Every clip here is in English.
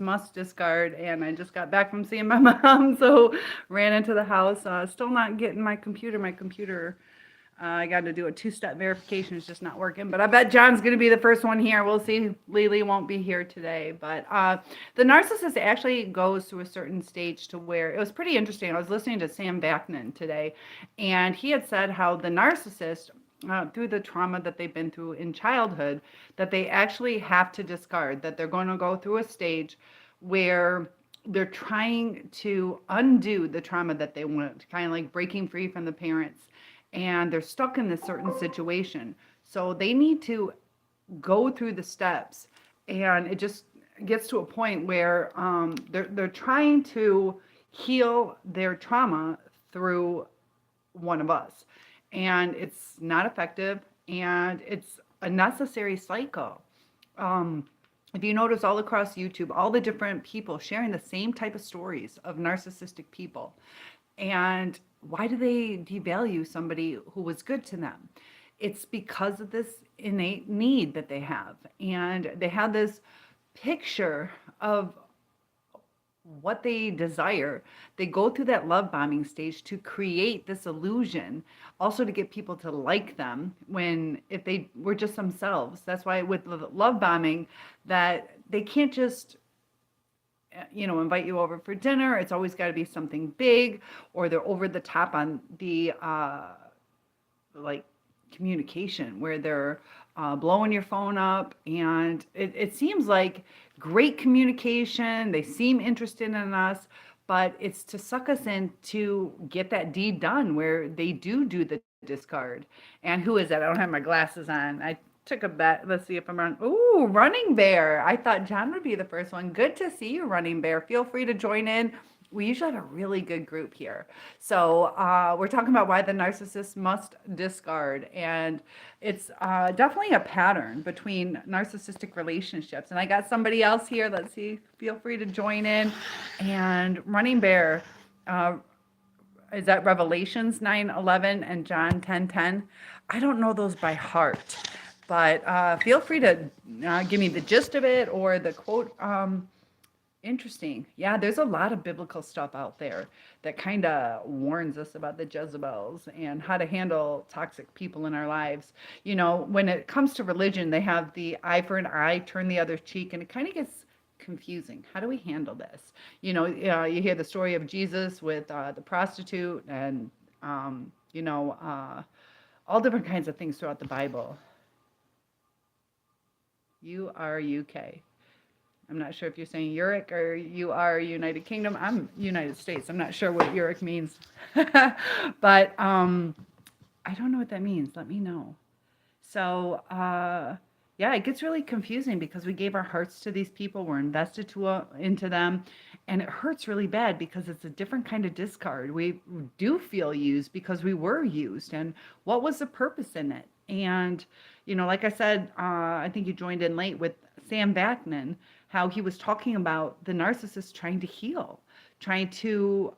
must discard. And I just got back from seeing my mom, so ran into the house. Still not getting my computer. I got to do a two-step verification. It's just not working. But I bet John's going to be the first one here. We'll see. Lily won't be here today. But the narcissist actually goes through a certain stage to where it was pretty interesting. I was listening to Sam Vaknin today, and he had said how the narcissist, through the trauma that they've been through in childhood, that they actually have to discard, that they're going to go through a stage where they're trying to undo the trauma that they went, kind of like breaking free from the parents, and they're stuck in this certain situation. So they need to go through the steps, and it just gets to a point where they're trying to heal their trauma through one of us, and it's not effective, and it's a necessary cycle. Um, if you notice all across YouTube, all the different people sharing the same type of stories of narcissistic people. And why do they devalue somebody who was good to them? It's because of this innate need that they have. And they have this picture of what they desire. They go through that love bombing stage to create this illusion, also to get people to like them when if they were just themselves. That's why with love bombing, that they can't just invite you over for dinner. It's always got to be something big, or they're over the top on the like communication where they're blowing your phone up, and it seems like great communication. They seem interested in us, but it's to suck us in to get that deed done where they do the discard. And who is that? I don't have my glasses on. I took a bet. Let's see if I'm wrong. Ooh, Running Bear. I thought John would be the first one. Good to see you, Running Bear. Feel free to join in. We usually have a really good group here. So we're talking about why the narcissist must discard. And it's definitely a pattern between narcissistic relationships. And I got somebody else here. Let's see. Feel free to join in. And Running Bear, is that Revelations 9:11 and John 10:10? I don't know those by heart, but feel free to give me the gist of it or the quote. Interesting. Yeah, there's a lot of biblical stuff out there that kind of warns us about the Jezebels and how to handle toxic people in our lives. When it comes to religion, they have the eye for an eye, turn the other cheek, and it kind of gets confusing. How do we handle this? You hear the story of Jesus with the prostitute and, all different kinds of things throughout the Bible. You are UK. I'm not sure if you're saying Uric or you are United Kingdom. I'm United States. I'm not sure what Uric means. But I don't know what that means. Let me know. So, yeah, it gets really confusing because we gave our hearts to these people. We're invested into them. And it hurts really bad because it's a different kind of discard. We do feel used because we were used. And what was the purpose in it? And, like I said, I think you joined in late with Sam Vaknin, how he was talking about the narcissist trying to heal, trying to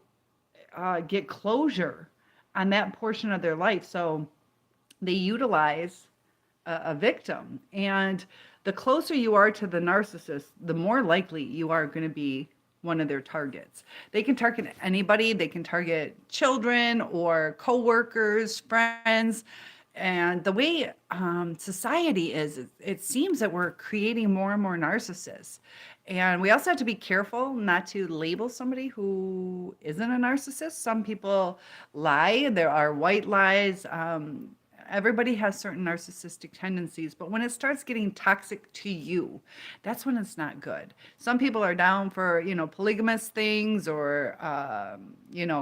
get closure on that portion of their life. So they utilize a victim. And the closer you are to the narcissist, the more likely you are going to be one of their targets. They can target anybody. They can target children or coworkers, friends. And the way society is, it seems that we're creating more and more narcissists. And we also have to be careful not to label somebody who isn't a narcissist. Some people lie. There are white lies. Everybody has certain narcissistic tendencies, but when it starts getting toxic to you, that's when it's not good. Some people are down for, polygamous things or,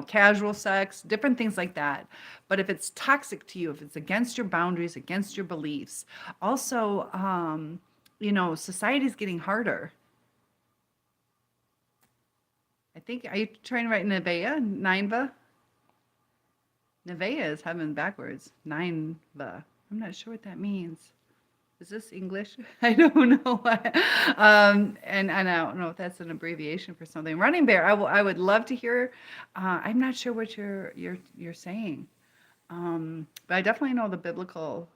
casual sex, different things like that. But if it's toxic to you, if it's against your boundaries, against your beliefs, also, society's getting harder. I think, are you trying to write Nevea? Nineva? Nevea is heaven backwards. Nineva. I'm not sure what that means. Is this English? I don't know. And I don't know if that's an abbreviation for something. Running Bear. I would love to hear. I'm not sure what you're saying. But I definitely know the biblical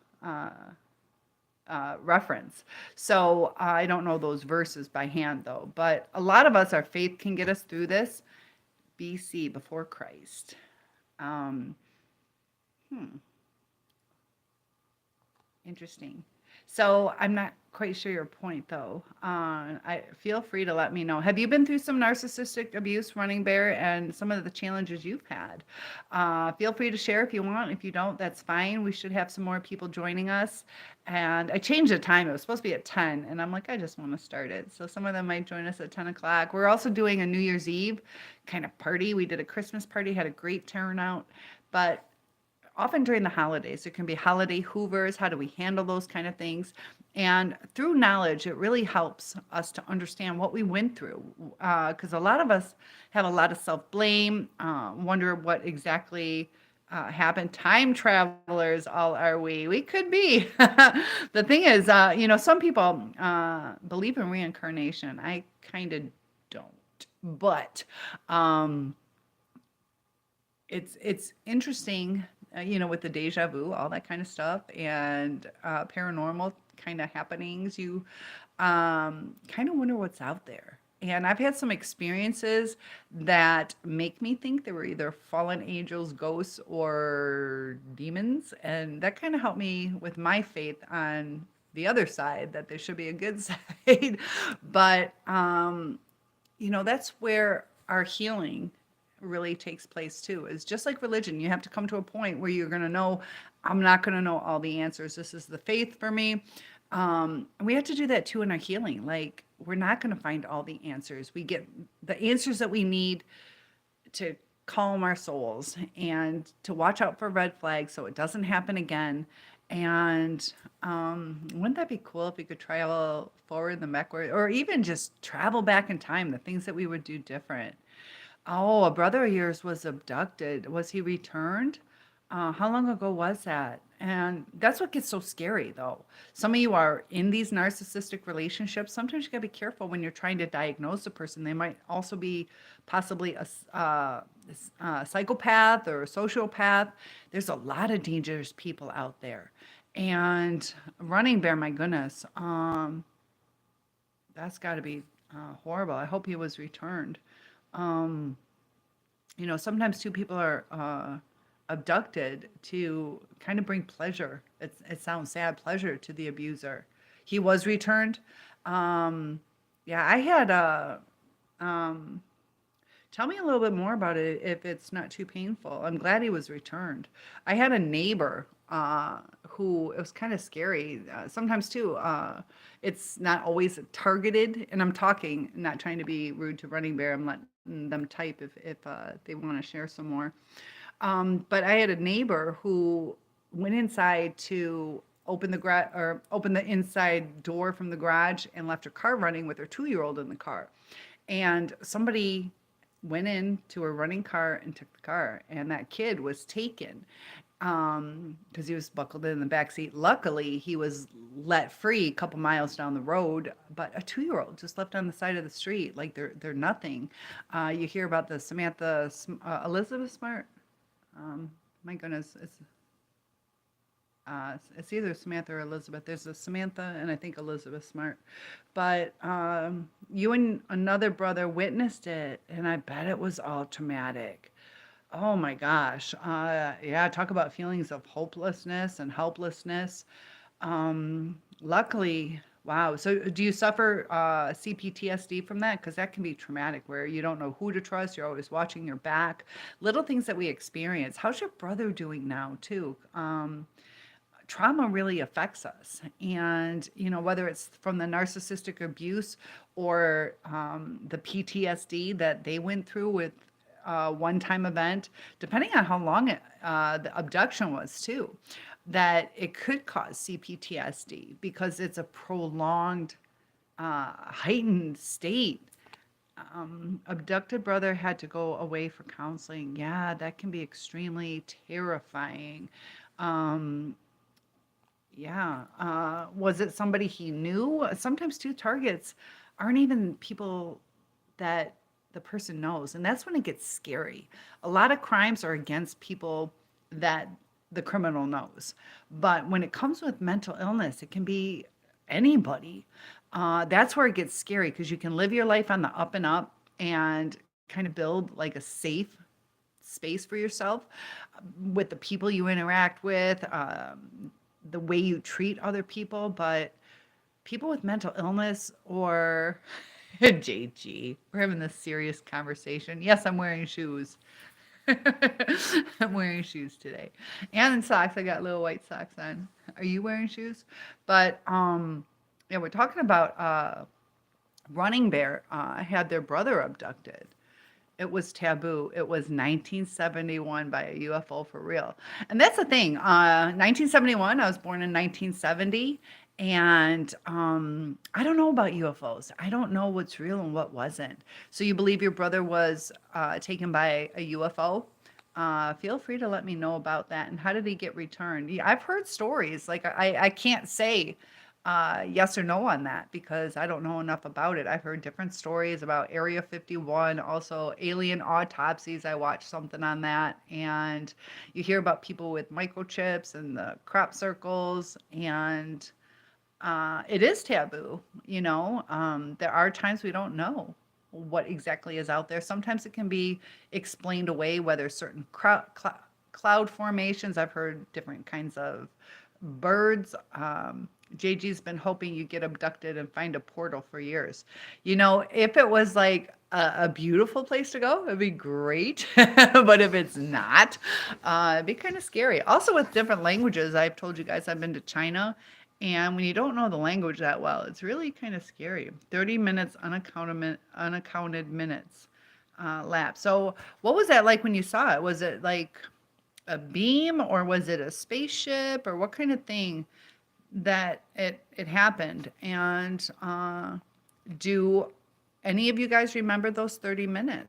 reference. So I don't know those verses by hand though, but a lot of us, our faith can get us through this. BC, before Christ. Um, Interesting. So I'm not quite sure your point though. I feel free to let me know. Have you been through some narcissistic abuse, Running Bear, and some of the challenges you've had? Feel free to share if you want. If you don't, that's fine. We should have some more people joining us. And I changed the time. It was supposed to be at 10, and I'm like, I just want to start it. So some of them might join us at 10 o'clock. We're also doing a New Year's Eve kind of party. We did a Christmas party, had a great turnout, but often during the holidays, there can be holiday hoovers. How do we handle those kind of things? And through knowledge, it really helps us to understand what we went through. Because a lot of us have a lot of self blame, wonder what exactly happened. Time travelers, all are we? We could be. The thing is, some people believe in reincarnation. I kind of don't. But it's interesting, with the deja vu, all that kind of stuff, and paranormal kind of happenings. You kind of wonder what's out there. And I've had some experiences that make me think they were either fallen angels, ghosts, or demons. And that kind of helped me with my faith on the other side, that there should be a good side. But, that's where our healing really takes place too. Is just like religion. You have to come to a point where you're going to know, I'm not going to know all the answers. This is the faith for me. We have to do that too in our healing. Like, we're not going to find all the answers. We get the answers that we need to calm our souls and to watch out for red flags so it doesn't happen again. And wouldn't that be cool if we could travel forward and backward, or even just travel back in time, the things that we would do different? Oh, a brother of yours was abducted. Was he returned? How long ago was that? And that's what gets so scary, though. Some of you are in these narcissistic relationships. Sometimes you gotta be careful when you're trying to diagnose a person. They might also be possibly a psychopath or a sociopath. There's a lot of dangerous people out there. And Running Bear, my goodness, that's got to be horrible. I hope he was returned. Um, Sometimes two people are abducted to kind of bring pleasure. It sounds sad, pleasure to the abuser. He was returned. Yeah, I had a. Um, Tell me a little bit more about it if it's not too painful. I'm glad he was returned. I had a neighbor who, it was kind of scary. Sometimes too, it's not always targeted. And I'm talking, not trying to be rude to Running Bear. I'm letting them type if they want to share some more. But I had a neighbor who went inside to open the garage, or open the inside door from the garage, and left her car running with her 2-year-old in the car. And somebody went into her running car and took the car, and that kid was taken because he was buckled in the back seat. Luckily, he was let free a couple miles down the road, but a 2-year-old just left on the side of the street like they're nothing. You hear about the Elizabeth Smart. My goodness, it's either Samantha or Elizabeth. There's a Samantha and I think Elizabeth Smart. But you and another brother witnessed it, and I bet it was all traumatic. Oh my gosh. Yeah, talk about feelings of hopelessness and helplessness. Luckily, wow. So do you suffer CPTSD from that? Because that can be traumatic, where you don't know who to trust. You're always watching your back. Little things that we experience. How's your brother doing now, too? Trauma really affects us. And, whether it's from the narcissistic abuse or the PTSD that they went through with one-time event, depending on how long the abduction was too, that it could cause CPTSD because it's a prolonged, heightened state. Abducted brother had to go away for counseling. Yeah, that can be extremely terrifying. Um, yeah. Was it somebody he knew? Sometimes two targets aren't even people that the person knows. And that's when it gets scary. A lot of crimes are against people that the criminal knows. But when it comes with mental illness, it can be anybody. That's where it gets scary because you can live your life on the up and up and kind of build like a safe space for yourself with the people you interact with, the way you treat other people. But people with mental illness or JG, we're having this serious conversation. Yes, I'm wearing shoes. I'm wearing shoes today. And socks. I got little white socks on. Are you wearing shoes? But yeah, we're talking about Running Bear had their brother abducted. It was taboo. It was 1971 by a UFO for real. And that's the thing. 1971, I was born in 1970. And I don't know about UFOs. I don't know what's real and what wasn't. So you believe your brother was taken by a UFO? Feel free to let me know about that. And how did he get returned? Yeah, I've heard stories. Like I can't say yes or no on that because I don't know enough about it. I've heard different stories about Area 51, also alien autopsies. I watched something on that. And you hear about people with microchips and the crop circles. And it is taboo, you know. There are times we don't know what exactly is out there. Sometimes it can be explained away, whether certain cloud formations. I've heard different kinds of birds. JG's been hoping you get abducted and find a portal for years. You know, if it was like a beautiful place to go, it'd be great. But if it's not, it'd be kind of scary. Also with different languages, I've told you guys I've been to China. And when you don't know the language that well, it's really kind of scary. 30 minutes unaccounted minutes lapse. So what was that like when you saw it? Was it like a beam or was it a spaceship or what kind of thing that it happened? And do any of you guys remember those 30 minutes?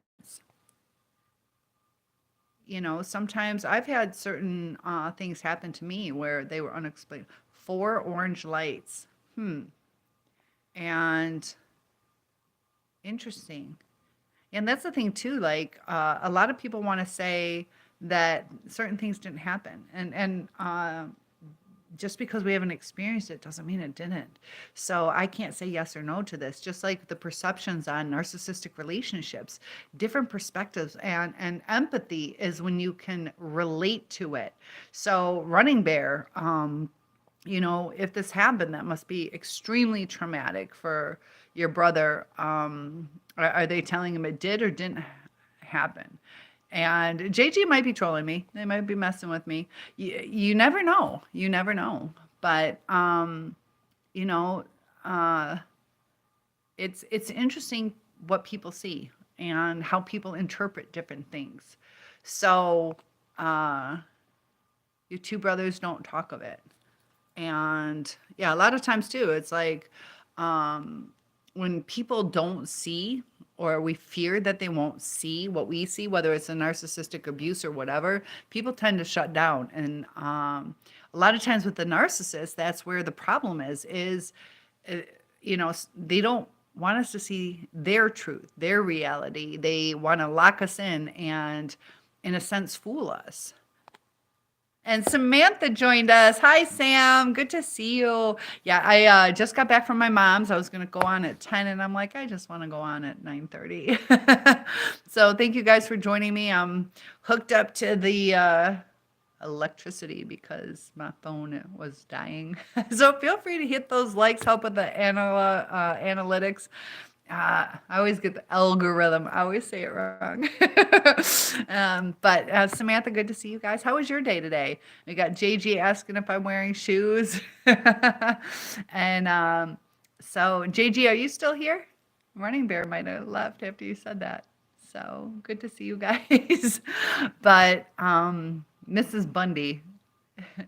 You know, sometimes I've had certain things happen to me where they were unexplained. 4 orange lights. And interesting. And that's the thing too, like a lot of people want to say that certain things didn't happen. And just because we haven't experienced it doesn't mean it didn't. So I can't say yes or no to this. Just like the perceptions on narcissistic relationships, different perspectives and empathy is when you can relate to it. So Running Bear, you know, if this happened, that must be extremely traumatic for your brother. Are they telling him it did or didn't happen? And JG might be trolling me. They might be messing with me. You never know. You never know. But you know, it's interesting what people see and how people interpret different things. So your two brothers don't talk of it. And yeah, a lot of times too, it's like when people don't see or we fear that they won't see what we see, whether it's a narcissistic abuse or whatever, people tend to shut down. And a lot of times with the narcissist, that's where the problem is, you know, they don't want us to see their truth, their reality. They want to lock us in a sense, fool us. And Samantha joined us. Hi, Sam. Good to see you. Yeah, I just got back from my mom's. I was going to go on at 10, and I'm like, I just want to go on at 9:30. So thank you guys for joining me. I'm hooked up to the electricity because my phone was dying. So feel free to hit those likes, help with the analytics. I always get the algorithm. I always say it wrong. But Samantha, good to see you guys. How was your day today? We got JG asking if I'm wearing shoes. And so JG, are you still here? Running Bear might have left after you said that. So good to see you guys. But Mrs. Bundy.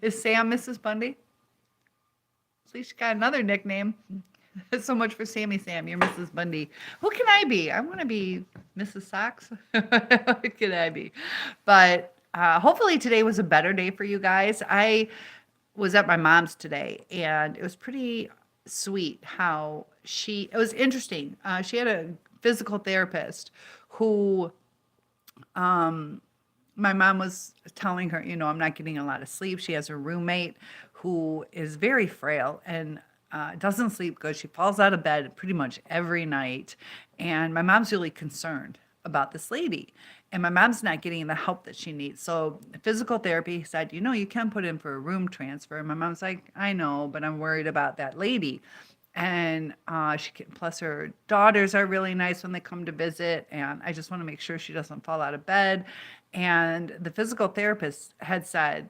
Is Sam Mrs. Bundy? At least you got another nickname. So much for Sammy Sam. You're Mrs. Bundy. Who can I be? I want to be Mrs. Socks. What can I be? But hopefully today was a better day for you guys. I was at my mom's today, and it was pretty sweet how it was interesting. She had a physical therapist who my mom was telling her, I'm not getting a lot of sleep. She has a roommate who is very frail and doesn't sleep good. She falls out of bed pretty much every night. And my mom's really concerned about this lady. And my mom's not getting the help that she needs. So physical therapy said, you can put in for a room transfer. And my mom's like, I know, but I'm worried about that lady. And plus her daughters are really nice when they come to visit. And I just want to make sure she doesn't fall out of bed. And the physical therapist had said,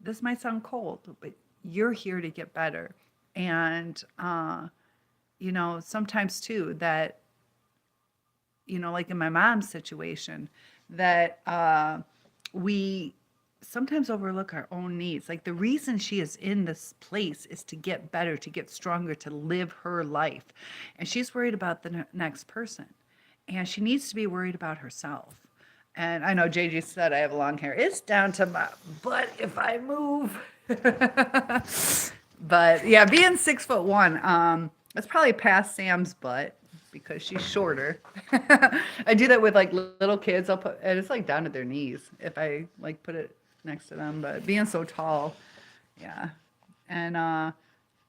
this might sound cold, but you're here to get better. And, sometimes too that, like in my mom's situation, that we sometimes overlook our own needs. Like the reason she is in this place is to get better, to get stronger, to live her life. And she's worried about the next person. And she needs to be worried about herself. And I know JJ said I have long hair. It's down to my butt if I move. But yeah, being 6'1", it's probably past Sam's butt because she's shorter. I do that with like little kids. And it's like down to their knees if I like put it next to them. But being so tall, yeah. And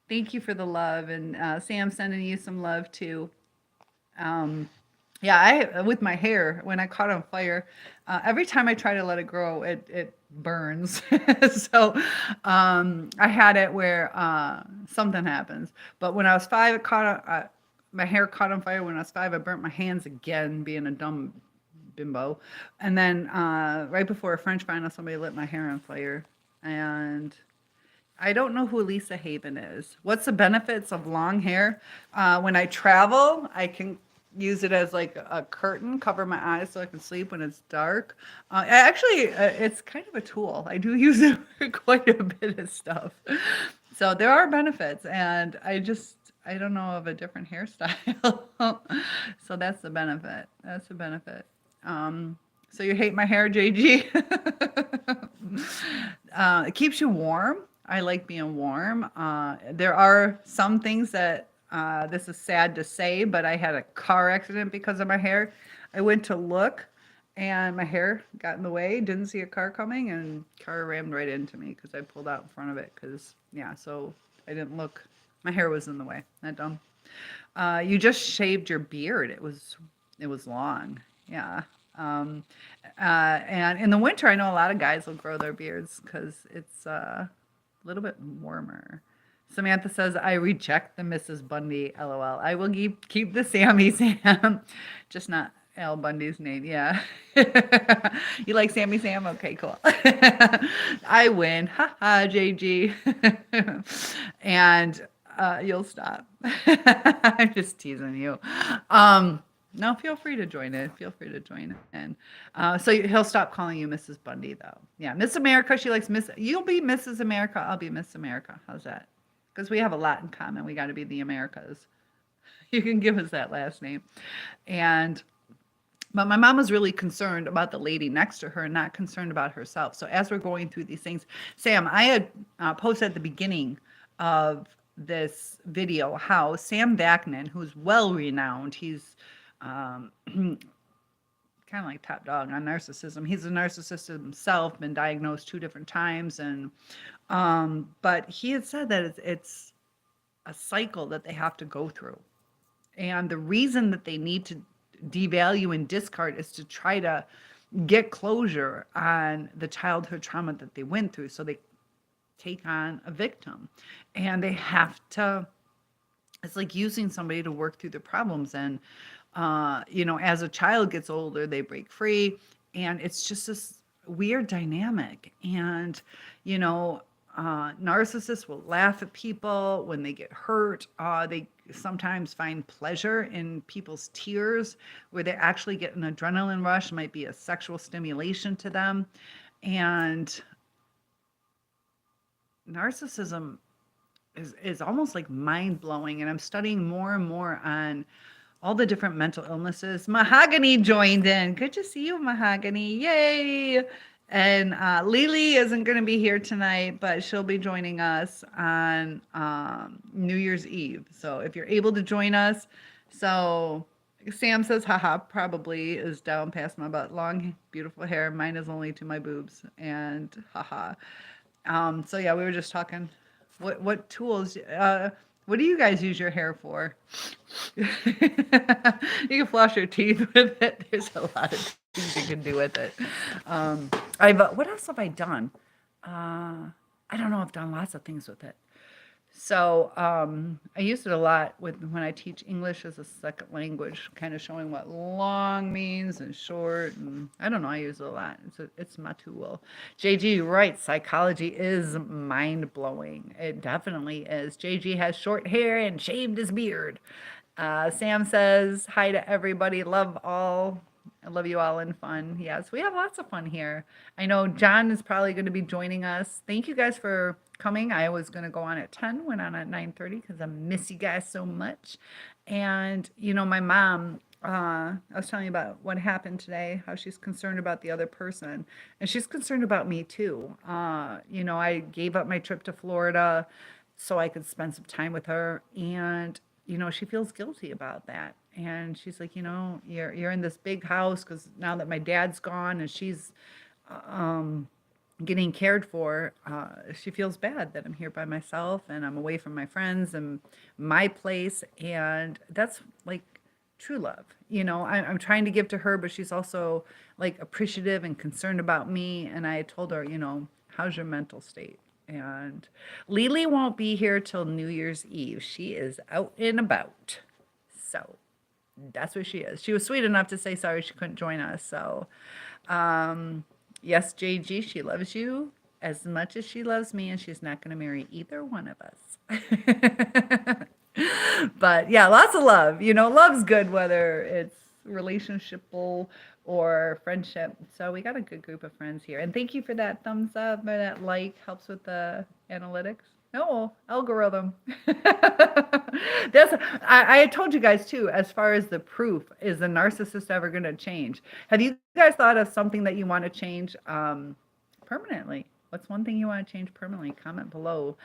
thank you for the love. And Sam sending you some love too. Yeah, with my hair, when I caught on fire, every time I try to let it grow, it burns. So I had it where something happens. But when I was 5, my hair caught on fire. When I was 5, I burnt my hands again, being a dumb bimbo. And then right before a French final, somebody lit my hair on fire. And I don't know who Lisa Haven is. What's the benefits of long hair? When I travel, I can use it as like a curtain, cover my eyes so I can sleep when it's dark. Actually, it's kind of a tool. I do use it for quite a bit of stuff. So there are benefits, and I don't know of a different hairstyle. So that's the benefit. That's the benefit. So you hate my hair, JG? It keeps you warm. I like being warm. There are some things that this is sad to say, but I had a car accident because of my hair. I went to look and my hair got in the way, didn't see a car coming, and car rammed right into me because I pulled out in front of it so I didn't look. My hair was in the way. Not dumb. You just shaved your beard. It was long. Yeah. And in the winter, I know a lot of guys will grow their beards because it's a little bit warmer. Samantha says, I reject the Mrs. Bundy, LOL. I will keep the Sammy Sam, just not Al Bundy's name. Yeah. You like Sammy Sam? Okay, cool. I win. Ha ha, JG. And you'll stop. I'm just teasing you. No, feel free to join in. Feel free to join in. So he'll stop calling you Mrs. Bundy, though. Yeah, Miss America. She likes Miss. You'll be Mrs. America. I'll be Miss America. How's that? Because we have a lot in common. We got to be the Americas. You can give us that last name. But my mom was really concerned about the lady next to her and not concerned about herself. So as we're going through these things, Sam, I had posted at the beginning of this video how Sam Vaknin, who's well-renowned, he's kind of like top dog on narcissism. He's a narcissist himself, been diagnosed 2 different times. And but he had said that it's a cycle that they have to go through. And the reason that they need to devalue and discard is to try to get closure on the childhood trauma that they went through. So they take on a victim, and they have to, it's like using somebody to work through the problems. And as a child gets older, they break free, and it's just this weird dynamic. And narcissists will laugh at people when they get hurt. They sometimes find pleasure in people's tears, where they actually get an adrenaline rush. It might be a sexual stimulation to them. And narcissism is almost like mind-blowing. And I'm studying more and more on all the different mental illnesses. Mahogany joined in. Good to see you, Mahogany. Yay! And Lily isn't going to be here tonight, but she'll be joining us on New Year's Eve. So if you're able to join us, so Sam says, haha, probably is down past my butt. Long, beautiful hair. Mine is only to my boobs. And haha. So yeah, we were just talking. What tools? What do you guys use your hair for? You can floss your teeth with it. There's a lot of things you can do with it. I've what else have I done? I don't know. I've done lots of things with it. So I use it a lot with when I teach English as a second language, kind of showing what long means and short. And I don't know, I use it a lot. It's my tool. JG writes, psychology is mind blowing. It definitely is. JG has short hair and shaved his beard. Sam says, hi to everybody. Love all. I love you all in fun. Yes, we have lots of fun here. I know John is probably going to be joining us. Thank you guys for coming. I was going to go on at 10, went on at 9:30 because I miss you guys so much. And, my mom, I was telling you about what happened today, how she's concerned about the other person. And she's concerned about me too. I gave up my trip to Florida so I could spend some time with her. And she feels guilty about that. And she's like, you're in this big house because now that my dad's gone and she's getting cared for, she feels bad that I'm here by myself and I'm away from my friends and my place. And that's like true love. I'm trying to give to her, but she's also like appreciative and concerned about me. And I told her, how's your mental state? And Lily won't be here till New Year's Eve. She is out and about. So that's where she is. She was sweet enough to say sorry she couldn't join us. So, yes, JG, she loves you as much as she loves me, and she's not going to marry either one of us. But yeah, lots of love. Love's good, whether it's relationshipal or friendship. So we got a good group of friends here. And thank you for that thumbs up or that like. Helps with the analytics. No, algorithm. I told you guys too, as far as the proof, is the narcissist ever going to change? Have you guys thought of something that you want to change permanently? What's one thing you want to change permanently? Comment below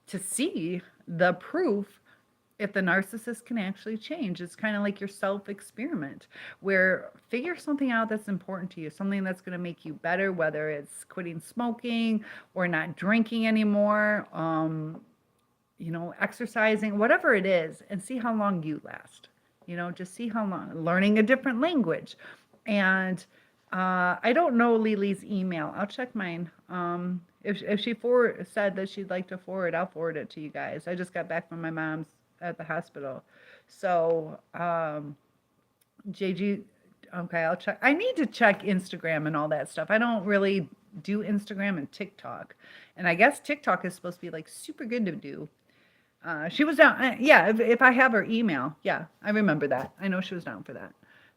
to see the proof if the narcissist can actually change. It's kind of like your self-experiment where figure something out that's important to you, something that's going to make you better, whether it's quitting smoking or not drinking anymore, exercising, whatever it is, and see how long you last. Just see how long. Learning a different language. And I don't know Lily's email. I'll check mine. If she said that she'd like to forward, I'll forward it to you guys. I just got back from my mom's at the hospital. So, JG, okay, I'll check. I need to check Instagram and all that stuff. I don't really do Instagram and TikTok. And I guess TikTok is supposed to be like super good to do. She was down. Yeah, if I have her email. Yeah, I remember that. I know she was down for that.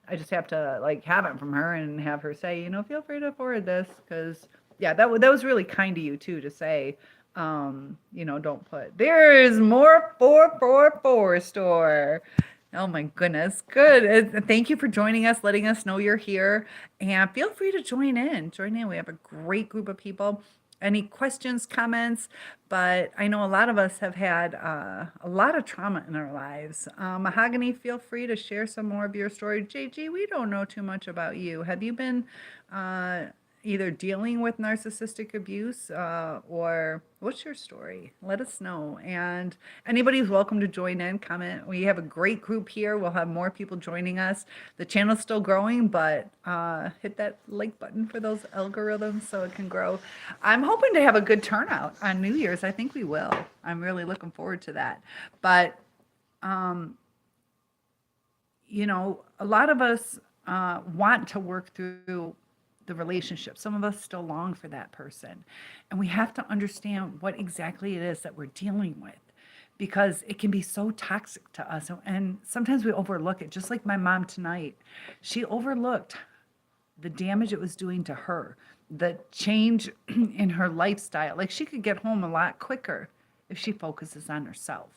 I just have to like have it from her and have her say, feel free to forward this. Because, yeah, that was really kind of you too to say, don't put, there is more 444 store. Oh my goodness. Good. Thank you for joining us, letting us know you're here, and feel free to join in. We have a great group of people. Any questions, comments? But I know a lot of us have had a lot of trauma in our lives. Mahogany, feel free to share some more of your story. JG, we don't know too much about you. Have you been either dealing with narcissistic abuse or what's your story? Let us know. And anybody's welcome to join in, comment. We have a great group here. We'll have more people joining us. The channel's still growing, but hit that like button for those algorithms so it can grow. I'm hoping to have a good turnout on New Year's. I think we will. I'm really looking forward to that. But, a lot of us want to work through the relationship. Some of us still long for that person. And we have to understand what exactly it is that we're dealing with, because it can be so toxic to us. And sometimes we overlook it, just like my mom tonight. She overlooked the damage it was doing to her, the change in her lifestyle. Like, she could get home a lot quicker if she focuses on herself.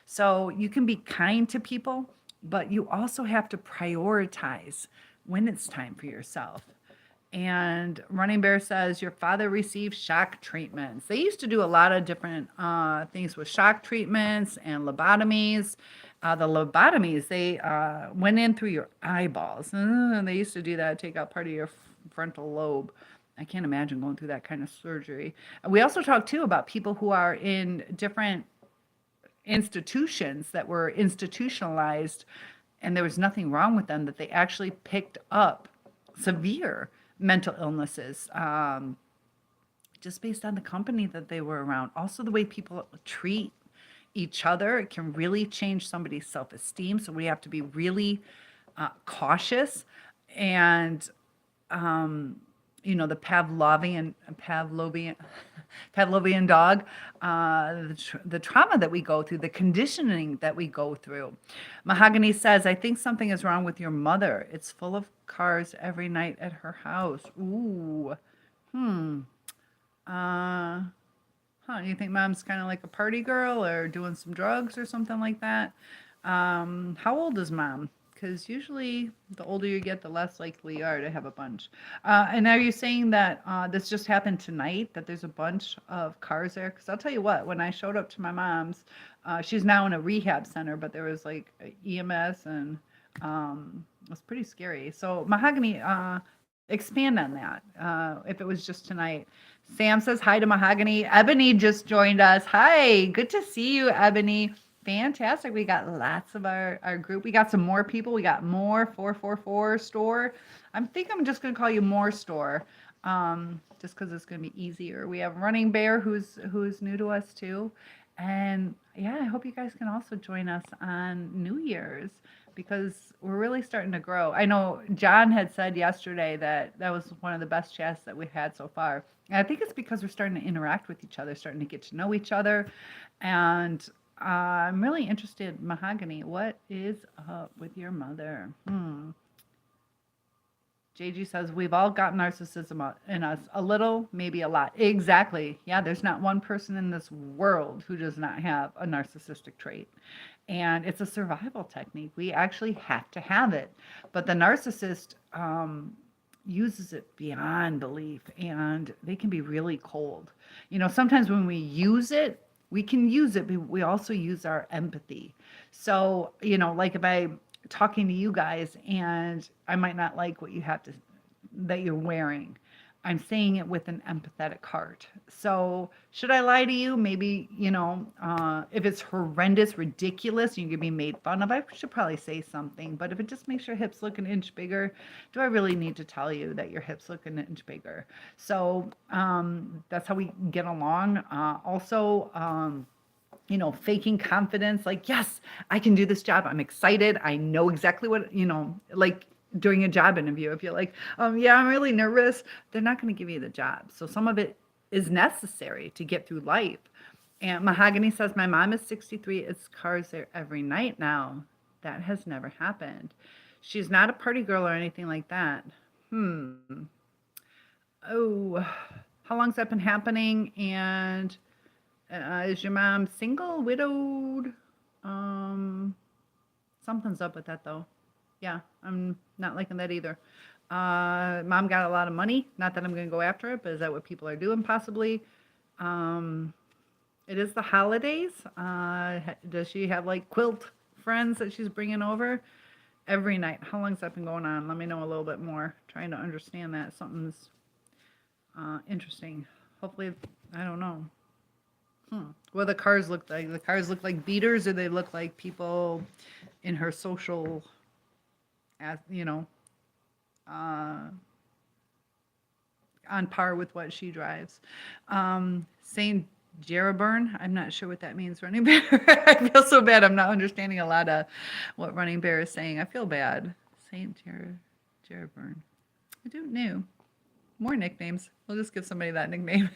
So you can be kind to people, but you also have to prioritize when it's time for yourself. And Running Bear says, your father received shock treatments. They used to do a lot of different things with shock treatments and lobotomies. The lobotomies, they went in through your eyeballs. They used to do that, take out part of your frontal lobe. I can't imagine going through that kind of surgery. We also talked too about people who are in different institutions that were institutionalized, and there was nothing wrong with them, that they actually picked up severe mental illnesses, just based on the company that they were around. Also, the way people treat each other, it can really change somebody's self-esteem. So we have to be really cautious. And the Pavlovian dog, the trauma that we go through, the conditioning that we go through. Mahogany says, I think something is wrong with your mother. It's full of cars every night at her house. Ooh. You think mom's kind of like a party girl or doing some drugs or something like that? How old is mom? Because usually the older you get, the less likely you are to have a bunch. And are you saying that this just happened tonight, that there's a bunch of cars there? Because I'll tell you what, when I showed up to my mom's, she's now in a rehab center, but there was like EMS, and it was pretty scary. So Mahogany, expand on that, if it was just tonight. Sam says hi to Mahogany. Ebony just joined us. Hi, good to see you, Ebony. Fantastic. We got lots of our group. We got some more people. We got more 444 store. I'm just going to call you more store, just because it's going to be easier. We have Running Bear, who's new to us too. And yeah, I hope you guys can also join us on New Year's, because we're really starting to grow. I know John had said yesterday that was one of the best chats that we've had so far. And I think it's because we're starting to interact with each other, starting to get to know each other. And I'm really interested, Mahogany, what is up with your mother? JG says, we've all got narcissism in us. A little, maybe a lot. Exactly. Yeah, there's not one person in this world who does not have a narcissistic trait. And it's a survival technique. We actually have to have it. But the narcissist uses it beyond belief, and they can be really cold. Sometimes when we use it, we can use it, but we also use our empathy. So, like if I'm talking to you guys and I might not like what you have that you're wearing, I'm saying it with an empathetic heart. So should I lie to you? Maybe, if it's horrendous, ridiculous, you can be made fun of, I should probably say something. But if it just makes your hips look an inch bigger, do I really need to tell you that your hips look an inch bigger? So that's how we get along. Also, faking confidence, like, yes, I can do this job. I'm excited. I know exactly what, like during a job interview, if you're like, yeah, I'm really nervous, they're not going to give you the job. So some of it is necessary to get through life. And Mahogany says, my mom is 63. It's cars there every night now. That has never happened. She's not a party girl or anything like that. Oh, how long's that been happening? And is your mom single, widowed? Something's up with that though. Yeah, I'm not liking that either. Mom got a lot of money. Not that I'm going to go after it, but is that what people are doing? Possibly. It is the holidays. Does she have like quilt friends that she's bringing over every night? How long's that been going on? Let me know a little bit more. Trying to understand that. Something's interesting. Hopefully, I don't know. What the cars look like? The cars look like beaters, or they look like people in her social, on par with what she drives. Saint Jeroboam, I'm not sure what that means, Running Bear. I feel so bad. I'm not understanding a lot of what Running Bear is saying. I feel bad. Saint Jeroboam. I don't know. More nicknames. We'll just give somebody that nickname.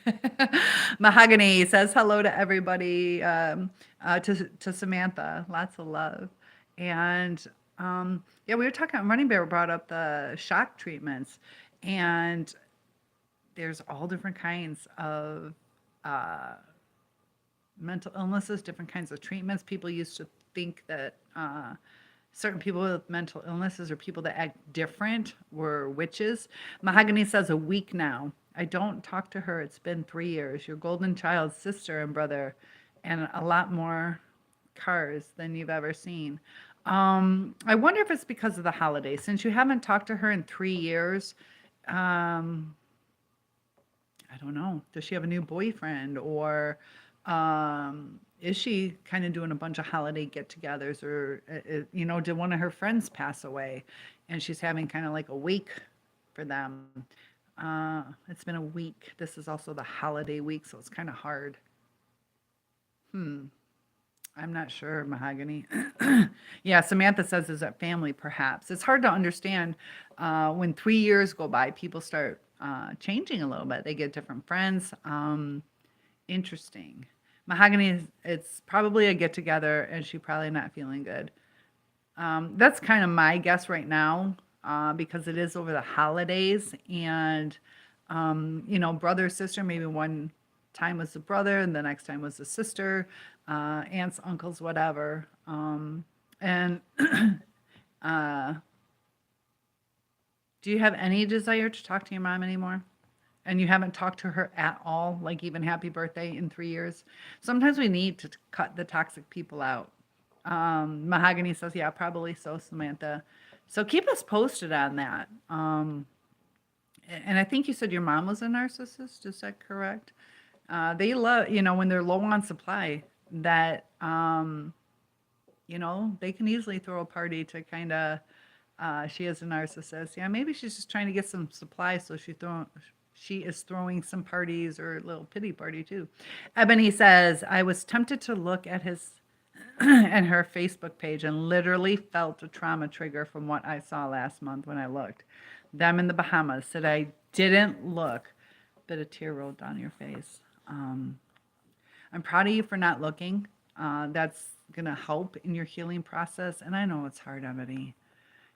Mahogany says hello to everybody, to Samantha. Lots of love. And yeah, we were talking, Running Bear brought up the shock treatments, and there's all different kinds of mental illnesses, different kinds of treatments. People used to think that certain people with mental illnesses or people that act different were witches. Mahogany says a week now. I don't talk to her. It's been 3 years. Your golden child, sister and brother, and a lot more cars than you've ever seen. I wonder if it's because of the holidays. Since you haven't talked to her in 3 years, um, I don't know. Does she have a new boyfriend, or is she kind of doing a bunch of holiday get-togethers, or did one of her friends pass away, and she's having kind of like a week for them? It's been a week. This is also the holiday week, so it's kind of hard. Hmm. I'm not sure, Mahogany. Yeah, Samantha says, is that family, perhaps? It's hard to understand when 3 years go by, people start changing a little bit. They get different friends. Interesting. Mahogany, it's probably a get together, and she's probably not feeling good. That's kind of my guess right now, because it is over the holidays, and brother, sister, maybe one time was the brother, and the next time was the sister, aunts, uncles, whatever. And uh, do you have any desire to talk to your mom anymore? And you haven't talked to her at all, like even happy birthday in 3 years? Sometimes we need to cut the toxic people out. Mahogany says, yeah, probably so, Samantha. So keep us posted on that. And I think you said your mom was a narcissist. Is that correct? They love, when they're low on supply, that, they can easily throw a party to kind of, she is a narcissist. Yeah, maybe she's just trying to get some supply, so she is throwing some parties, or a little pity party too. Ebony says, I was tempted to look at his and her Facebook page and literally felt a trauma trigger from what I saw last month when I looked. Them in the Bahamas. Said I didn't look, but a tear rolled down your face. I'm proud of you for not looking. That's going to help in your healing process. And I know it's hard, Ebony.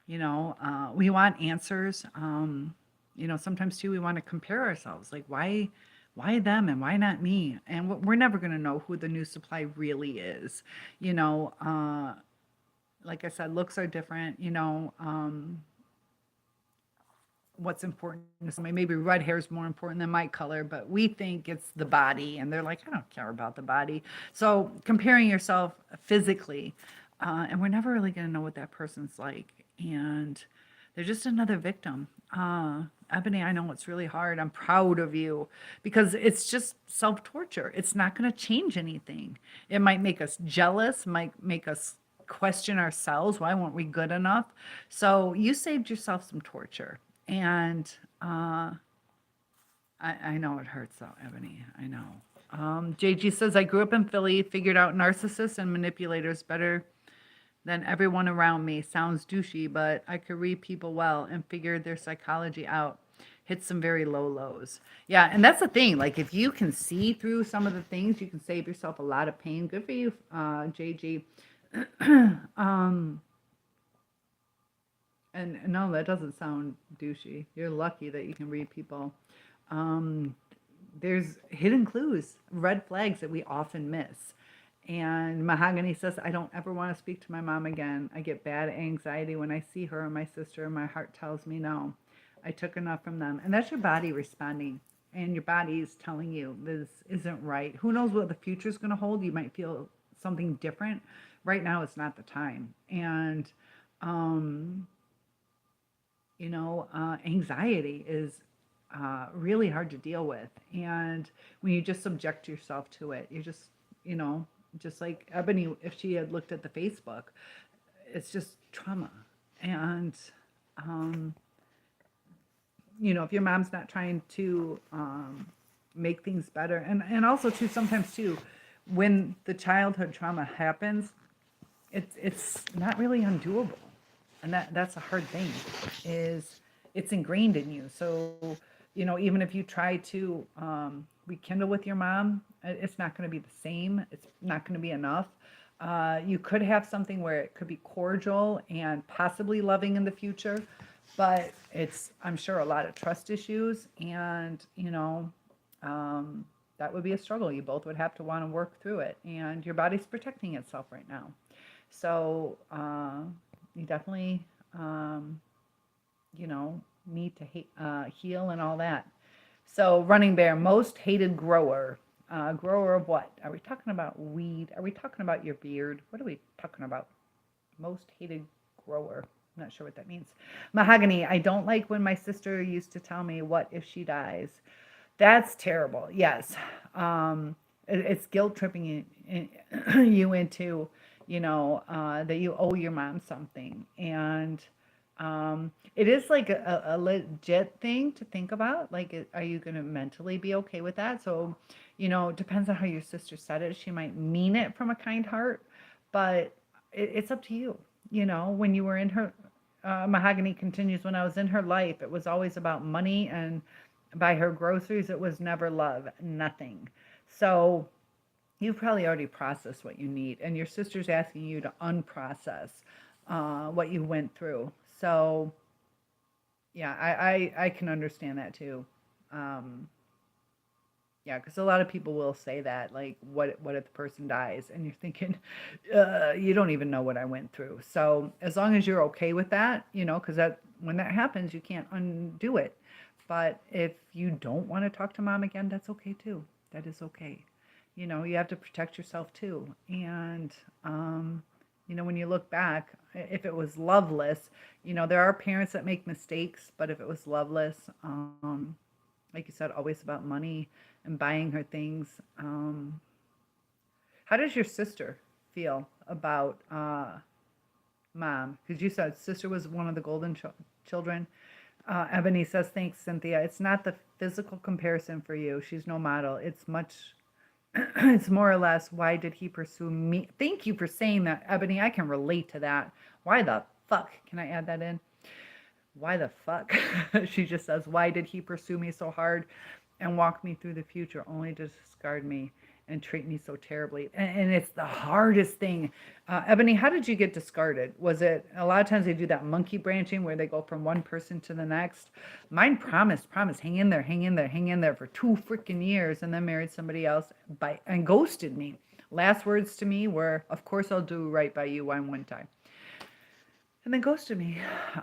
We want answers. Sometimes too, we want to compare ourselves. Like, why them and why not me? And we're never going to know who the new supply really is. Like I said, looks are different. What's important to somebody, maybe red hair is more important than my color, but we think it's the body, and they're like, I don't care about the body. So comparing yourself physically, and we're never really going to know what that person's like, and they're just another victim. Ebony, I know it's really hard. I'm proud of you, because it's just self-torture. It's not going to change anything. It might make us jealous, might make us question ourselves. Why weren't we good enough? So you saved yourself some torture. And I know it hurts though, Ebony. I know. JG says, I grew up in Philly, figured out narcissists and manipulators better than everyone around me. Sounds douchey, but I could read people well and figured their psychology out. Hit some very low lows. Yeah, and that's the thing. Like, if you can see through some of the things, you can save yourself a lot of pain. Good for you, JG. And no, that doesn't sound douchey. You're lucky that you can read people. There's hidden clues, red flags that we often miss. And Mahogany says, I don't ever want to speak to my mom again. I get bad anxiety when I see her and my sister, and my heart tells me no. I took enough from them. And that's your body responding. And your body is telling you this isn't right. Who knows what the future is going to hold? You might feel something different. Right now, it's not the time. And, anxiety is really hard to deal with. And when you just subject yourself to it, you're just, just like Ebony, if she had looked at the Facebook, it's just trauma. And, if your mom's not trying to make things better, and also too, sometimes too, when the childhood trauma happens, it's not really undoable. And that's a hard thing, is it's ingrained in you. So, even if you try to rekindle with your mom, it's not going to be the same. It's not going to be enough. You could have something where it could be cordial and possibly loving in the future, but it's, I'm sure, a lot of trust issues, and, that would be a struggle. You both would have to want to work through it, and your body's protecting itself right now. So, you definitely, need to heal and all that. So, Running Bear, most hated grower. Grower of what? Are we talking about weed? Are we talking about your beard? What are we talking about? Most hated grower. I'm not sure what that means. Mahogany. I don't like when my sister used to tell me, what if she dies? That's terrible. Yes. It's guilt tripping you into, that you owe your mom something. And it is like a legit thing to think about. Like, are you going to mentally be okay with that? So, it depends on how your sister said it. She might mean it from a kind heart, but it's up to you. When you were in her, Mahogany continues, when I was in her life, it was always about money, and buy her groceries. It was never love, nothing. So you've probably already processed what you need, and your sister's asking you to unprocess what you went through. So yeah, I can understand that too. Um, yeah, because a lot of people will say that, like, what if the person dies, and you're thinking, you don't even know what I went through. So as long as you're okay with that, because that when that happens, you can't undo it. But if you don't want to talk to mom again, that's okay too. That is okay. You have to protect yourself too. And when you look back, if it was loveless, there are parents that make mistakes, but if it was loveless, like you said, always about money and buying her things. How does your sister feel about mom? Because you said sister was one of the golden children. Ebony says, thanks, Cynthia. It's not the physical comparison for you. She's no model. It's much, it's more or less, why did he pursue me? Thank you for saying that, Ebony. I can relate to that. Why the fuck? Can I add that in? Why the fuck? She just says, why did he pursue me so hard and walk me through the future only to discard me and treat me so terribly? And it's the hardest thing. Ebony, how did you get discarded? Was it, a lot of times they do that monkey branching where they go from one person to the next. Mine promised, hang in there, hang in there, hang in there for 2 freaking years, and then married somebody else and ghosted me. Last words to me were, of course I'll do right by you one time. And then ghosted me.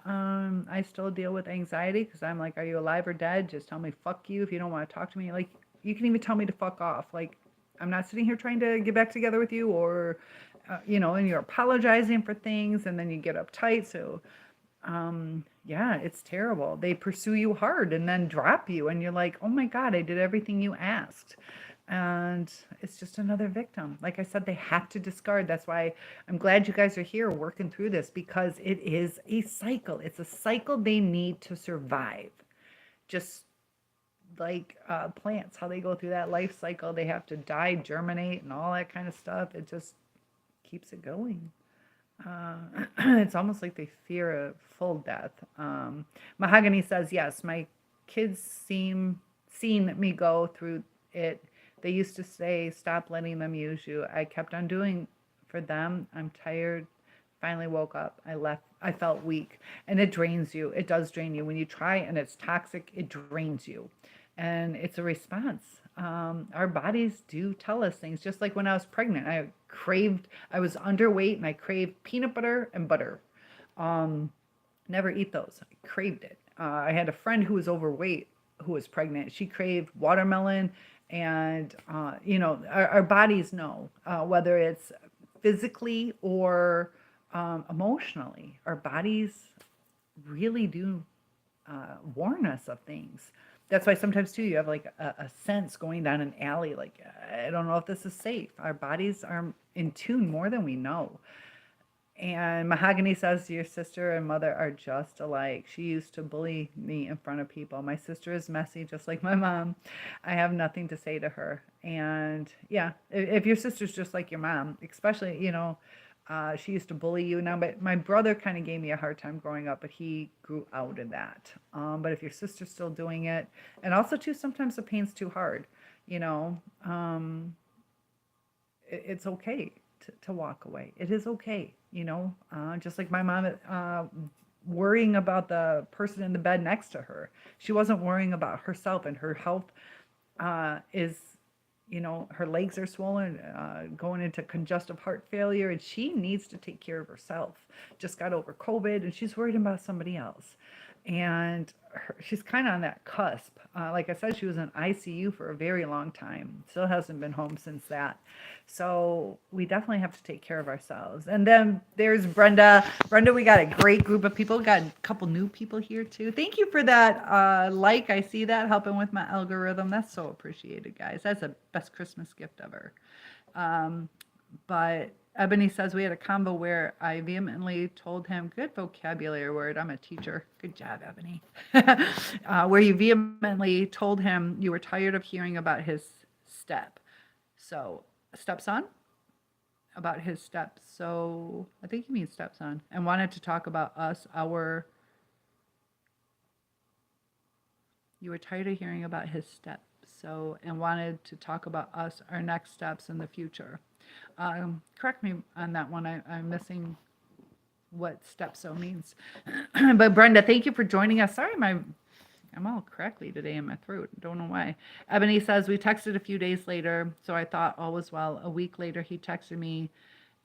I still deal with anxiety because I'm like, are you alive or dead? Just tell me fuck you if you don't want to talk to me. Like, you can even tell me to fuck off. Like, I'm not sitting here trying to get back together with you, or, and you're apologizing for things, and then you get uptight. So, yeah, it's terrible. They pursue you hard and then drop you, and you're like, oh my God, I did everything you asked. And it's just another victim. Like I said, they have to discard. That's why I'm glad you guys are here working through this, because it is a cycle. It's a cycle they need to survive. Just like plants, how they go through that life cycle. They have to die, germinate, and all that kind of stuff. It just keeps it going. It's almost like they fear a full death. Mahogany says, yes, my kids seen me go through it. They used to say, stop letting them use you. I kept on doing for them. I'm tired. Finally woke up. I left. I felt weak. And it drains you. It does drain you. When you try and it's toxic, it drains you. And it's a response. Our bodies do tell us things. Just like when I was pregnant, I was underweight, and I craved peanut butter and butter. Never eat those. I craved it. I had a friend who was overweight who was pregnant. She craved watermelon. And, our bodies know whether it's physically or emotionally. Our bodies really do warn us of things. That's why sometimes, too, you have like a sense going down an alley, like, I don't know if this is safe. Our bodies are in tune more than we know. And Mahogany says, your sister and mother are just alike. She used to bully me in front of people. My sister is messy, just like my mom. I have nothing to say to her. And yeah, if your sister's just like your mom, especially, she used to bully you. Now, but my brother kind of gave me a hard time growing up, but he grew out of that. But if your sister's still doing it, and also too, sometimes the pain's too hard, it's okay to walk away. It is okay, just like my mom worrying about the person in the bed next to her. She wasn't worrying about herself, and her health is, her legs are swollen, going into congestive heart failure, and she needs to take care of herself. Just got over COVID, and she's worried about somebody else. and she's kind of on that cusp. Like I said, she was in ICU for a very long time. Still hasn't been home since that. So we definitely have to take care of ourselves. And then there's Brenda. Brenda, we got a great group of people. Got a couple new people here too. Thank you for that. I see that helping with my algorithm. That's so appreciated, guys. That's the best Christmas gift ever. But Ebony says we had a combo where I vehemently told him, good vocabulary word, I'm a teacher. Good job, Ebony. Where you vehemently told him you were tired of hearing about his stepson, about his steps. So I think he means stepson, and wanted to talk about us, you were tired of hearing about his steps. And wanted to talk about us, our next steps in the future. Correct me on that one. I'm missing what stepso means. But Brenda, thank you for joining us. Sorry, I'm all crackly today in my throat. Don't know why. Ebony says we texted a few days later, so I thought all was well. A week later, he texted me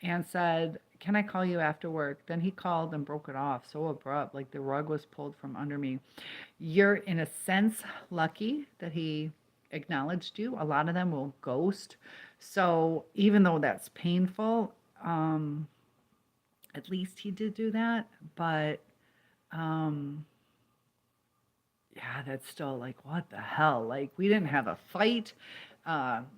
and said, can I call you after work? Then he called and broke it off. So abrupt, like the rug was pulled from under me. You're in a sense lucky that he acknowledged you. A lot of them will ghost. So even though that's painful, at least he did do that. But yeah, that's still like, what the hell? Like, we didn't have a fight.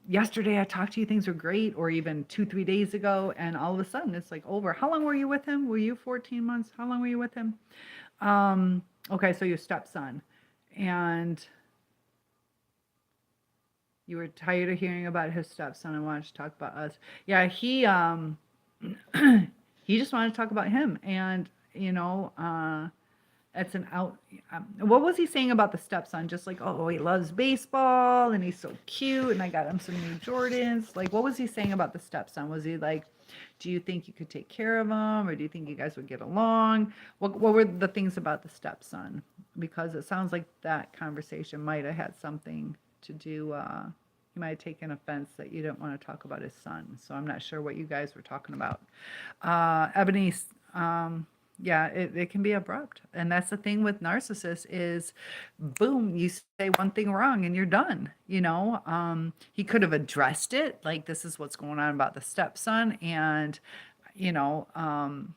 Yesterday I talked to you, things were great, or even 2-3 days ago, and all of a sudden it's like over. How long were you with him? Were you 14 months? How long were you with him? Okay, so your stepson. And you were tired of hearing about his stepson and wanted to talk about us. Yeah, he he just wanted to talk about him. And, it's an out. What was he saying about the stepson? Just like, oh, he loves baseball and he's so cute and I got him some new Jordans. Like, what was he saying about the stepson? Was he like, do you think you could take care of him, or do you think you guys would get along? What were the things about the stepson? Because it sounds like that conversation might have had something to do. He might have taken offense that you didn't want to talk about his son. So I'm not sure what you guys were talking about. Ebony, yeah, it can be abrupt. And that's the thing with narcissists is, boom, you say one thing wrong and you're done. He could have addressed it. Like, this is what's going on about the stepson. And, can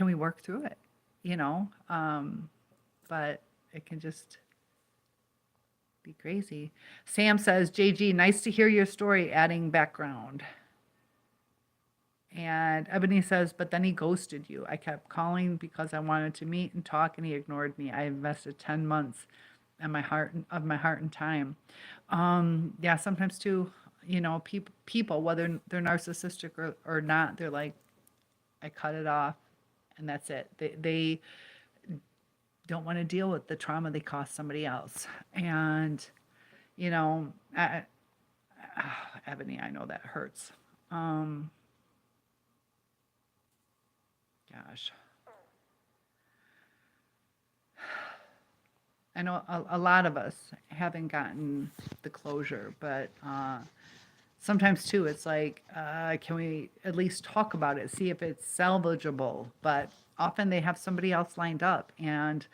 we work through it? But it can just be crazy. Sam says, JG, nice to hear your story, adding background. And Ebony says, but then he ghosted you. I kept calling because I wanted to meet and talk, and he ignored me. I invested 10 months of my heart and time. Yeah, sometimes too, people, whether they're narcissistic or not, they're like, I cut it off, and that's it. They don't want to deal with the trauma they caused somebody else. And, Ebony, I know that hurts. Gosh. I know a lot of us haven't gotten the closure, but sometimes too, it's like, can we at least talk about it, see if it's salvageable? But often they have somebody else lined up, and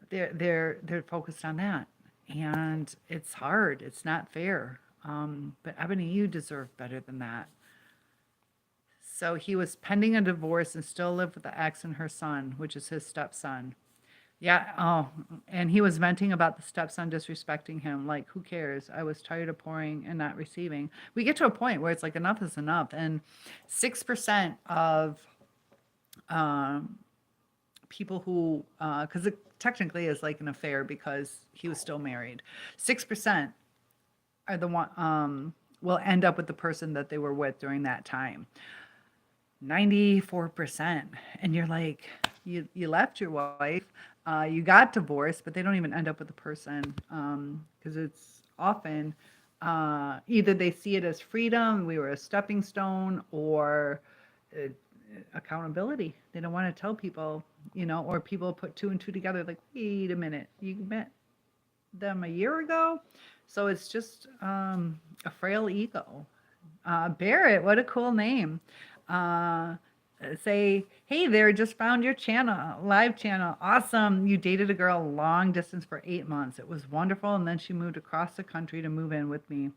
they're focused on that, and it's hard. It's not fair. But Ebony, you deserve better than that. So he was pending a divorce and still lived with the ex and her son, which is his stepson. Yeah. Oh, and he was venting about the stepson disrespecting him. Like, who cares? I was tired of pouring and not receiving. We get to a point where it's like, enough is enough. And 6% of people who, because it technically is like an affair because he was still married, 6% are the one will end up with the person that they were with during that time. 94%. And you're like, you left your wife, you got divorced, but they don't even end up with the person, because it's often either they see it as freedom, we were a stepping stone, or accountability. They don't want to tell people, or people put 2 and 2 together, like, wait a minute, you met them a year ago? So it's just a frail ego. Barrett, what a cool name. say, hey there, just found your channel, live channel. Awesome. You dated a girl long distance for 8 months. It was wonderful. And then she moved across the country to move in with me.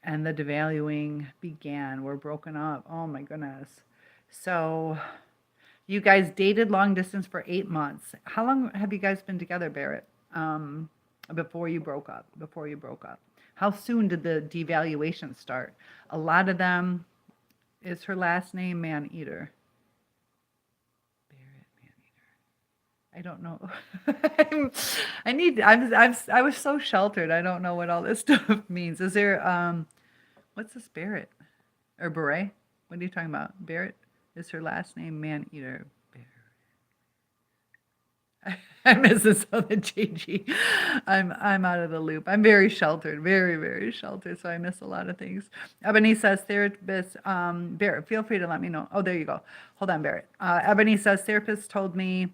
And the devaluing began. We're broken up. Oh my goodness. So you guys dated long distance for 8 months. How long have you guys been together, Barrett? Before you broke up. Before you broke up. How soon did the devaluation start? A lot of them is her last name Man Eater. Barrett Man Eater. I don't know. I was so sheltered. I don't know what all this stuff means. Is there what's this Barrett? Or Beret? What are you talking about? Barrett is her last name, Man Eater. I miss this other JG. I'm out of the loop. I'm very sheltered, very, very sheltered, so I miss a lot of things. Ebony says, therapist, Barrett, feel free to let me know. Oh, there you go. Hold on, Barrett. Ebony says, therapist told me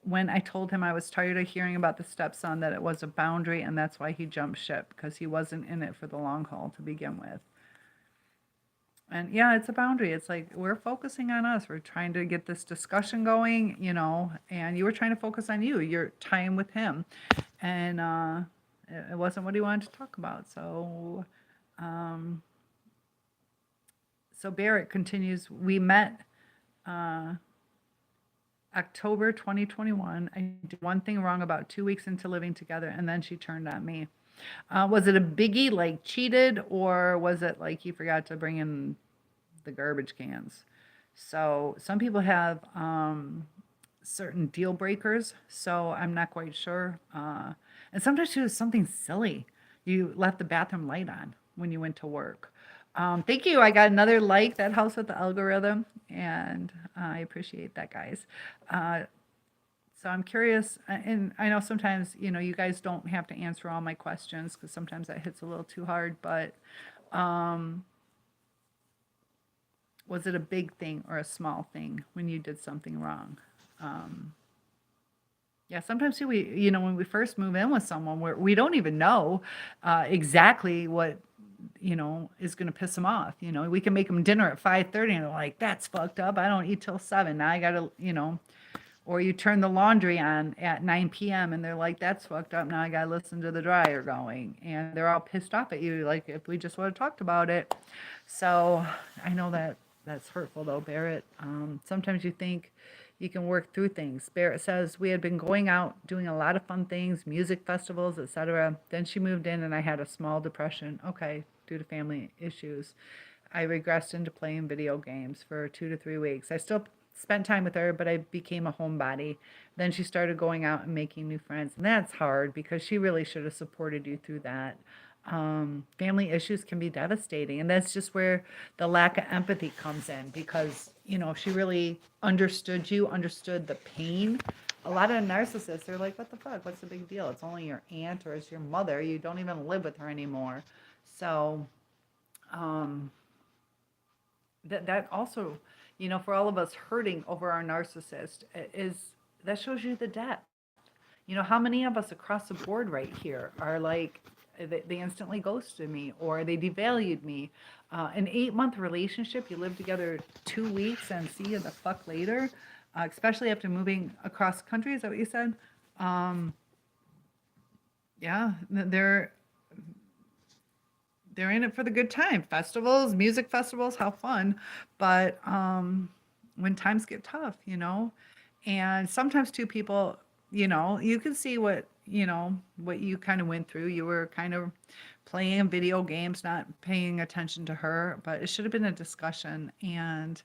when I told him I was tired of hearing about the stepson that it was a boundary, and that's why he jumped ship, because he wasn't in it for the long haul to begin with. And yeah, it's a boundary. It's like we're focusing on us. We're trying to get this discussion going, and you were trying to focus on you, your time with him. And it wasn't what he wanted to talk about. So Barrett continues, we met October 2021. I did one thing wrong about 2 weeks into living together, and then she turned on me. Was it a biggie, like cheated, or was it like he forgot to bring in the garbage cans? So some people have certain deal breakers, so I'm not quite sure. And sometimes it was something silly. You left the bathroom light on when you went to work. Thank you. I got another like. That helps with the algorithm, and I appreciate that, guys. So I'm curious, and I know sometimes, you guys don't have to answer all my questions because sometimes that hits a little too hard, but was it a big thing or a small thing when you did something wrong? Yeah, sometimes too, when we first move in with someone, we don't even know exactly what, is going to piss them off. We can make them dinner at 5:30 and they're like, that's fucked up. I don't eat till 7. Now I got to, or you turn the laundry on at 9 p.m. and they're like, that's fucked up. Now I got to listen to the dryer going. And they're all pissed off at you, like if we just would have talked about it. So I know that's hurtful though, Barrett. Sometimes you think you can work through things. Barrett says, we had been going out, doing a lot of fun things, music festivals, etc. Then she moved in and I had a small depression. Okay, due to family issues. I regressed into playing video games for 2 to 3 weeks. I still spent time with her, but I became a homebody. Then she started going out and making new friends. And that's hard because she really should have supported you through that. Family issues can be devastating. And that's just where the lack of empathy comes in because, if she really understood you, understood the pain, a lot of narcissists, they're like, what the fuck? What's the big deal? It's only your aunt or it's your mother. You don't even live with her anymore. So, that also, for all of us hurting over our narcissist that shows you the depth. How many of us across the board right here are like, they instantly ghosted me or they devalued me. An 8-month relationship, you live together 2 weeks and see you the fuck later, especially after moving across country. Is that what you said? Yeah, they're in it for the good time. Festivals, music festivals, how fun. But when times get tough, and sometimes two people, you can see what you kind of went through. You were kind of playing video games, not paying attention to her, but it should have been a discussion. And,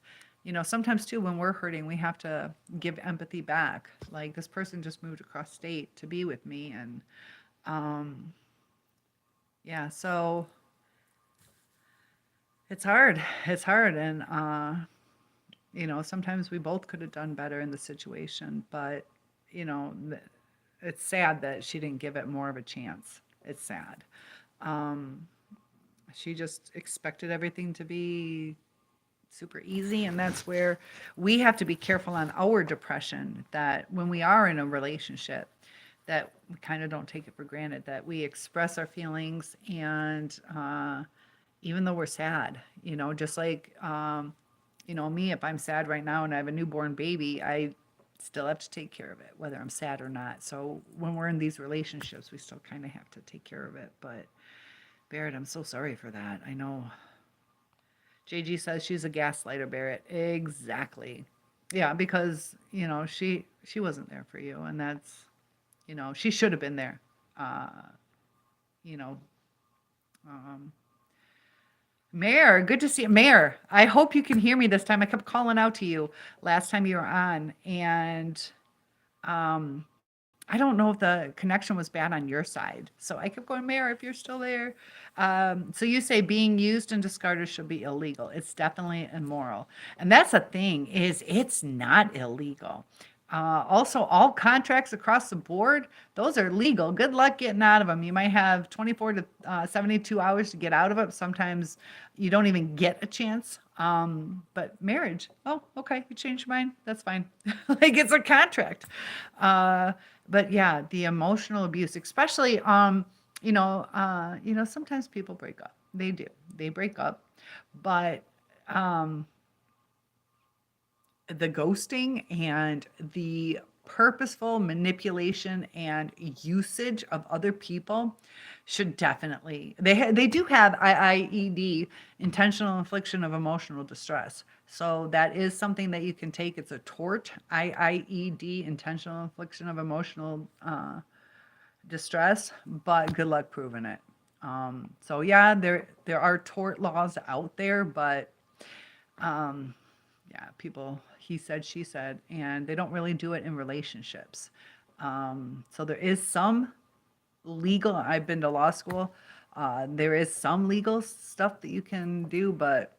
sometimes too, when we're hurting, we have to give empathy back. Like this person just moved across state to be with me. And yeah, so it's hard. It's hard. And, sometimes we both could have done better in the situation, but, it's sad that she didn't give it more of a chance. It's sad. She just expected everything to be super easy. And that's where we have to be careful on our depression, that when we are in a relationship, that we kind of don't take it for granted, that we express our feelings. And even though we're sad, just like Me, if I'm sad right now and I have a newborn baby, I still have to take care of it, whether I'm sad or not. So when we're in these relationships, we still kind of have to take care of it. But Barrett, I'm so sorry for that. I know. JG says she's a gaslighter, Barrett. Exactly. Yeah, because she wasn't there for you, and that's she should have been there. Uh, you know, um, Mayor, good to see you. Mayor, I hope you can hear me this time. I kept calling out to you last time you were on, and um, I don't know if the connection was bad on your side. So I kept going, Mayor, if you're still there. So you say being used and discarded should be illegal. It's definitely immoral. And that's the thing is it's not illegal. Also, all contracts across the board, those are legal. Good luck getting out of them. You might have 24 to 72 hours to get out of it. Sometimes you don't even get a chance. But marriage, oh, okay, you changed your mind. That's fine. Like it's a contract. But yeah, the emotional abuse, especially, sometimes people break up. They do. They break up, but the ghosting and the purposeful manipulation and usage of other people should definitely they do have IIED, intentional infliction of emotional distress. So that is something that you can take. It's a tort, IIED, intentional infliction of emotional distress, but good luck proving it. So yeah, there are tort laws out there, but yeah, people, he said, she said, and they don't really do it in relationships. So there is some legal, I've been to law school, there is some legal stuff that you can do, but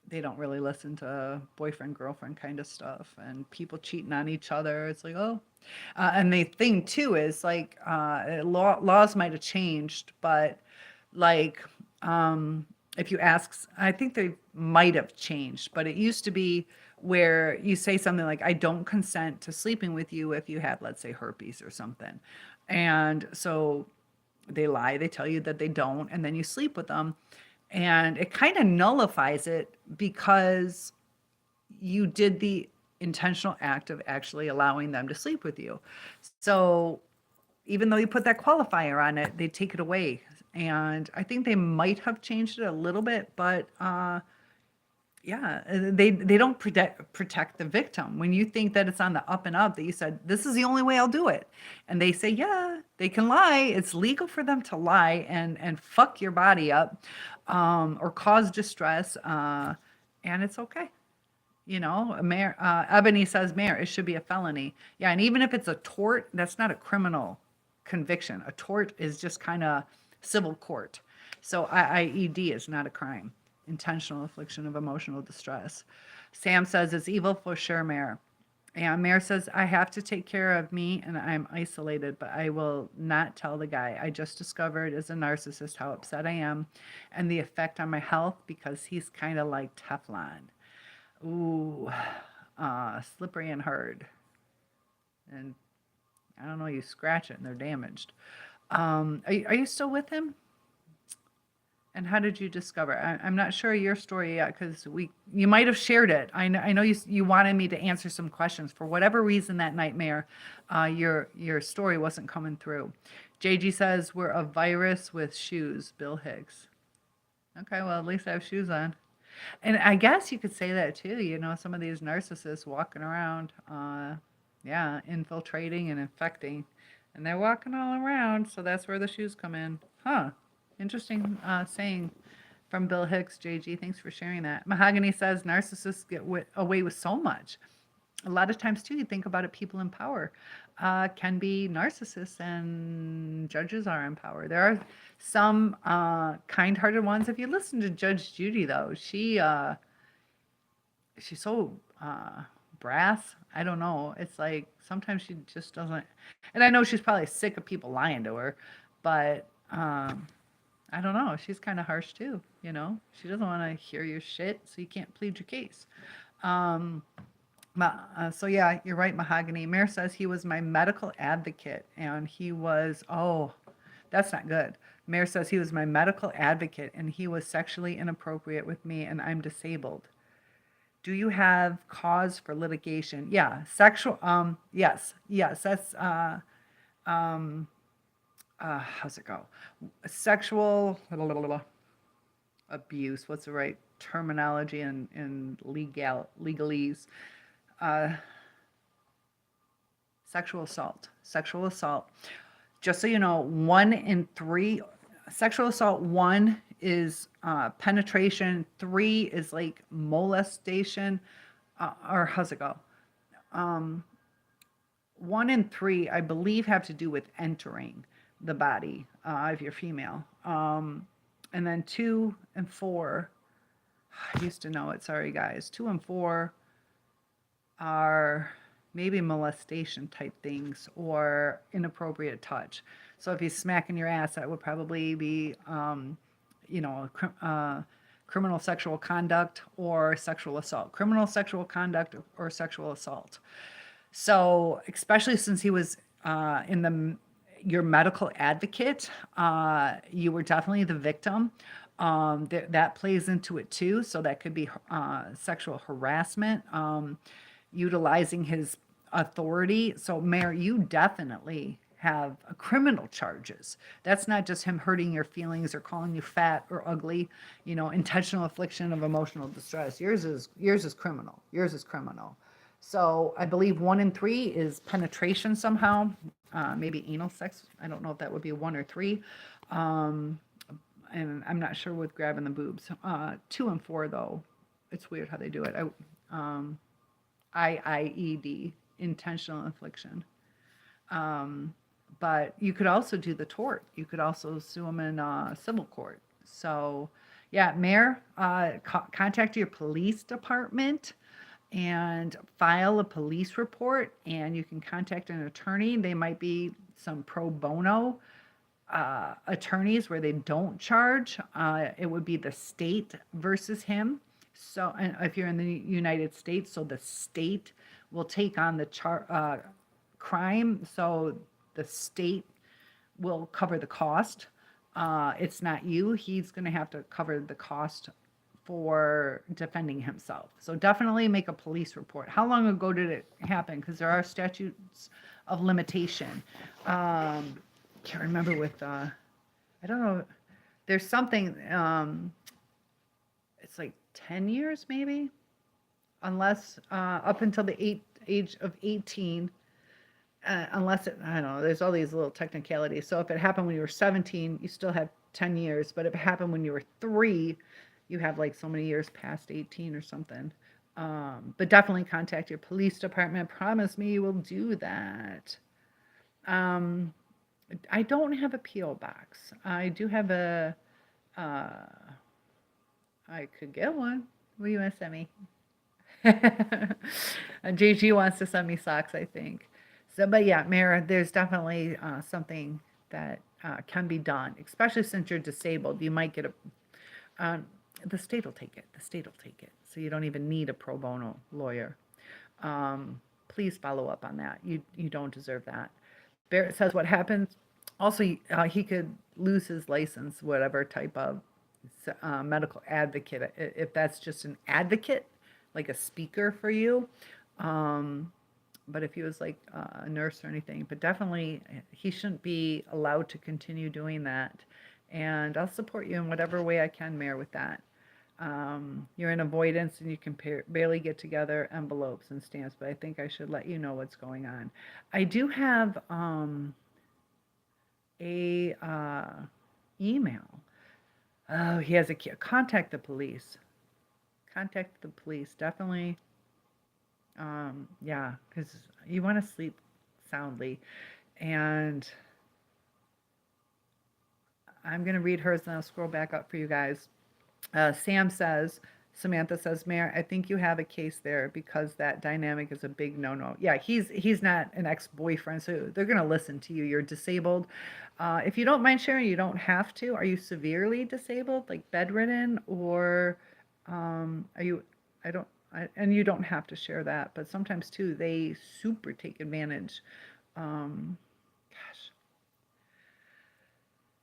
they don't really listen to boyfriend, girlfriend kind of stuff and people cheating on each other. It's like, oh. And the thing too is like laws might have changed, but like if you ask, I think they might have changed, but it used to be where you say something like, I don't consent to sleeping with you if you have, let's say, herpes or something. And so they lie, they tell you that they don't, and then you sleep with them. And it kind of nullifies it because you did the intentional act of actually allowing them to sleep with you. So even though you put that qualifier on it, they take it away. And I think they might have changed it a little bit, but yeah, they don't protect the victim. When you think that it's on the up and up, that you said, this is the only way I'll do it. And they say, yeah, they can lie. It's legal for them to lie and fuck your body up or cause distress. And it's okay. Mayor, Ebony says, Mayor, it should be a felony. Yeah, and even if it's a tort, that's not a criminal conviction. A tort is just kind of civil court. So IIED is not a crime. Intentional infliction of emotional distress. Sam says, it's evil for sure, Mayor. And Mayor says, I have to take care of me and I'm isolated, but I will not tell the guy. I just discovered as a narcissist how upset I am and the effect on my health because he's kind of like Teflon. Ooh, slippery and hard. And I don't know, you scratch it and they're damaged. Are you still with him? And how did you discover? I'm not sure your story yet because you might have shared it. I know you wanted me to answer some questions. For whatever reason that nightmare, your story wasn't coming through. JG says, we're a virus with shoes, Bill Hicks. Okay, well, at least I have shoes on. And I guess you could say that too. Some of these narcissists walking around, infiltrating and infecting. And they're walking all around, so that's where the shoes come in. Huh. Interesting saying from Bill Hicks, JG. Thanks for sharing that. Mahogany says narcissists get away with so much. A lot of times, too, you think about it, people in power can be narcissists and judges are in power. There are some kind-hearted ones. If you listen to Judge Judy, though, she's so brass. I don't know. It's like sometimes she just doesn't. And I know she's probably sick of people lying to her, but I don't know. She's kind of harsh too. She doesn't want to hear your shit, so you can't plead your case. So yeah, you're right, Mahogany. Mayor says he was my medical advocate, and he was, oh, that's not good. Mayor says he was my medical advocate, and he was sexually inappropriate with me, and I'm disabled. Do you have cause for litigation? Yeah, sexual. Yes. That's um, how's it go? Sexual abuse. What's the right terminology in legalese? Uh, Sexual assault. Sexual assault. Just so you know, 1 in 3 sexual assault. 1 is penetration. 3 is like molestation. Or how's it go? Um, 1 in 3, I believe, have to do with entering the body if you're female. And then 2 and 4, I used to know it. Sorry, guys. 2 and 4 are maybe molestation type things or inappropriate touch. So if he's smacking your ass, that would probably be, criminal sexual conduct or sexual assault. Criminal sexual conduct or sexual assault. So, especially since he was your medical advocate, you were definitely the victim. That plays into it too. So that could be sexual harassment, utilizing his authority. So, Mayor, you definitely have criminal charges. That's not just him hurting your feelings or calling you fat or ugly. Intentional affliction of emotional distress. Yours is criminal. Yours is criminal. So I believe 1 in 3 is penetration somehow, maybe anal sex. I don't know if that would be 1 or 3. And I'm not sure with grabbing the boobs. 2 and 4 though, it's weird how they do it. IIED, intentional infliction. But you could also do the tort. You could also sue him in civil court. So yeah, Mayor, contact your police department and file a police report, and you can contact an attorney. They might be some pro bono attorneys where they don't charge. It would be the state versus him. So, and if you're in the United States, so the state will take on the crime. So the state will cover the cost. It's not you. He's going to have to cover the cost for defending himself. So definitely make a police report. How long ago did it happen? Because there are statutes of limitation. Can't remember with, I don't know, there's something, it's like 10 years maybe, unless up until the age of 18, unless it, I don't know, there's all these little technicalities. So if it happened when you were 17, you still have 10 years. But if it happened when you were 3, you have like so many years past 18 or something. But definitely contact your police department. Promise me you will do that. I don't have a P.O. box. I do have a, I could get one. What do you want to send me? JG wants to send me socks, I think. So, but yeah, Mara, there's definitely something that can be done, especially since you're disabled. You might get the state will take it. The state will take it. So you don't even need a pro bono lawyer. Please follow up on that. You don't deserve that. Barrett says what happens. Also, he could lose his license, whatever type of medical advocate, if that's just an advocate, like a speaker for you. But if he was like a nurse or anything, but definitely he shouldn't be allowed to continue doing that. And I'll support you in whatever way I can, Mayor, with that. You're in avoidance and you can barely get together envelopes and stamps, but I think I should let you know what's going on. I do have a email. Oh, he has a key. Contact the police. Contact the police, definitely. Yeah, because you want to sleep soundly. And I'm going to read hers and I'll scroll back up for you guys. Samantha says, Mayor, I think you have a case there because that dynamic is a big no-no. Yeah, he's not an ex-boyfriend, so they're going to listen to you. You're disabled. If you don't mind sharing, you don't have to. Are you severely disabled, like bedridden, or are you, and you don't have to share that, but sometimes too, they super take advantage. Gosh.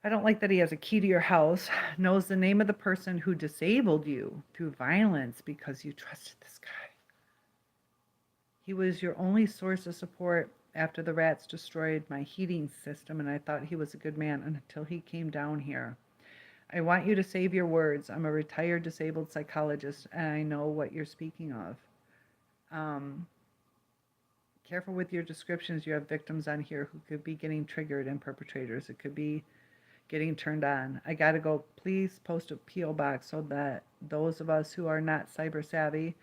I don't like that he has a key to your house, knows the name of the person who disabled you through violence because you trusted this guy. He was your only source of support after the rats destroyed my heating system, and I thought he was a good man until he came down here. I want you to save your words. I'm a retired disabled psychologist, and I know what you're speaking of. Um, Careful with your descriptions. You have victims on here who could be getting triggered and perpetrators. It could be getting turned on. I gotta go. Please post a P.O. box so that those of us who are not cyber savvy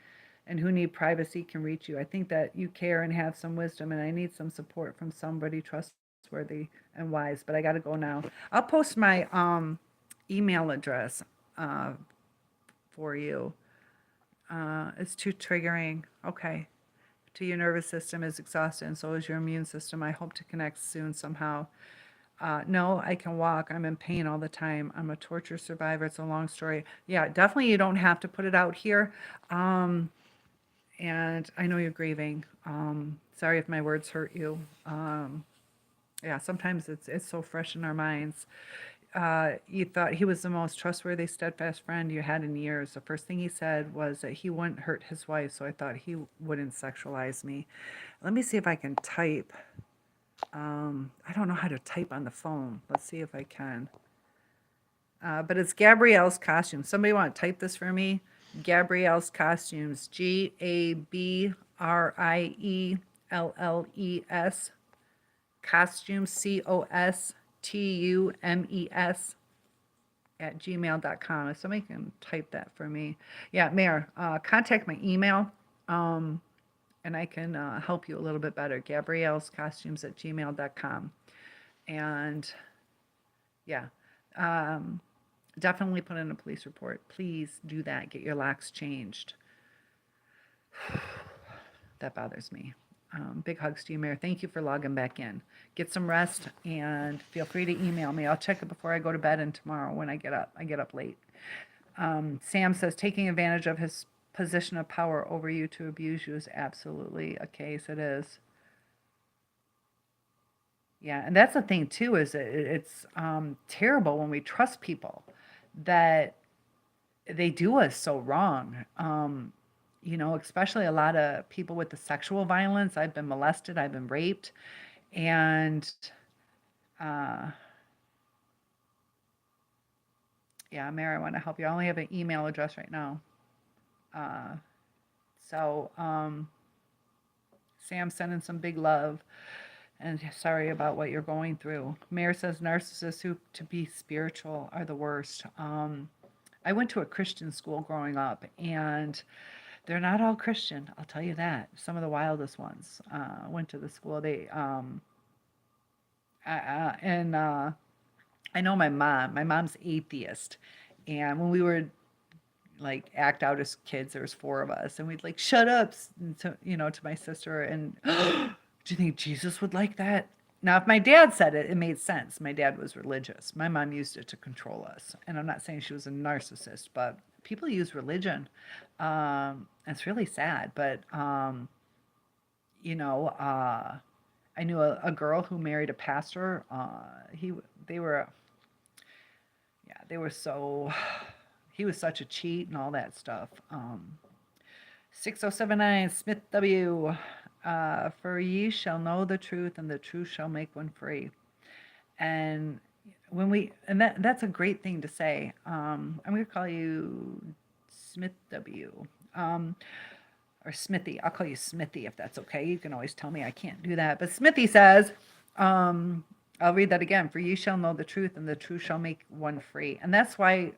and who need privacy can reach you. I think that you care and have some wisdom, and I need some support from somebody trustworthy and wise. But I gotta go now. I'll post my email address for you. It's too triggering. Okay. To your nervous system is exhausted, and so is your immune system. I hope to connect soon somehow. No, I can walk. I'm in pain all the time. I'm a torture survivor. It's a long story. Yeah, definitely you don't have to put it out here. And I know you're grieving. Sorry if my words hurt you. Yeah, sometimes it's so fresh in our minds. You thought he was the most trustworthy, steadfast friend you had in years. The first thing he said was that he wouldn't hurt his wife, so I thought he wouldn't sexualize me. Let me see if I can type. I don't know how to type on the phone. Let's see if I can. But it's Gabrielle's Costumes. Somebody want to type this for me? Gabrielle's Costumes. Gabrielles. Costumes. COSTUMES @gmail.com. If somebody can type that for me. Yeah, Mayor, contact my email. And I can help you a little bit better. Gabrielle's Costumes @gmail.com. And yeah, definitely put in a police report. Please do that. Get your locks changed. That bothers me. Big hugs to you, Mayor. Thank you for logging back in. Get some rest and feel free to email me. I'll check it before I go to bed and tomorrow when I get up. I get up late. Sam says taking advantage of his position of power over you to abuse you is absolutely a case. It is. Yeah, and that's the thing too, is it's terrible when we trust people that they do us so wrong. Especially a lot of people with the sexual violence. I've been molested, I've been raped, and yeah, Mary, I want to help you. I only have an email address right now. So Sam sending some big love and sorry about what you're going through. Mayor says narcissists who to be spiritual are the worst. I went to a Christian school growing up, and they're not all Christian. I'll tell you that. Some of the wildest ones went to the school. I know my mom. My mom's atheist, and when we were like act out as kids, there was 4 of us, and we'd like shut up to my sister. And do you think Jesus would like that? Now, if my dad said it, it made sense. My dad was religious. My mom used it to control us, and I'm not saying she was a narcissist, but people use religion. It's really sad, but I knew a girl who married a pastor. He was such a cheat and all that stuff. 6079 Smith W. For ye shall know the truth, and the truth shall make one free. And that's a great thing to say. I'm going to call you Smith W. Or Smithy. I'll call you Smithy if that's okay. You can always tell me I can't do that. But Smithy says, I'll read that again. For you shall know the truth, and the truth shall make one free. And that's why,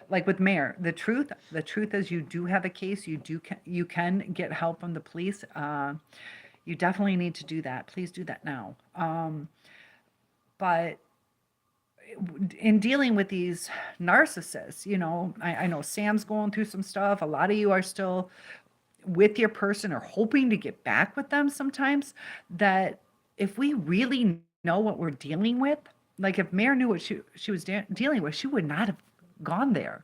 like with Mayor, the truth is you do have a case. You can get help from the police. You definitely need to do that. Please do that now. But in dealing with these narcissists, I know Sam's going through some stuff. A lot of you are still with your person or hoping to get back with them sometimes. That if we really know what we're dealing with, like if Mare knew what she was dealing with, she would not have gone there.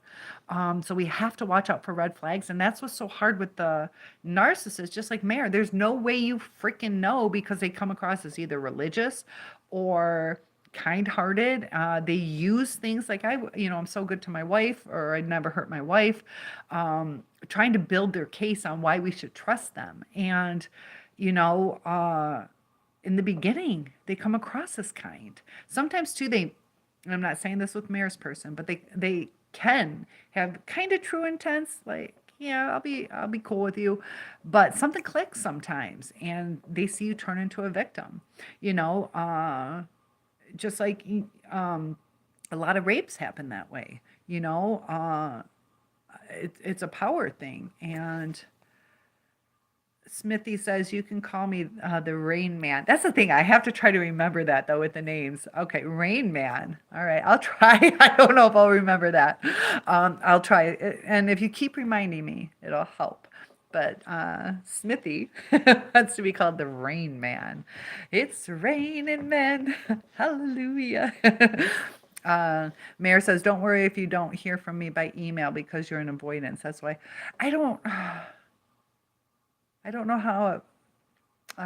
So we have to watch out for red flags. And that's what's so hard with the narcissist, just like Mare. There's no way you freaking know, because they come across as either religious or kind-hearted. They use things like I'm so good to my wife, or I'd never hurt my wife, trying to build their case on why we should trust them. And, you know, in the beginning, they come across as kind. Sometimes too, and I'm not saying this with Mayor's person, but they can have kind of true intents, like, yeah, I'll be cool with you, but something clicks sometimes, and they see you turn into a victim. You know, just like a lot of rapes happen that way. You know, it's a power thing. And Smithy says you can call me the Rain Man. That's the thing. I have to try to remember that though with the names. Okay, Rain Man. All right, I'll try. I don't know if I'll remember that. I'll try. And if you keep reminding me, it'll help. But Smithy wants to be called the Rain Man. It's raining men. Hallelujah. Mayor says, don't worry if you don't hear from me by email because you're in avoidance. That's why I don't. I don't know how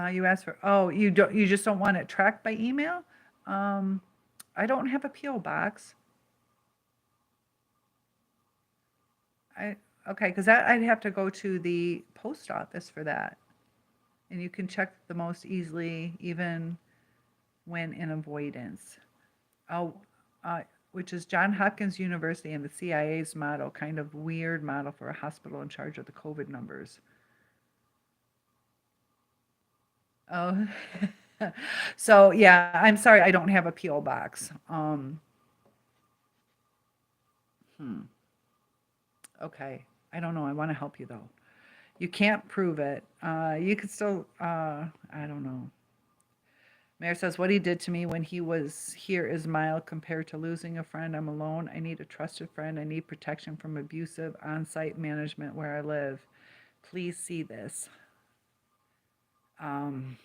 you asked for. Oh, you don't. You just don't want it tracked by email. I don't have a PO box. Okay, because I'd have to go to the post office for that, and you can check the most easily even when in avoidance. Oh, which is John Hopkins University and the CIA's model, kind of weird model for a hospital in charge of the COVID numbers. Oh, so yeah, I'm sorry, I don't have a PO box. Hmm. Okay, I don't know. I want to help you though. You can't prove it. You could still. I don't know. Mayor says what he did to me when he was here is mild compared to losing a friend. I'm alone. I need a trusted friend. I need protection from abusive on-site management where I live. Please see this. Um,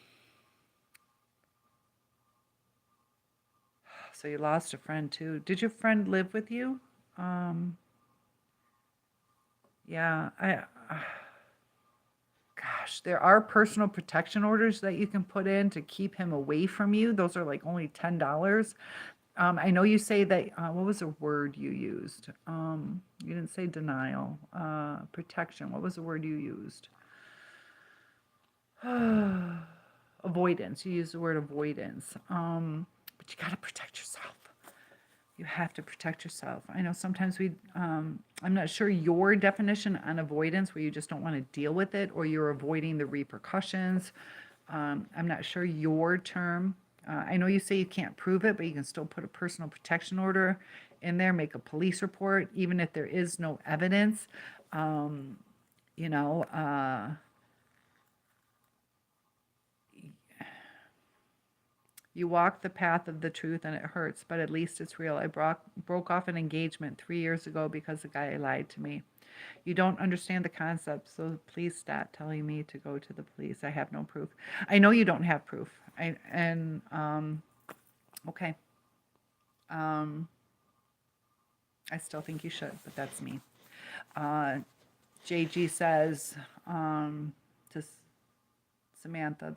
so you lost a friend too. Did your friend live with you? Um, yeah, gosh, there are personal protection orders that you can put in to keep him away from you. Those are like only $10. I know you say that, what was the word you used? You didn't say denial, protection. What was the word you used? Avoidance. You used the word avoidance. But you got to protect yourself. You have to protect yourself. I know sometimes I'm not sure your definition on avoidance, where you just don't want to deal with it or you're avoiding the repercussions. I'm not sure your term. I know you say you can't prove it, but you can still put a personal protection order in there, make a police report, even if there is no evidence. Um, you know, You walk the path of the truth and it hurts, but at least it's real. I broke off an engagement 3 years ago because the guy lied to me. You don't understand the concept, so please stop telling me to go to the police. I have no proof. I know you don't have proof. Okay. Um, I still think you should, but that's me. JG says to Samantha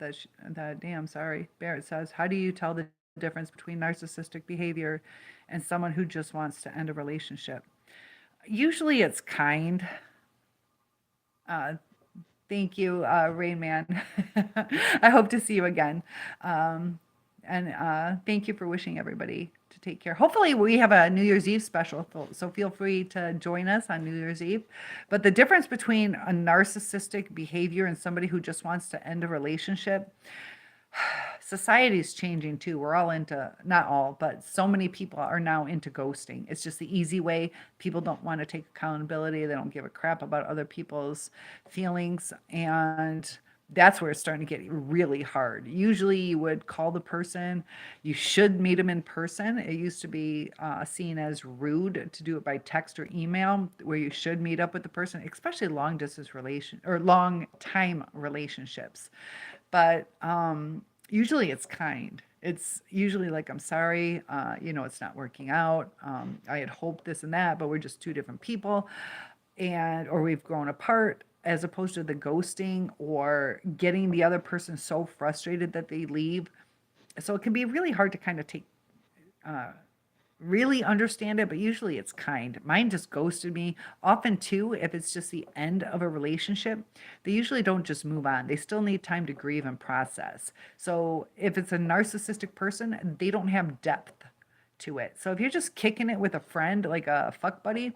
Barrett says, how do you tell the difference between narcissistic behavior and someone who just wants to end a relationship? Usually it's kind. Thank you, Rain Man. I hope to see you again. And thank you for wishing everybody to take care. Hopefully we have a New Year's Eve special, so feel free to join us on New Year's Eve. But the difference between a narcissistic behavior and somebody who just wants to end a relationship, society's changing too. We're all into, not all, but so many people are now into ghosting. It's just the easy way. People don't want to take accountability. They don't give a crap about other people's feelings. And that's where it's starting to get really hard. Usually you would call the person. You should meet them in person. It used to be seen as rude to do it by text or email, where you should meet up with the person, especially long distance long time relationships. But usually it's kind. It's usually like, I'm sorry, it's not working out. I had hoped this and that, but we're just two different people, or we've grown apart, as opposed to the ghosting or getting the other person so frustrated that they leave. So it can be really hard to kind of really understand it, but usually it's kind. Mine just ghosted me. Often, too, if it's just the end of a relationship, they usually don't just move on. They still need time to grieve and process. So, if it's a narcissistic person, they don't have depth to it. So, if you're just kicking it with a friend, like a fuck buddy,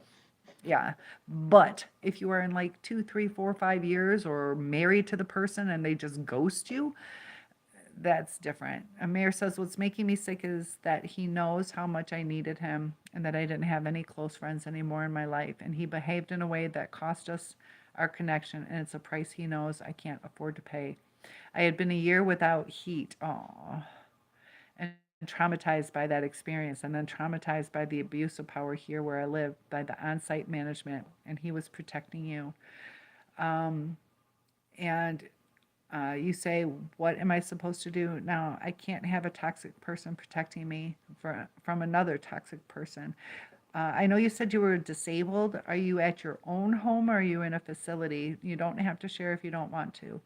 yeah. But if you are in like 2, 3, 4, 5 years or married to the person and they just ghost you, that's different. Amir says, what's making me sick is that he knows how much I needed him and that I didn't have any close friends anymore in my life. And he behaved in a way that cost us our connection, and it's a price he knows I can't afford to pay. I had been a year without heat. Oh, and traumatized by that experience, and then traumatized by the abuse of power here where I live, by the on site management, and he was protecting you. Um, and you say, what am I supposed to do? Now, I can't have a toxic person protecting me from another toxic person. I know you said you were disabled. Are you at your own home or are you in a facility? You don't have to share if you don't want to.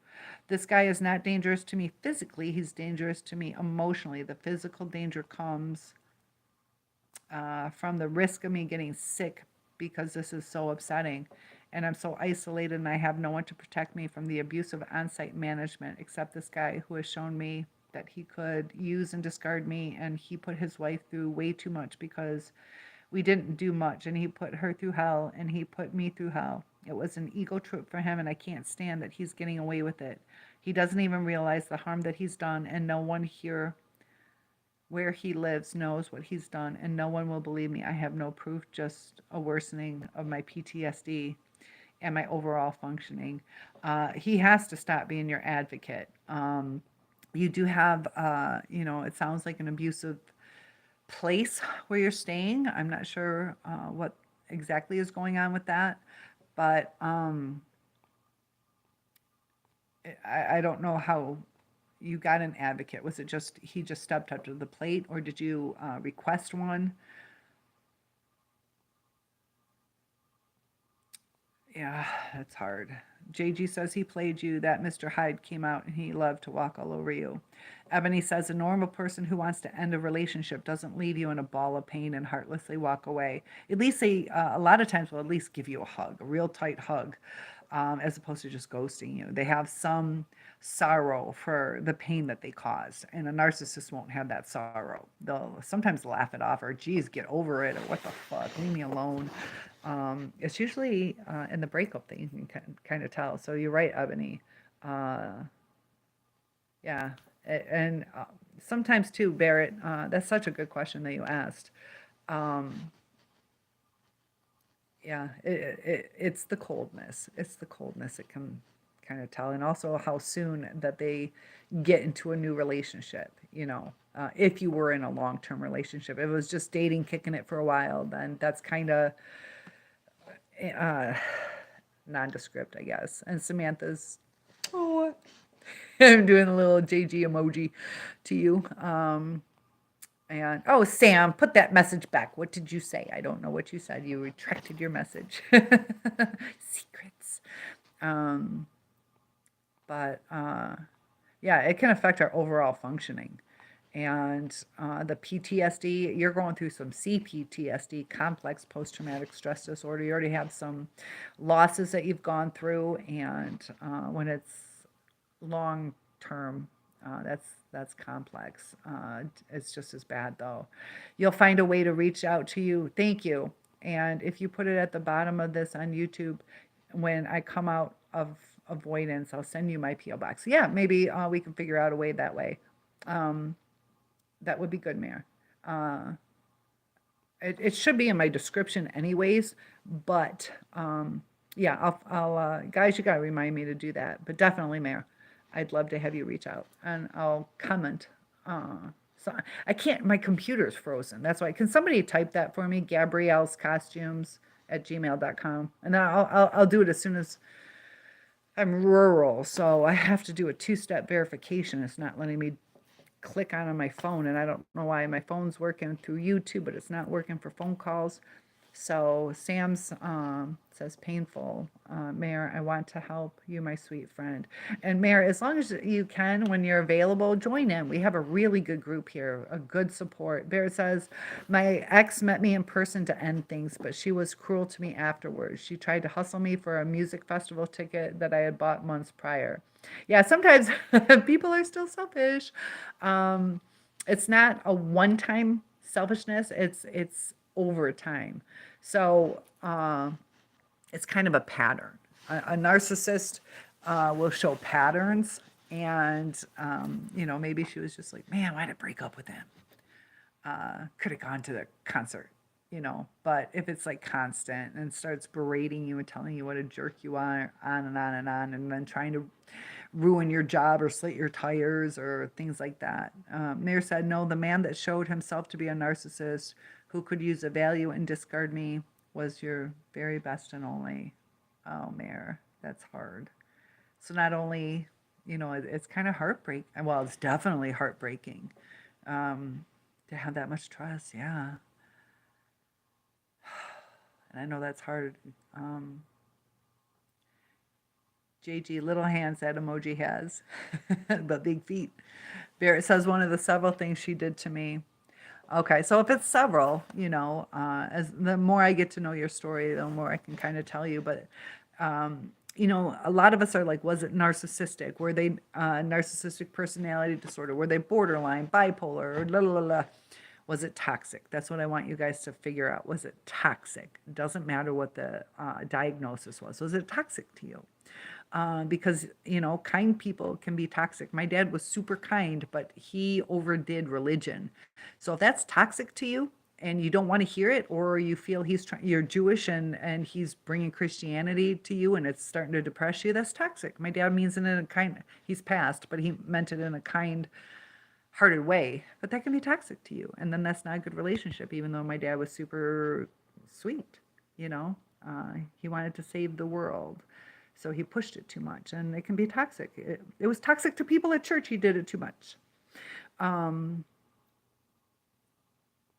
This guy is not dangerous to me physically, he's dangerous to me emotionally. The physical danger comes from the risk of me getting sick because this is so upsetting. And I'm so isolated and I have no one to protect me from the abuse of on site management except this guy who has shown me that he could use and discard me. And he put his wife through way too much because we didn't do much. And he put her through hell and he put me through hell. It was an ego trip for him, and I can't stand that he's getting away with it. He doesn't even realize the harm that he's done, and no one here where he lives knows what he's done, and no one will believe me. I have no proof, just a worsening of my PTSD and my overall functioning. He has to stop being your advocate. You do have, it sounds like an abusive place where you're staying. I'm not sure what exactly is going on with that, but I don't know how you got an advocate. Was it just he just stepped up to the plate, or did you request one? Yeah, that's hard. JG says he played you. That Mr. Hyde came out and he loved to walk all over you. Ebony says a normal person who wants to end a relationship doesn't leave you in a ball of pain and heartlessly walk away. At least they, a lot of times, will at least give you a hug, a real tight hug, as opposed to just ghosting you. They have some sorrow for the pain that they caused, and a narcissist won't have that sorrow. They'll sometimes laugh it off, or geez, get over it, or what the fuck, leave me alone. It's usually in the breakup that you can kind of tell. So you're right, Ebony. Uh, yeah, and sometimes too, Barrett. That's such a good question that you asked. Um, yeah, it's the coldness. It's the coldness it can kind of tell, and also how soon that they get into a new relationship. If you were in a long term relationship, if it was just dating, kicking it for a while, then that's kind of uh, nondescript, I guess. And Samantha's, oh, I'm doing a little JG emoji to you. And oh, Sam, put that message back. What did you say? I don't know what you said. You retracted your message. Secrets. Um, but yeah, it can affect our overall functioning. And the PTSD, you're going through some CPTSD, complex post traumatic stress disorder. You already have some losses that you've gone through, and when it's long term, that's complex. It's just as bad though. You'll find a way to reach out to you. Thank you. And if you put it at the bottom of this on YouTube, when I come out of avoidance, I'll send you my PO box. Yeah, maybe we can figure out a way that way. Um, that would be good, Mayor. Uh, it should be in my description anyways, but yeah, I'll guys, you gotta remind me to do that. But definitely, Mayor, I'd love to have you reach out and I'll comment. So I can't. My computer's frozen. That's why. Can somebody type that for me? Gabrielle's costumes at gmail.com, and then I'll do it as soon as I'm rural. So I have to do a two-step verification. It's not letting me click on my phone, and I don't know why. My phone's working through YouTube, but it's not working for phone calls. So Sam's says painful. Mayor, I want to help you, my sweet friend. And Mayor, as long as you can, when you're available, join in. We have a really good group here, a good support. Bear says, my ex met me in person to end things, but she was cruel to me afterwards. She tried to hustle me for a music festival ticket that I had bought months prior. Yeah, sometimes people are still selfish. It's not a one-time selfishness. It's over time. So it's kind of a pattern. A narcissist will show patterns, and maybe she was just like, man, why'd I break up with him? Could have gone to the concert, But if it's like constant and starts berating you and telling you what a jerk you are, on and on and on, and then trying to ruin your job or slit your tires or things like that. Mayor said, no, the man that showed himself to be a narcissist who could use a value and discard me was your very best and only. Oh, Mayor, that's hard. So not only, it's kind of heartbreaking. Well, it's definitely heartbreaking to have that much trust. Yeah. And I know that's hard. JG, little hands that emoji has, but big feet. Barrett says one of the several things she did to me. Okay, so if it's several, as the more I get to know your story, the more I can kind of tell you. But, a lot of us are like, was it narcissistic? Were they narcissistic personality disorder? Were they borderline, bipolar, or la la la? Was it toxic? That's what I want you guys to figure out. Was it toxic? It doesn't matter what the diagnosis was. Was it toxic to you? Because, kind people can be toxic. My dad was super kind, but he overdid religion. So if that's toxic to you and you don't want to hear it, or you feel you're Jewish and he's bringing Christianity to you and it's starting to depress you, that's toxic. My dad means it in a kind, he's passed, but he meant it in a kind hearted way, but that can be toxic to you. And then that's not a good relationship, even though my dad was super sweet, he wanted to save the world. So he pushed it too much, and it can be toxic. It was toxic to people at church. He did it too much.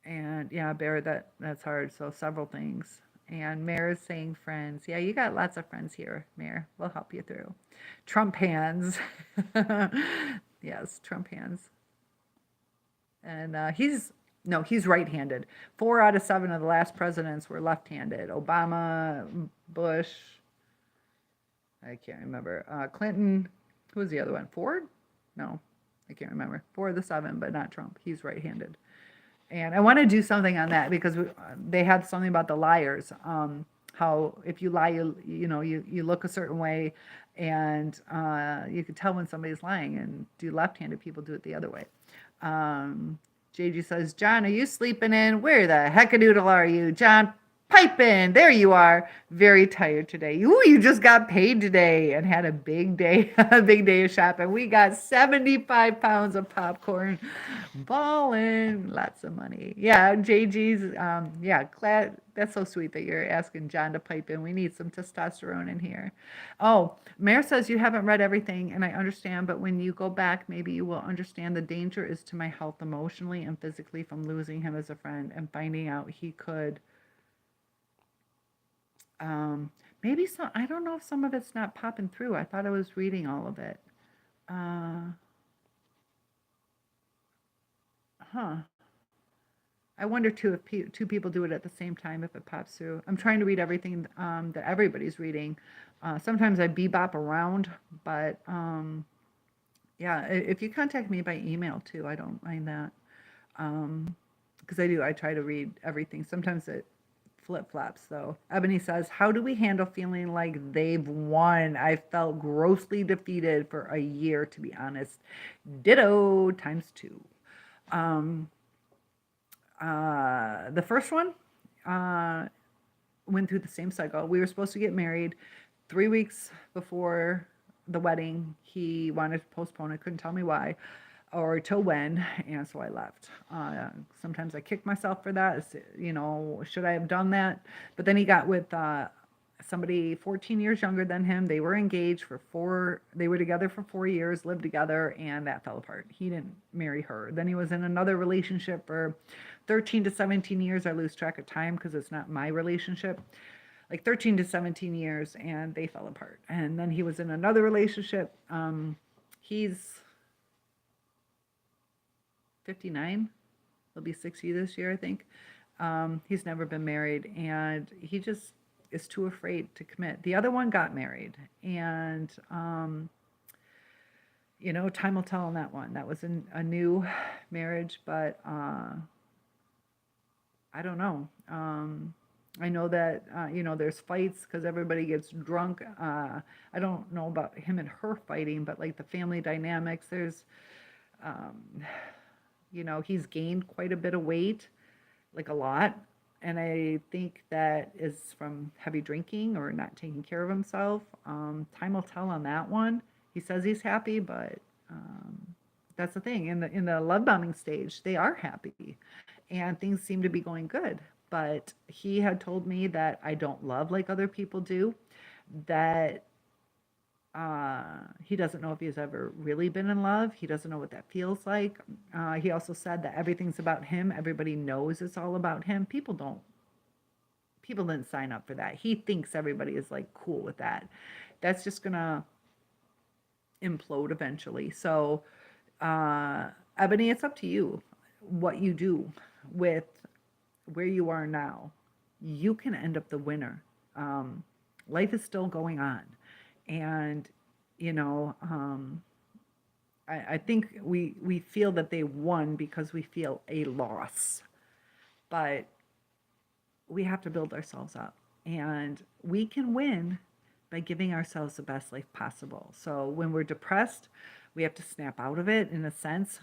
And yeah, Bear, that's hard. So several things. And Mayor is saying friends. Yeah, you got lots of friends here, Mayor. We'll help you through. Trump hands. Yes, Trump hands. And he's right-handed. 4 out of 7 of the last presidents were left-handed. Obama, Bush, I can't remember. Clinton, who was the other one? Ford? No, I can't remember. 4 of the 7, but not Trump. He's right-handed. And I want to do something on that because they had something about the liars. How if you lie, you look a certain way, and you can tell when somebody's lying. And do left-handed people do it the other way? JG says, John, are you sleeping in? Where the heck-a-doodle are you, John? Pipe in. There you are. Very tired today. Ooh, you just got paid today and had a big day, a big day of shopping. We got 75 pounds of popcorn. Ballin'. Lots of money. Yeah, JG's, glad. That's so sweet that you're asking John to pipe in. We need some testosterone in here. Oh, Mayor says you haven't read everything, and I understand, but when you go back, maybe you will understand the danger is to my health emotionally and physically from losing him as a friend and finding out he could... maybe some, I don't know if some of it's not popping through. I thought I was reading all of it. I wonder too if two people do it at the same time, if it pops through. I'm trying to read everything that everybody's reading. Sometimes I bebop around, but yeah, if you contact me by email too, I don't mind that. Because I try to read everything. Sometimes it flip-flops though. Ebony says, how do we handle feeling like they've won? I felt grossly defeated for a year, to be honest. Ditto times 2. The first one went through the same cycle. We were supposed to get married 3 weeks before the wedding. He wanted to postpone it, couldn't tell me why or till when, and so I left. Sometimes I kick myself for that. Should I have done that? But then he got with somebody 14 years younger than him. They were engaged for they were together for 4 years, lived together, and that fell apart. He didn't marry her. Then he was in another relationship for 13 to 17 years. I lose track of time because it's not my relationship. Like 13 to 17 years, and they fell apart. And then he was in another relationship. He's 59. He'll be 60 this year, I think. He's never been married, and he just is too afraid to commit. The other one got married, and time will tell on that one. That was a new marriage, but I don't know. I know that there's fights because everybody gets drunk. I don't know about him and her fighting, but like the family dynamics, there's he's gained quite a bit of weight, like a lot. And I think that is from heavy drinking or not taking care of himself. Time will tell on that one. He says he's happy, but that's the thing. In the love bombing stage, they are happy, and things seem to be going good. But he had told me that I don't love like other people do. That he doesn't know if he's ever really been in love. He doesn't know what that feels like. He also said that everything's about him. Everybody knows it's all about him. People didn't sign up for that. He thinks everybody is like cool with that. That's just gonna implode eventually. So, Ebony, it's up to you what you do with where you are now. You can end up the winner. Life is still going on. And, I think we feel that they won because we feel a loss. But we have to build ourselves up. And we can win by giving ourselves the best life possible. So when we're depressed, we have to snap out of it in a sense,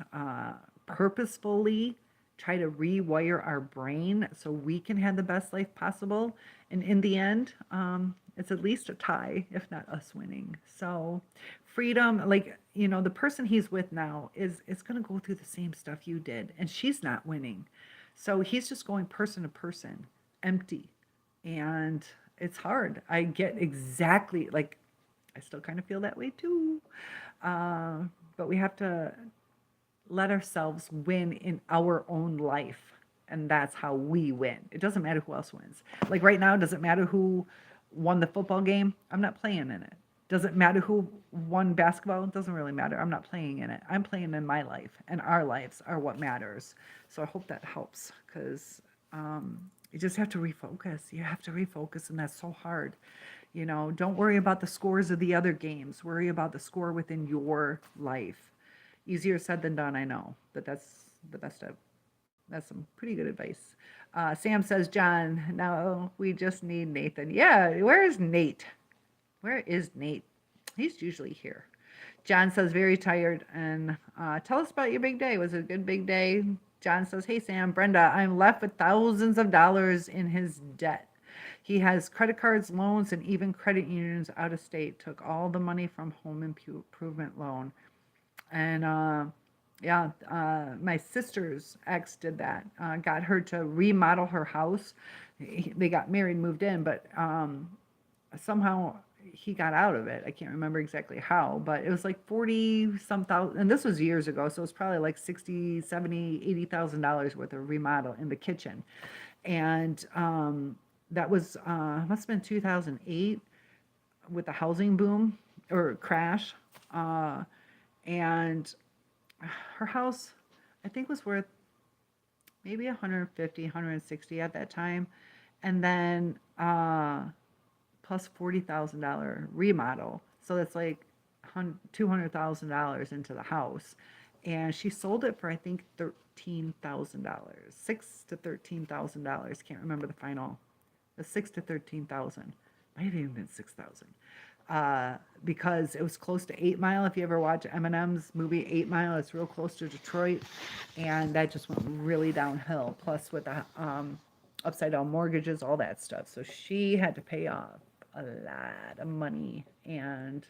purposefully try to rewire our brain so we can have the best life possible. And in the end, it's at least a tie, if not us winning. So freedom, like, the person he's with now is going to go through the same stuff you did, and she's not winning. So he's just going person to person, empty. And it's hard. I get exactly, like, I still kind of feel that way too. But we have to let ourselves win in our own life. And that's how we win. It doesn't matter who else wins. Like right now, it doesn't matter who won the football game. I'm not playing in it. Doesn't matter who won basketball. It doesn't really matter. I'm not playing in it. I'm playing in my life, and our lives are what matters. So I hope that helps, because you just have to refocus. You have to refocus, and that's so hard. Don't worry about the scores of the other games. Worry about the score within your life. Easier said than done, I know, but that's the best of. That's some pretty good advice. Sam says, John, now we just need Nathan. Yeah, where is Nate? Where is Nate? He's usually here. John says, very tired. And tell us about your big day. Was it a good big day? John says, hey, Sam, Brenda, I'm left with thousands of dollars in his debt. He has credit cards, loans, and even credit unions out of state. Took all the money from home improvement loan. And my sister's ex did that. Got her to remodel her house. They got married, moved in, but somehow he got out of it. I can't remember exactly how, but it was like 40 some thousand, and this was years ago, so it's probably like 60, 70, $80,000 worth of remodel in the kitchen. And that was must have been 2008 with the housing boom or crash. And her house, I think, was worth maybe 150, 160 at that time. And then plus $40,000 remodel. So that's like $200,000 into the house. And she sold it for, I think, $13,000, $6,000 to $13,000. Can't remember the final. The $6,000 to $13,000. Might have even been $6,000. Because it was close to 8 Mile. If you ever watch Eminem's movie 8 Mile, it's real close to Detroit, and that just went really downhill. Plus with the upside down mortgages, all that stuff. So she had to pay off a lot of money. And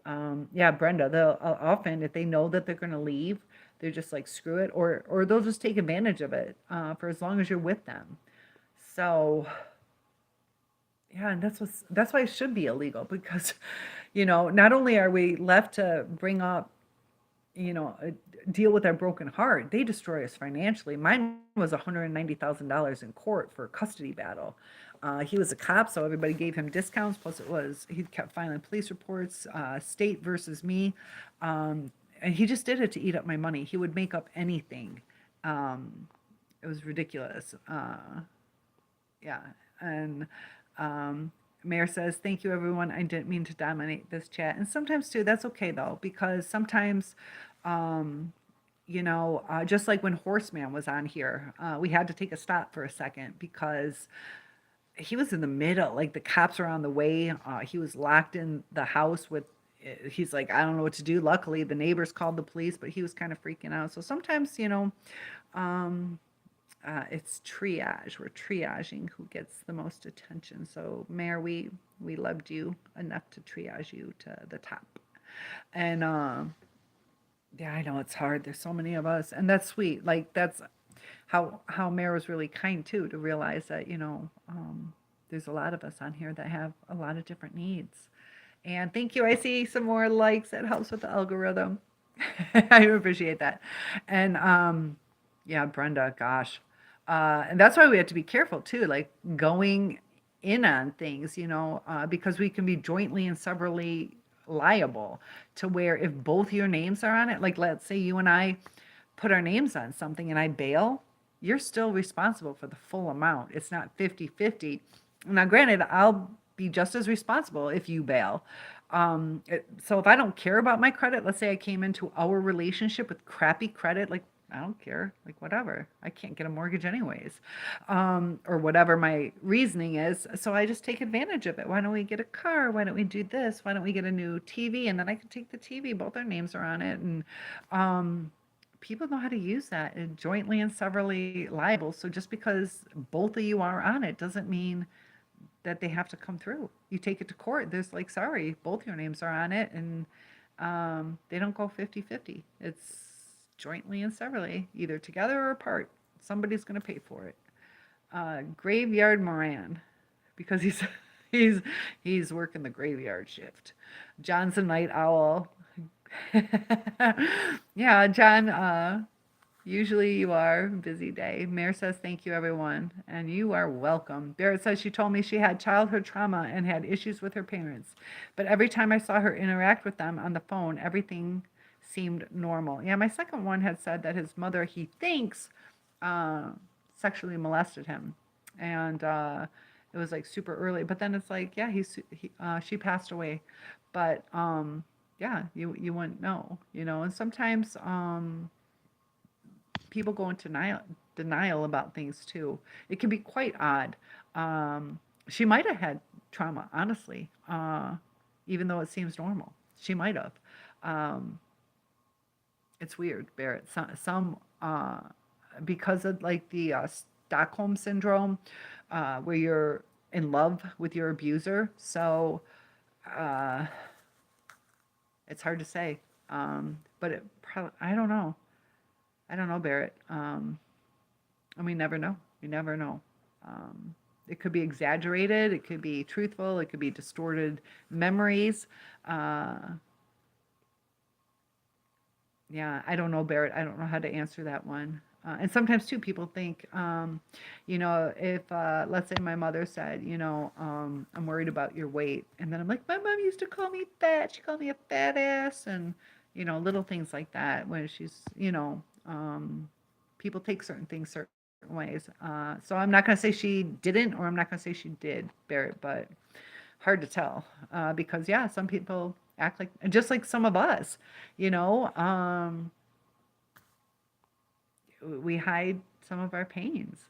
Brenda, they'll often, if they know that they're going to leave, they're just like, screw it, or they'll just take advantage of it for as long as you're with them. So Yeah, and that's why it should be illegal because, not only are we left to bring up, deal with our broken heart, they destroy us financially. Mine was $190,000 in court for a custody battle. He was a cop, so everybody gave him discounts. Plus, he kept filing police reports, state versus me, and he just did it to eat up my money. He would make up anything. Um, it was ridiculous. Yeah. And Mayor says, thank you, everyone. I didn't mean to dominate this chat. And sometimes, too, that's okay, though, because sometimes, just like when Horseman was on here, we had to take a stop for a second because he was in the middle, like the cops were on the way. He was locked in the house with, he's like, I don't know what to do. Luckily, the neighbors called the police, but he was kind of freaking out. So sometimes, um, it's triage. We're triaging who gets the most attention. So, Mayor, we loved you enough to triage you to the top. And yeah, I know it's hard. There's so many of us, and that's sweet. Like that's how Mayor was really kind too to realize that there's a lot of us on here that have a lot of different needs. And thank you. I see some more likes. That helps with the algorithm. I appreciate that. And yeah, Brenda, gosh. And that's why we have to be careful too, like going in on things, because we can be jointly and severally liable to where if both your names are on it, like let's say you and I put our names on something and I bail, you're still responsible for the full amount. It's not 50-50. Now, granted, I'll be just as responsible if you bail. So if I don't care about my credit, let's say I came into our relationship with crappy credit, like I don't care, like whatever. I can't get a mortgage anyways, or whatever my reasoning is. So I just take advantage of it. Why don't we get a car? Why don't we do this? Why don't we get a new TV? And then I can take the TV. Both our names are on it, and people know how to use that. And jointly and severally liable. So just because both of you are on it doesn't mean that they have to come through. You take it to court. There's like, sorry, both your names are on it, and they don't go 50-50. It's jointly and severally, either together or apart. Somebody's going to pay for it. Graveyard Moran, because he's working the graveyard shift. John's a night owl. Yeah, John. Usually you are. Busy day. Mayor says, thank you, everyone. And you are welcome. Barrett says she told me she had childhood trauma and had issues with her parents. But every time I saw her interact with them on the phone, everything seemed normal. Yeah, my second one had said that his mother, he thinks, sexually molested him. And it was like super early. But then it's like, yeah, she passed away. But yeah, you wouldn't know, and sometimes people go into denial about things too. It can be quite odd. She might have had trauma, honestly, even though it seems normal. She might have. It's weird, Barrett. Some because of like the Stockholm syndrome, where you're in love with your abuser. So it's hard to say. But it probably, I don't know. I don't know, Barrett. And we never know. We never know. It could be exaggerated. It could be truthful. It could be distorted memories. Yeah, I don't know, Barrett. I don't know how to answer that one. And sometimes too, people think, if let's say my mother said, I'm worried about your weight, and then I'm like, my mom used to call me fat. She called me a fat ass, and little things like that. When she's, people take certain things certain ways. So I'm not going to say she didn't, or I'm not going to say she did, Barrett, but hard to tell because yeah, some people act like just like some of us, we hide some of our pains,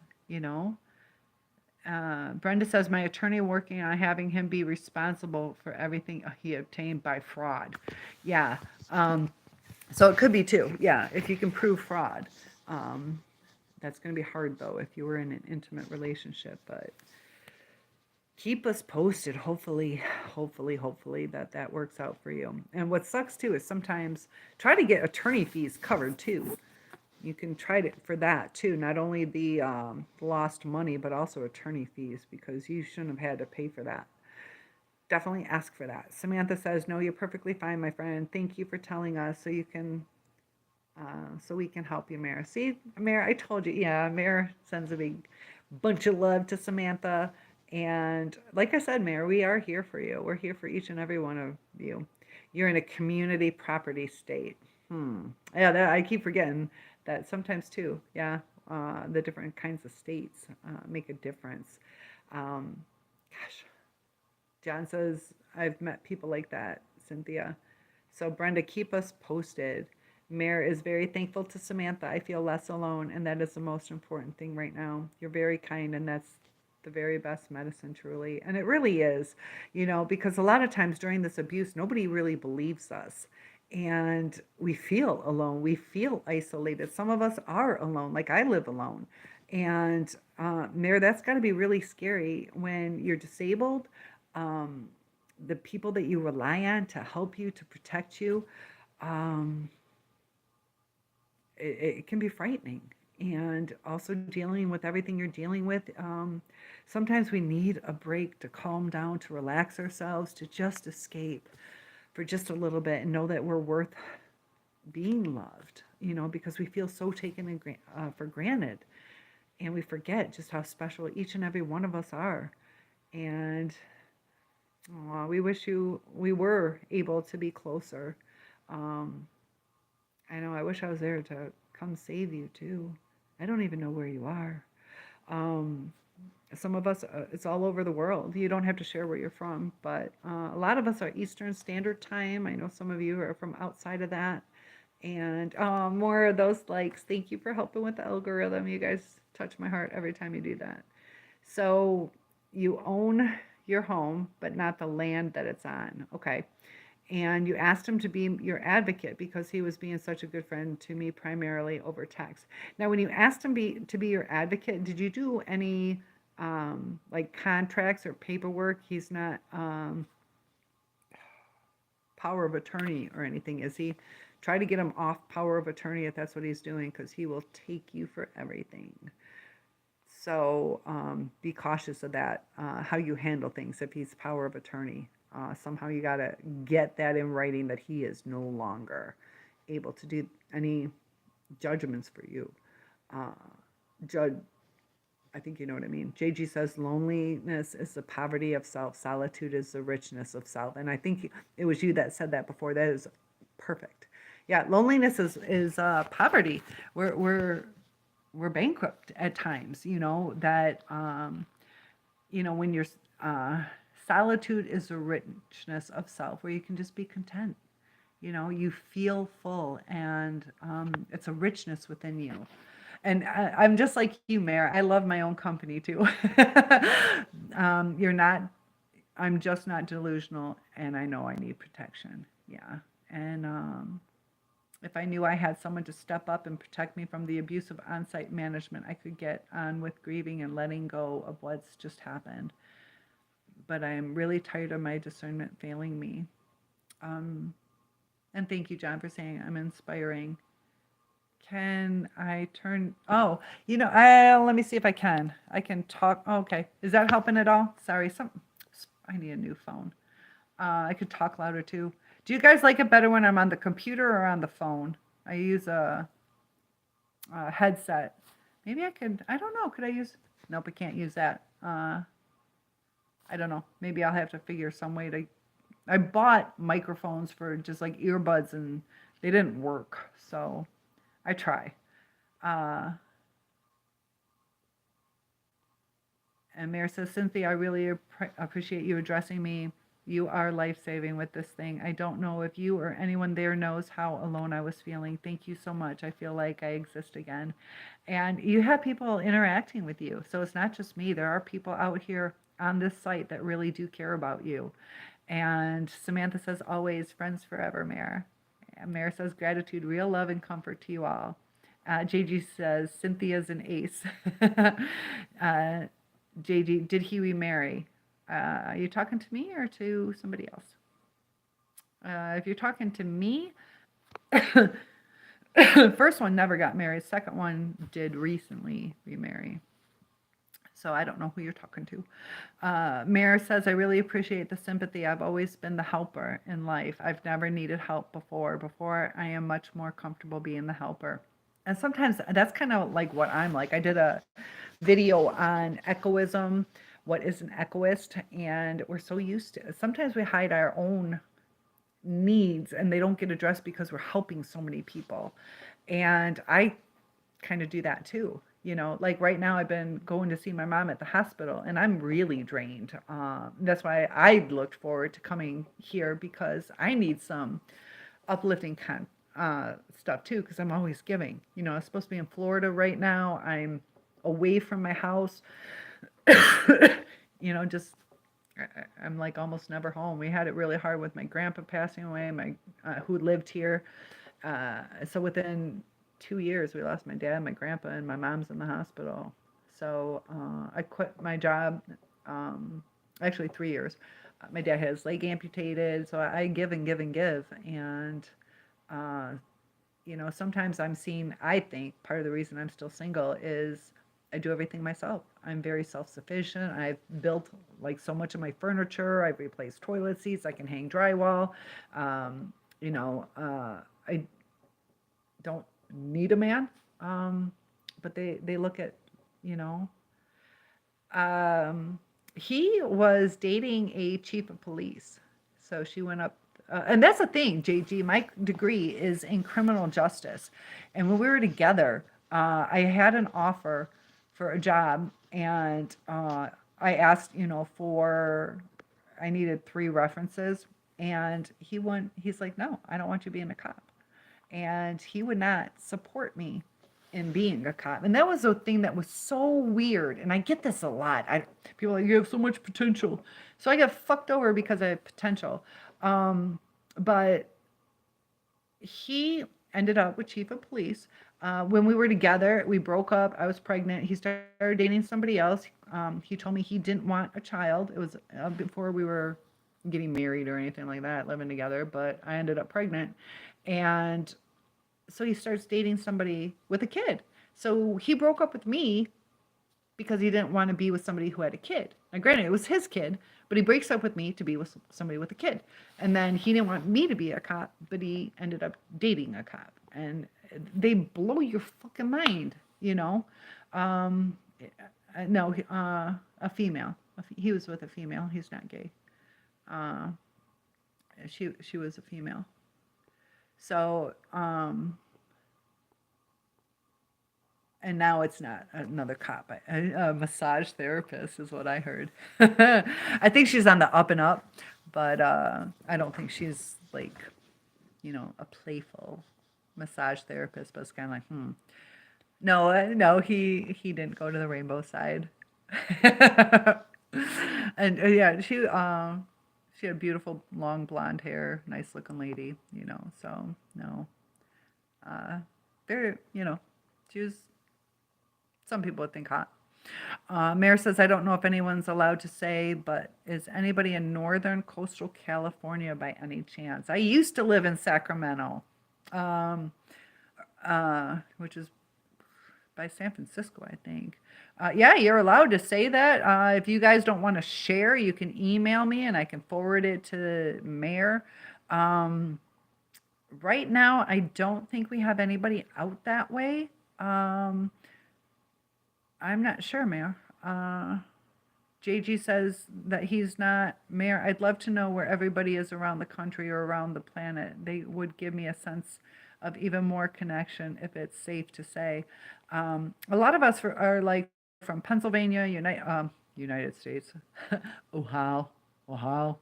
Brenda says, my attorney working on having him be responsible for everything he obtained by fraud. Yeah. So it could be too. Yeah. If you can prove fraud. That's going to be hard though, if you were in an intimate relationship, but keep us posted. Hopefully that works out for you. And what sucks too is sometimes try to get attorney fees covered too. You can try it for that too. Not only the lost money, but also attorney fees, because you shouldn't have had to pay for that. Definitely ask for that. Samantha says, "No, you're perfectly fine, my friend. Thank you for telling us, so we can help you, Mare." See, Mare, I told you. Yeah, Mare sends a big bunch of love to Samantha. And like I said, Mare, we are here for you. We're here for each and every one of you. You're in a community property state. Yeah, I keep forgetting that sometimes too. Yeah, the different kinds of states make a difference. Gosh, John says, I've met people like that, Cynthia. So, Brenda, keep us posted. Mare is very thankful to Samantha. I feel less alone, and that is the most important thing right now. You're very kind, and that's the very best medicine, truly. And it really is, because a lot of times during this abuse, nobody really believes us. And we feel alone. We feel isolated. Some of us are alone, like I live alone. And Mare, that's got to be really scary when you're disabled. Um, the people that you rely on to help you, to protect you, um, it can be frightening. And also dealing with everything you're dealing with. Sometimes we need a break to calm down, to relax ourselves, to just escape for just a little bit and know that we're worth being loved, because we feel so taken for granted. And we forget just how special each and every one of us are. And we wish we were able to be closer. Um, I know, I wish I was there to come save you too. I don't even know where you are. Um, some of us, it's all over the world. You don't have to share where you're from, but a lot of us are Eastern Standard Time. I know some of you are from outside of that. And more of those likes. Thank you for helping with the algorithm. You guys touch my heart every time you do that. So you own your home, but not the land that it's on. Okay. And you asked him to be your advocate because he was being such a good friend to me, primarily over text. Now, when you asked him to be your advocate, did you do any like contracts or paperwork? He's not power of attorney or anything, is he? Try to get him off power of attorney if that's what he's doing, because he will take you for everything. So be cautious of that, how you handle things if he's power of attorney. Somehow you got to get that in writing that he is no longer able to do any judgments for you. Judge, I think you know what I mean. JG says loneliness is the poverty of self. Solitude is the richness of self. And I think it was you that said that before. That is perfect. Yeah, loneliness is poverty. We're bankrupt at times. That when you're solitude is the richness of self, where you can just be content. You feel full, and it's a richness within you. And I'm just like you, Mare. I love my own company too. I'm just not delusional, and I know I need protection. Yeah. And if I knew I had someone to step up and protect me from the abuse of on-site management, I could get on with grieving and letting go of what's just happened. But I'm really tired of my discernment failing me. And thank you, John, for saying I'm inspiring. Can I turn? Oh, let me see if I can. I can talk. Oh, okay. Is that helping at all? Sorry. I need a new phone. I could talk louder too. Do you guys like it better when I'm on the computer or on the phone? I use a headset. Maybe I could, I don't know. Could I use, nope, I can't use that. I don't know. Maybe I'll have to figure some way to, I bought microphones for just like earbuds and they didn't work. So I try. And Mare says, Cynthia, I really appreciate you addressing me. You are life-saving with this thing. I don't know if you or anyone there knows how alone I was feeling. Thank you so much. I feel like I exist again. And you have people interacting with you. So it's not just me. There are people out here on this site that really do care about you. And Samantha says, always friends forever, Mare. And Mare says, gratitude, real love, and comfort to you all. JG says, Cynthia's an ace. JG, did he remarry? Are you talking to me or to somebody else? If you're talking to me, First one never got married. Second one did recently remarry. So I don't know who you're talking to. Mayor says, I really appreciate the sympathy. I've always been the helper in life. I've never needed help before. Before, I am much more comfortable being the helper. And sometimes that's kind of like what I'm like. I did a video on egoism. What is an egoist? And we're so used to it. Sometimes we hide our own needs and they don't get addressed because we're helping so many people. And I kind of do that too. You know, like right now I've been going to see my mom at the hospital and I'm really drained. That's why I looked forward to coming here because I need some uplifting stuff too because I'm always giving. You know, I'm supposed to be in Florida right now. I'm away from my house. You know, just I'm like almost never home. We had it really hard with my grandpa passing away, my who lived here. So within 2 years, we lost my dad, my grandpa, and my mom's in the hospital. So I quit my job. Actually, 3 years. My dad had his leg amputated, so I give and give and give. And you know, sometimes I'm seen. I think part of the reason I'm still single is I do everything myself. I'm very self-sufficient. I've built like so much of my furniture. I've replaced toilet seats. I can hang drywall. You know, I don't need a man. But they look at, you know, he was dating a chief of police. So she went up, and that's the thing, JG, my degree is in criminal justice. And when we were together, I had an offer for a job and I asked, you know, I needed 3 references and he's like, no, I don't want you being a cop. And he would not support me in being a cop. And that was a thing that was so weird. And I get this a lot. People are like, you have so much potential. So I got fucked over because I have potential. But he ended up with chief of police. When we were together, we broke up. I was pregnant. He started dating somebody else. He told me he didn't want a child. It was before we were getting married or anything like that, living together. But I ended up pregnant. And so he starts dating somebody with a kid. So he broke up with me because he didn't want to be with somebody who had a kid. Now, granted, it was his kid, but he breaks up with me to be with somebody with a kid. And then he didn't want me to be a cop, but he ended up dating a cop. And they blow your fucking mind, you know? No, a female. He was with a female. He's not gay. She was a female. So, and now it's not another cop. A massage therapist is what I heard. I think she's on the up and up, but I don't think she's like, you know, a playful massage therapist. But it's kind of like, No, he didn't go to the rainbow side. And yeah, she had beautiful long blonde hair, nice looking lady, you know. So no, you know, she was. Some people would think hot. Mayor says, I don't know if anyone's allowed to say, but is anybody in Northern Coastal California by any chance? I used to live in Sacramento, which is by San Francisco, I think. Yeah, you're allowed to say that. If you guys don't want to share, you can email me and I can forward it to the mayor. Right now, I don't think we have anybody out that way. I'm not sure, Mayor. JG says that he's not mayor. I'd love to know where everybody is around the country or around the planet. They would give me a sense of even more connection if it's safe to say. A lot of us are like from Pennsylvania, United States, Ohio, Ohio,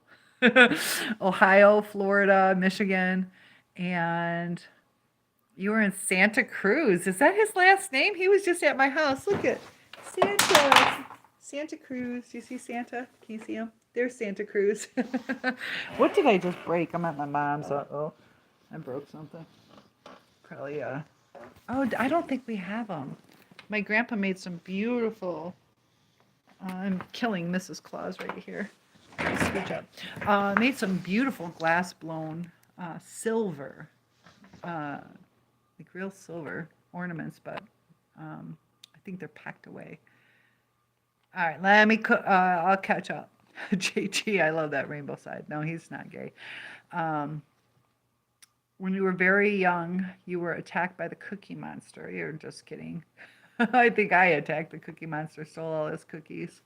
Florida, Michigan, and you were in Santa Cruz. Is that his last name? He was just at my house. Look at Santa Cruz. Do you see Santa? Can you see him? There's Santa Cruz. What did I just break? I'm at my mom's. Uh-oh. I broke something. Probably, oh, I don't think we have them. My grandpa made some beautiful, I'm killing Mrs. Claus right here. Scooch up. Made some beautiful glass blown silver like real silver ornaments, but I think they're packed away. All right, let me. I'll catch up. JG, I love that rainbow side. No, he's not gay. Um, when you were very young, you were attacked by the Cookie Monster. You're just kidding. I think I attacked the Cookie Monster, stole all his cookies.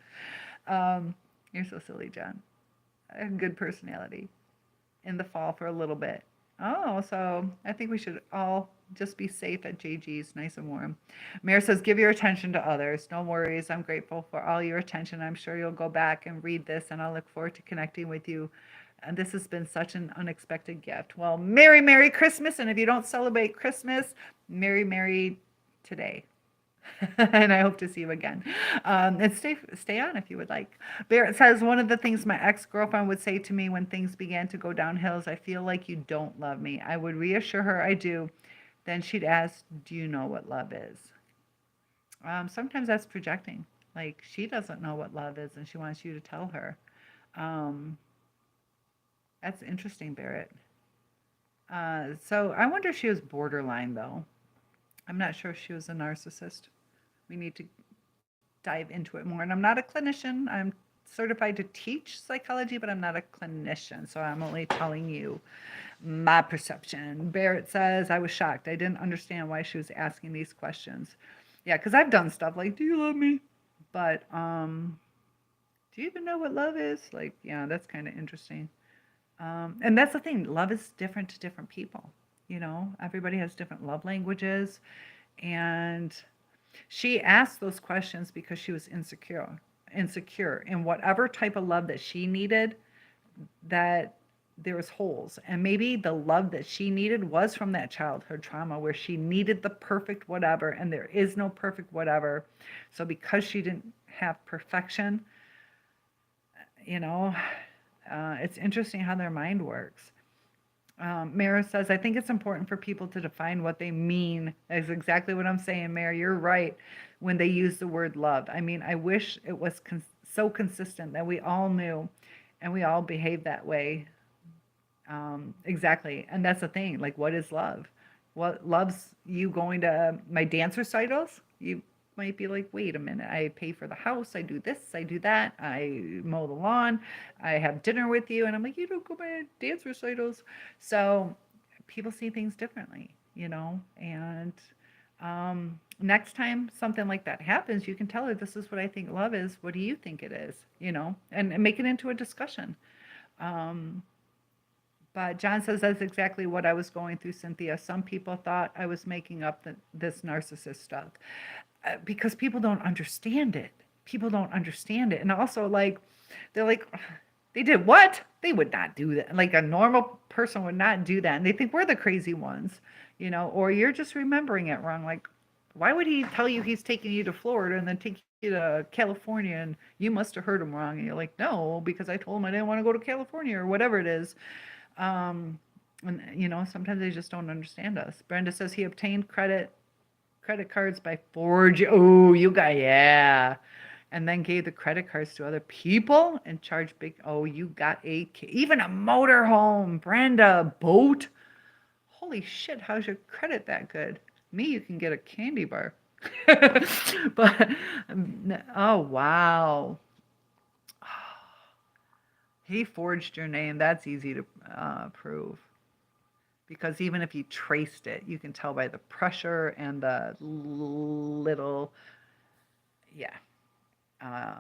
Um, you're so silly, John. A good personality. In the fall for a little bit. Oh, so I think we should all just be safe at JG's, nice and warm. Mayor says, give your attention to others. No worries. I'm grateful for all your attention. I'm sure you'll go back and read this, and I'll look forward to connecting with you. And this has been such an unexpected gift. Well, Merry Christmas. And if you don't celebrate Christmas, Merry today. And I hope to see you again. And stay on if you would like. Barrett says, one of the things my ex-girlfriend would say to me when things began to go downhill is, I feel like you don't love me. I would reassure her I do. Then she'd ask, do you know what love is? Sometimes that's projecting. Like, she doesn't know what love is and she wants you to tell her. That's interesting, Barrett. So I wonder if she was borderline, though. I'm not sure if she was a narcissist. We need to dive into it more. And I'm not a clinician. I'm certified to teach psychology, but I'm not a clinician. So I'm only telling you my perception. Barrett says, I was shocked. I didn't understand why she was asking these questions. Yeah, because I've done stuff like, do you love me? But do you even know what love is? Like, yeah, that's kind of interesting. And that's the thing. Love is different to different people. You know, everybody has different love languages. And she asked those questions because she was insecure in whatever type of love that she needed, that there was holes. And maybe the love that she needed was from that childhood trauma where she needed the perfect whatever, and there is no perfect whatever. So because she didn't have perfection, you know, it's interesting how their mind works. Mara says, I think it's important for people to define what they mean. That's exactly what I'm saying, Mara. You're right when they use the word love. I mean, I wish it was so consistent that we all knew and we all behave that way. Exactly. And that's the thing. Like, what is love? What loves you going to my dance recitals? You might be like, wait a minute, I pay for the house, I do this, I do that, I mow the lawn, I have dinner with you. And I'm like, you don't go by dance recitals. So people see things differently, you know. And next time something like that happens, you can tell her, this is what I think love is. What do you think it is? You know, and make it into a discussion. But John says, that's exactly what I was going through, Cynthia. Some people thought I was making up this narcissist stuff. Because people don't understand it. People don't understand it. And also, like, they're like, they did what? They would not do that. Like, a normal person would not do that. And they think we're the crazy ones, you know, or you're just remembering it wrong. Like, why would he tell you he's taking you to Florida and then take you to California and you must have heard him wrong? And you're like, no, because I told him I didn't want to go to California or whatever it is. And, you know, sometimes they just don't understand us. Brenda says he obtained credit cards by forging. Oh, you got, yeah. And then gave the credit cards to other people and charged big. Oh, you got even a motor home, Brenda, boat. Holy shit, how's your credit that good? Me, you can get a candy bar. But, oh, wow. He forged your name. That's easy to prove. Because even if you traced it, you can tell by the pressure and the little, yeah.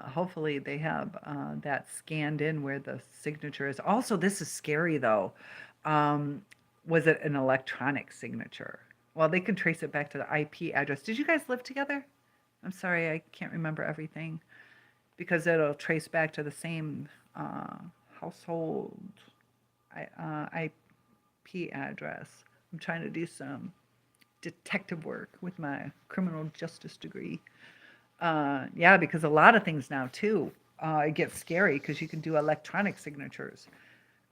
Hopefully they have that scanned in where the signature is. Also, this is scary though. Was it an electronic signature? Well, they can trace it back to the IP address. Did you guys live together? I'm sorry, I can't remember everything. Because it'll trace back to the same household IP address. I'm trying to do some detective work with my criminal justice degree. Yeah, because a lot of things now too, it gets scary because you can do electronic signatures.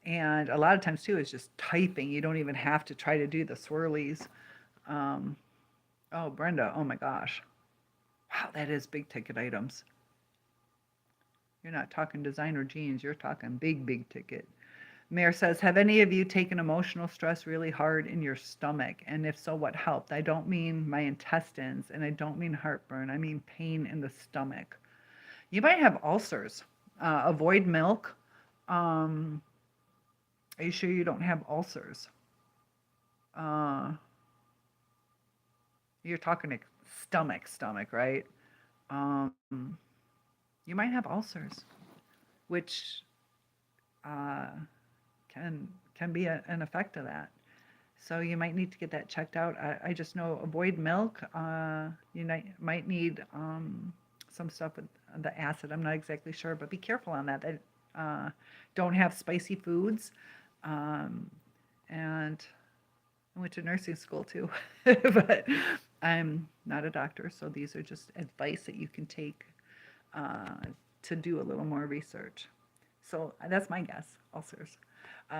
And a lot of times too, it's just typing. You don't even have to try to do the swirlies. Oh, Brenda, oh my gosh. Wow, that is big ticket items. You're not talking designer jeans. You're talking big ticket. Mayor says, have any of you taken emotional stress really hard in your stomach? And if so, what helped? I don't mean my intestines and I don't mean heartburn. I mean pain in the stomach. You might have ulcers. Avoid milk. Um, are you sure you don't have ulcers? Uh, you're talking stomach, right? Um, you might have ulcers, which uh, can be an effect of that. So you might need to get that checked out. I just know avoid milk. Might need some stuff with the acid. I'm not exactly sure, but be careful on that. Don't have spicy foods. Um, and I went to nursing school too, but I'm not a doctor. So these are just advice that you can take uh, to do a little more research. So that's my guess, ulcers.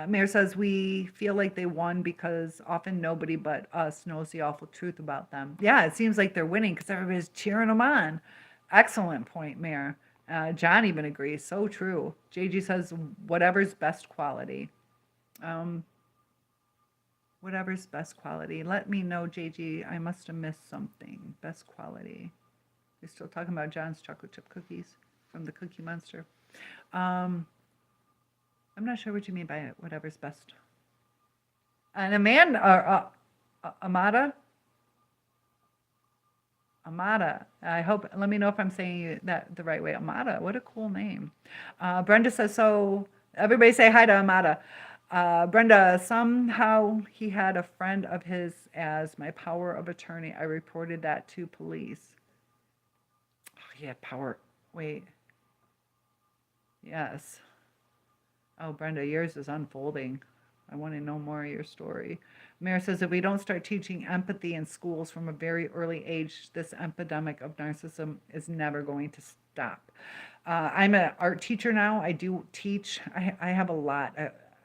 Mayor says we feel like they won because often nobody but us knows the awful truth about them. Yeah, it seems like they're winning because everybody's cheering them on. Excellent point, Mayor. John even agrees. So true. JG says whatever's best quality. Um, whatever's best quality. Let me know, JG. I must have missed something. Best quality. We're still talking about John's chocolate chip cookies from the Cookie Monster. I'm not sure what you mean by whatever's best. And Amada, I hope, let me know if I'm saying that the right way. Amada, what a cool name. Brenda says, so everybody say hi to Amada. Brenda, somehow he had a friend of his as my power of attorney. I reported that to police. Oh, he had power. Wait. Yes. Oh, Brenda, yours is unfolding. I want to know more of your story. Mayor says if we don't start teaching empathy in schools from a very early age, this epidemic of narcissism is never going to stop. I'm an art teacher now. I do teach. I have a lot.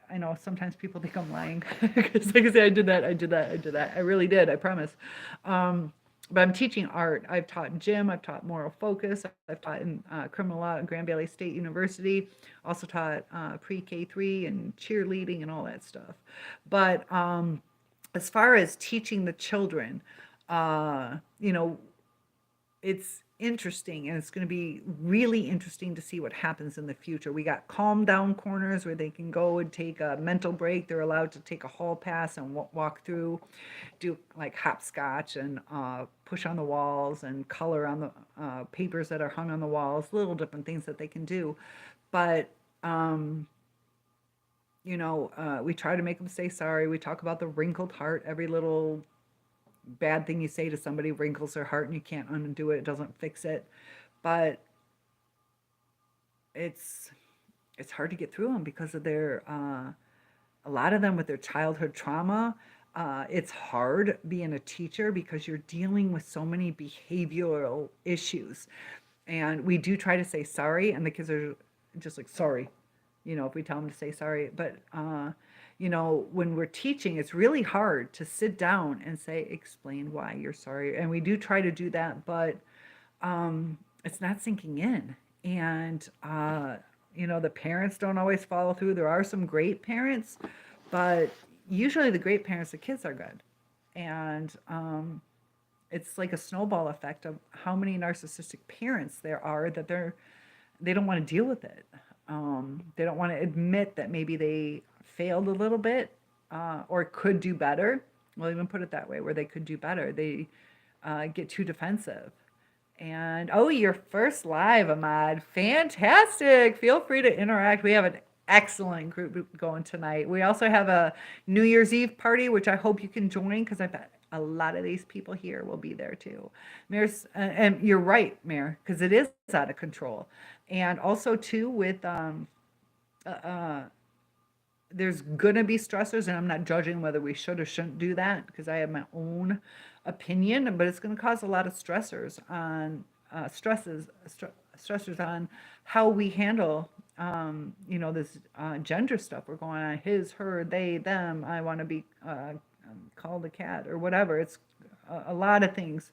I know sometimes people think I'm lying because, like I said, I did that. I really did. I promise. But I'm teaching art. I've taught gym. I've taught moral focus. I've taught in criminal law at Grand Valley State University. Also taught pre-K3 and cheerleading and all that stuff. But as far as teaching the children, it's interesting, and it's going to be really interesting to see what happens in the future. We got calm down corners where they can go and take a mental break. They're allowed to take a hall pass and walk through, do like hopscotch and push on the walls and color on the papers that are hung on the walls, little different things that they can do. But we try to make them say sorry. We talk about the wrinkled heart. Every little bad thing you say to somebody wrinkles their heart and you can't undo it. It doesn't fix it. But it's hard to get through them because of their, a lot of them with their childhood trauma. It's hard being a teacher because you're dealing with so many behavioral issues. And we do try to say sorry, and the kids are just like, sorry, if we tell them to say sorry. But, when we're teaching, it's really hard to sit down and say, explain why you're sorry. And we do try to do that, but it's not sinking in. And, the parents don't always follow through. There are some great parents, but usually the great parents, the kids are good. And it's like a snowball effect of how many narcissistic parents there are that they don't want to deal with it. They don't want to admit that maybe they failed a little bit or could do better. We'll even put it that way, where they could do better. They get too defensive. And, your first live, Ahmad. Fantastic. Feel free to interact. We have an excellent group going tonight. We also have a New Year's Eve party, which I hope you can join because I bet a lot of these people here will be there too. Mayor's, and you're right, Mayor, because it is out of control. And also too with there's gonna be stressors, and I'm not judging whether we should or shouldn't do that because I have my own opinion, but it's gonna cause a lot of stressors on stressors on how we handle this gender stuff. We're going on his, her, they, them. I want to be called a cat or whatever. It's a lot of things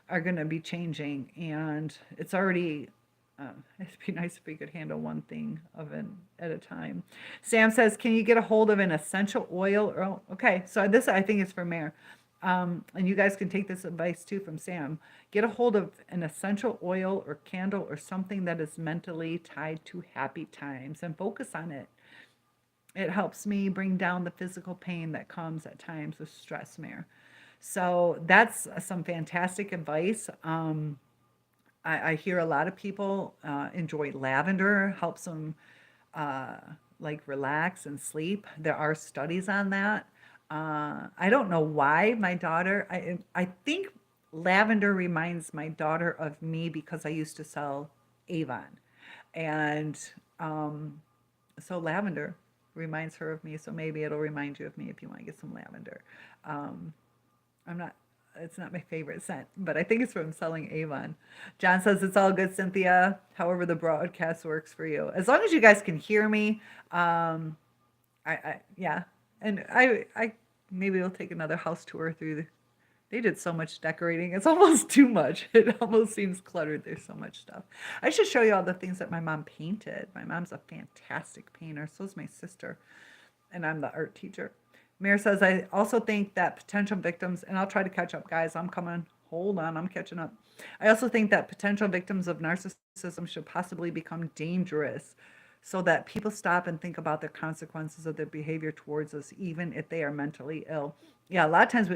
are going to be changing, and it's already It'd be nice if we could handle one thing at a time. Sam says, "Can you get a hold of an essential oil?" Oh, okay. So this I think is for Mayor, and you guys can take this advice too from Sam. Get a hold of an essential oil or candle or something that is mentally tied to happy times and focus on it. It helps me bring down the physical pain that comes at times with stress, Mayor. So that's some fantastic advice. I hear a lot of people enjoy lavender, helps them uh, like relax and sleep. There are studies on that. I don't know why my daughter, I think lavender reminds my daughter of me because I used to sell Avon. And um, so lavender reminds her of me. So maybe it'll remind you of me if you want to get some lavender. Um, I'm not, it's not my favorite scent, but I think it's from selling Avon. John says it's all good, Cynthia. However, the broadcast works for you. As long as you guys can hear me, yeah. And I maybe we'll take another house tour through the, they did so much decorating. It's almost too much. It almost seems cluttered. There's so much stuff. I should show you all the things that my mom painted. My mom's a fantastic painter. So is my sister. And I'm the art teacher. Mayor says, I also think that potential victims, and I'll try to catch up, guys. I'm coming. Hold on, I'm catching up. I also think that potential victims of narcissism should possibly become dangerous so that people stop and think about the consequences of their behavior towards us, even if they are mentally ill. Yeah, a lot of times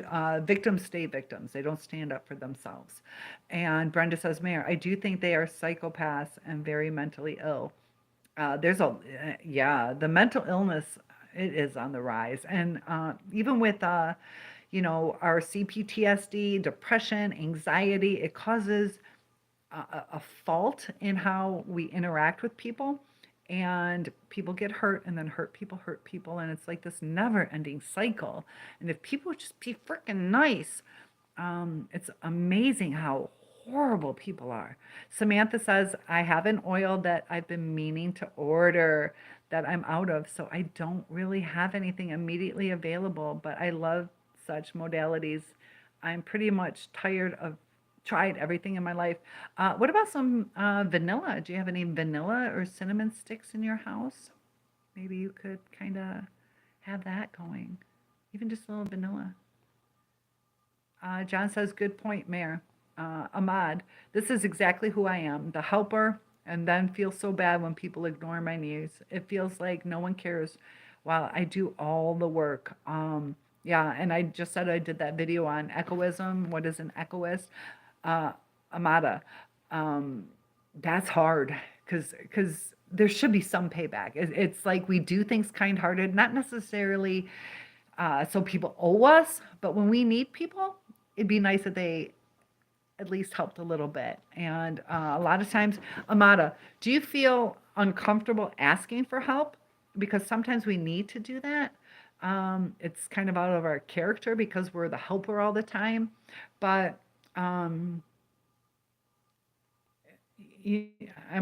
victims stay victims. They don't stand up for themselves. And Brenda says, Mayor, I do think they are psychopaths and very mentally ill. Yeah, the mental illness, it is on the rise. And even with, our CPTSD, depression, anxiety, it causes a fault in how we interact with people. And people get hurt and then hurt people. And it's like this never ending cycle. And if people would just be freaking nice, it's amazing how horrible people are. Samantha says, I have an oil that I've been meaning to order that I'm out of, so I don't really have anything immediately available, but I love such modalities. I'm pretty much tired of tried everything in my life. What about some vanilla? Do you have any vanilla or cinnamon sticks in your house? Maybe you could kind of have that going. Even just a little vanilla. John says, good point, Mayor. Ahmad, this is exactly who I am, the helper, and then feel so bad when people ignore my needs. It feels like no one cares while I do all the work. Yeah, and I just said I did that video on egoism. What is an egoist? Amada, that's hard because there should be some payback. It's like we do things kind-hearted, not necessarily so people owe us, but when we need people, it'd be nice if they at least helped a little bit. And a lot of times, Amada, do you feel uncomfortable asking for help? Because sometimes we need to do that. It's kind of out of our character because we're the helper all the time. But I'm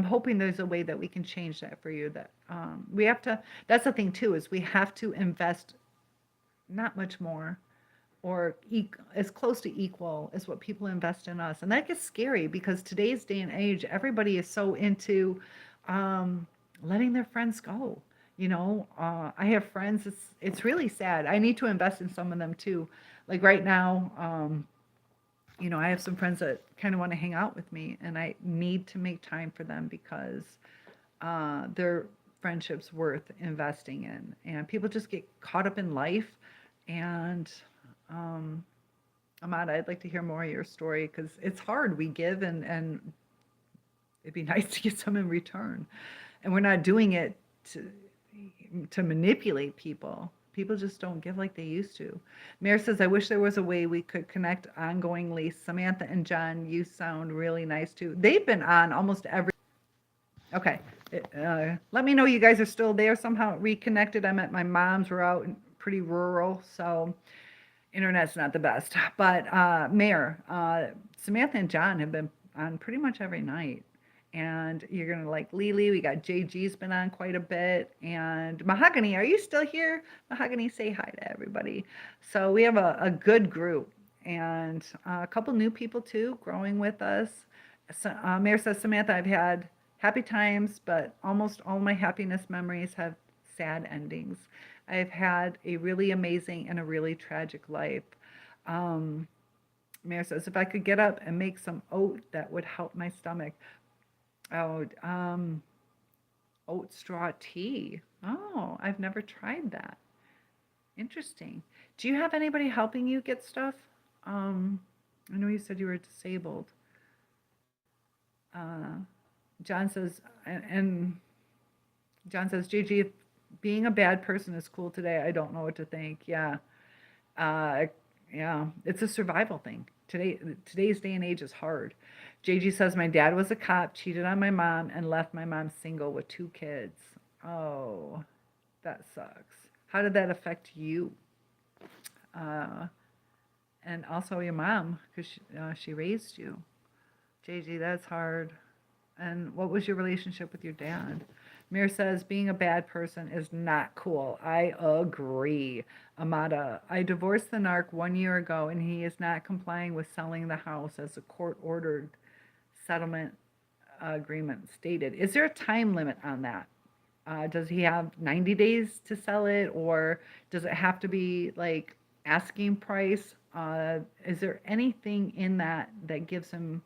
hoping there's a way that we can change that for you. That we have to. That's the thing too, is we have to invest not much more or as close to equal as what people invest in us. And that gets scary because today's day and age, everybody is so into letting their friends go. I have friends, it's really sad. I need to invest in some of them too. Like right now, I have some friends that kind of want to hang out with me, and I need to make time for them because their friendship's worth investing in. And people just get caught up in life. And Amada, I'd like to hear more of your story because it's hard. We give, and it'd be nice to get some in return. And we're not doing it to manipulate people. People just don't give like they used to. Mayor says, I wish there was a way we could connect ongoingly. Samantha and John, you sound really nice too. They've been on almost every. Okay. Let me know you guys are still there, somehow reconnected. I'm at my mom's. We're out pretty rural, so internet's not the best. But Mayor, Samantha and John have been on pretty much every night. And you're going to like Lily. We got JG's been on quite a bit. And Mahogany, are you still here? Mahogany, say hi to everybody. So we have a good group. And a couple new people too growing with us. So, Mayor says, Samantha, I've happy times, but almost all my happiness memories have sad endings. I've had a really amazing and a really tragic life. Um, Mayor says, if I could get up and make some oat, that would help my stomach. Oh, oat straw tea. Oh, I've never tried that. Interesting. Do you have anybody helping you get stuff? Um, I know you said you were disabled. Uh, John says, and John says, Gigi, if being a bad person is cool today, I don't know what to think. Yeah. Uh, yeah, it's a survival thing. Today's day and age is hard. JG says my dad was a cop, cheated on my mom, and left my mom single with 2 kids. Oh, that sucks. How did that affect you? Uh, and also your mom, because she raised you. JG, that's hard. And what was your relationship with your dad? Mir says, being a bad person is not cool. I agree. Amada, I divorced the narc 1 year ago, and he is not complying with selling the house as a court-ordered settlement agreement stated. Is there a time limit on that? Does he have 90 days to sell it, or does it have to be like asking price? Is there anything in that that gives him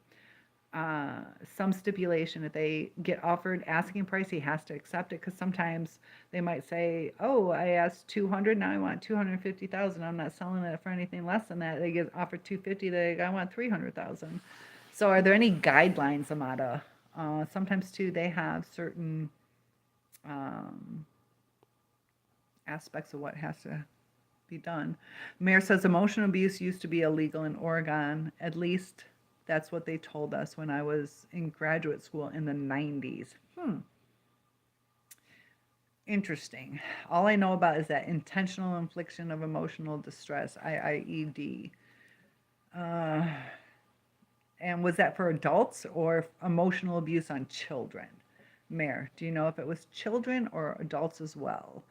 some stipulation? If they get offered asking price, he has to accept it, because sometimes they might say, oh, I asked 200, now I want 250,000. I'm not selling it for anything less than that. They get offered 250, I want 300,000. So are there any guidelines, Amada? Sometimes too, they have certain aspects of what has to be done. Mayor says emotional abuse used to be illegal in Oregon. At least that's what they told us when I was in graduate school in the 90s. Interesting. All I know about is that intentional infliction of emotional distress, IIED. And was that for adults or emotional abuse on children? Mayor, do you know if it was children or adults as well?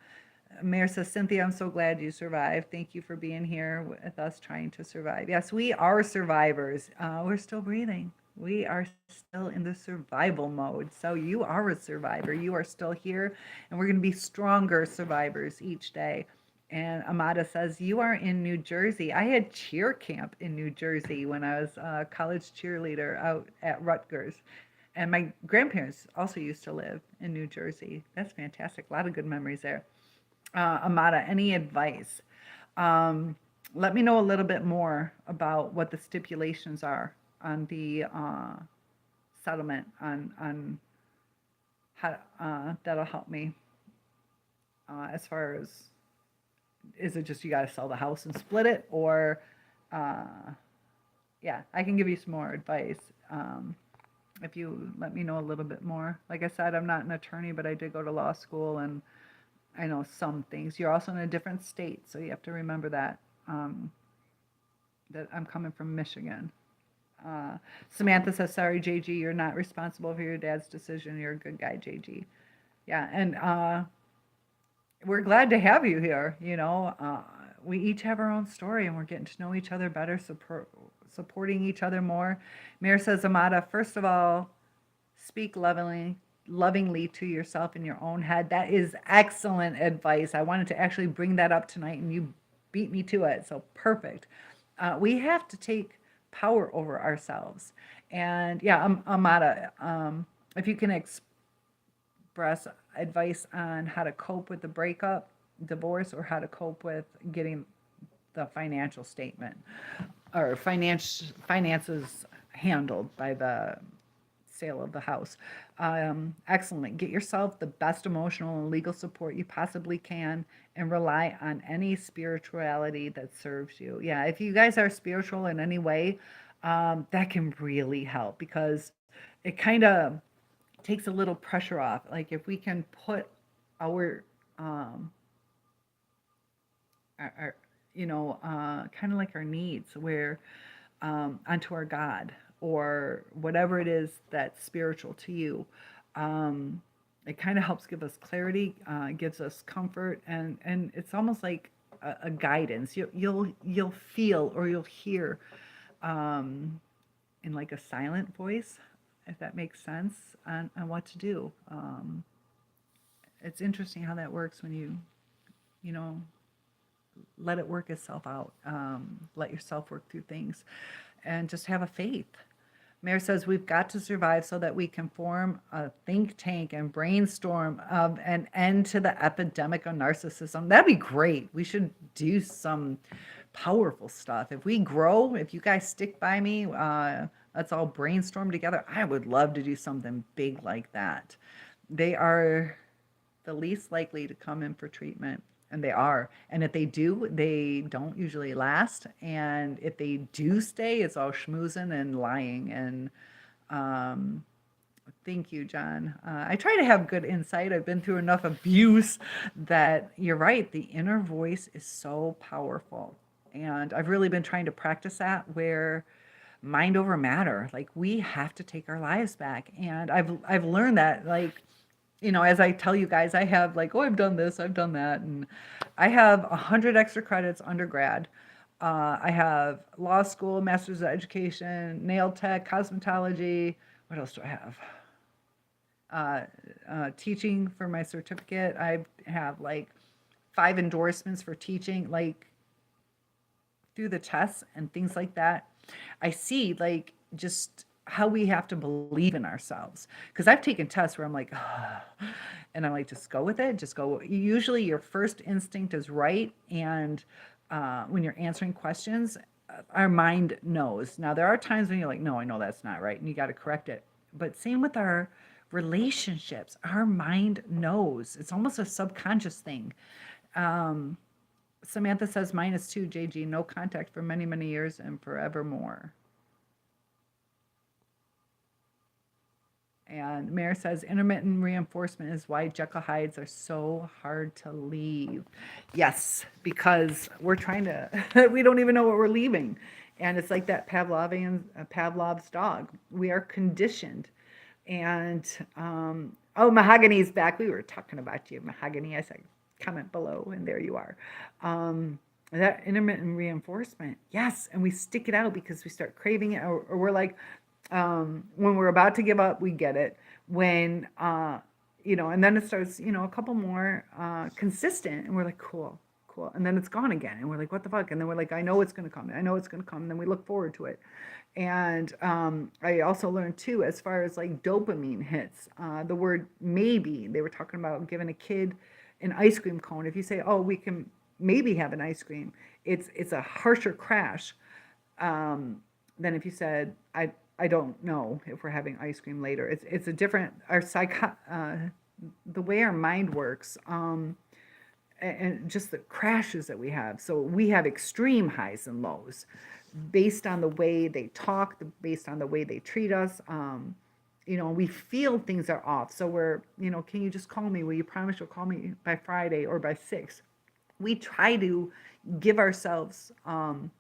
Mayor says, Cynthia, I'm so glad you survived. Thank you for being here with us trying to survive. Yes, we are survivors. We're still breathing. We are still in the survival mode. So you are a survivor. You are still here, and we're going to be stronger survivors each day. And Amada says, you are in New Jersey. I had cheer camp in New Jersey when I was a college cheerleader out at Rutgers. And my grandparents also used to live in New Jersey. That's fantastic. A lot of good memories there. Amada, any advice? Let me know a little bit more about what the stipulations are on the settlement, on how that'll help me as far as, is it just you got to sell the house and split it, or yeah, I can give you some more advice if you let me know a little bit more. Like I said, I'm not an attorney, but I did go to law school, and I know some things. You're also in a different state, so you have to remember that, that I'm coming from Michigan. Samantha says, sorry, JG, you're not responsible for your dad's decision. You're a good guy, JG. Yeah, and we're glad to have you here. You know, we each have our own story, and we're getting to know each other better, supporting each other more. Mayor says, Amada, first of all, speak lovingly to yourself in your own head. That is excellent advice. I wanted to actually bring that up tonight, and you beat me to it. So perfect. We have to take power over ourselves. And yeah, Amada, if you can express advice on how to cope with the breakup, divorce, or how to cope with getting the financial statement or finances handled by the sale of the house. Excellent. Get yourself the best emotional and legal support you possibly can, and rely on any spirituality that serves you. Yeah, if you guys are spiritual in any way, that can really help, because it kind of takes a little pressure off. Like if we can put our kind of like our needs where onto our God, or whatever it is that's spiritual to you. It kind of helps give us clarity, gives us comfort, and it's almost like a guidance. You'll feel, or you'll hear in like a silent voice, if that makes sense, on what to do. It's interesting how that works when you know, let it work itself out. Let yourself work through things and just have a faith. Mayor says we've got to survive so that we can form a think tank and brainstorm of an end to the epidemic of narcissism. That'd be great. We should do some powerful stuff. If we grow, if you guys stick by me, let's all brainstorm together. I would love to do something big like that. They are the least likely to come in for treatment. And they are. And if they do, they don't usually last. And if they do stay, it's all schmoozing and lying. And thank you, John. I try to have good insight. I've been through enough abuse that you're right. The inner voice is so powerful. And I've really been trying to practice that where mind over matter. Like we have to take our lives back. And I've learned that, like, as I tell you guys, I have like, oh, I've done this, I've done that. And I have 100 extra credits undergrad. I have law school, master's of education, nail tech, cosmetology. What else do I have? Teaching for my certificate. I have like 5 endorsements for teaching, like through the tests and things like that. I see like just how we have to believe in ourselves. Because I've taken tests where I'm like, and I'm like, just go with it. Just go. Usually your first instinct is right. And when you're answering questions, our mind knows. Now, there are times when you're like, no, I know that's not right. And you got to correct it. But same with our relationships. Our mind knows. It's almost a subconscious thing. Samantha says, -2, JG, no contact for many, many years and forevermore. And Mayor says intermittent reinforcement is why Jekyll Hydes are so hard to leave. Yes, because we're trying to, we don't even know what we're leaving. And it's like that Pavlov's dog. We are conditioned. And, oh, Mahogany's back. We were talking about you, Mahogany. I said, comment below, and there you are. That intermittent reinforcement, yes. And we stick it out because we start craving it, or we're like, when we're about to give up, we get it. When, and then it starts, a couple more consistent, and we're like, cool. And then it's gone again. And we're like, what the fuck? And then we're like, I know it's going to come. And then we look forward to it. And I also learned too, as far as like dopamine hits, the word maybe, they were talking about giving a kid an ice cream cone. If you say, oh, we can maybe have an ice cream, it's a harsher crash than if you said, I don't know if we're having ice cream later. It's a different, the way our mind works, and just the crashes that we have. So we have extreme highs and lows based on the way they talk, based on the way they treat us. We feel things are off. So we're, can you just call me? Will you promise you'll call me by Friday or by 6? We try to give ourselves some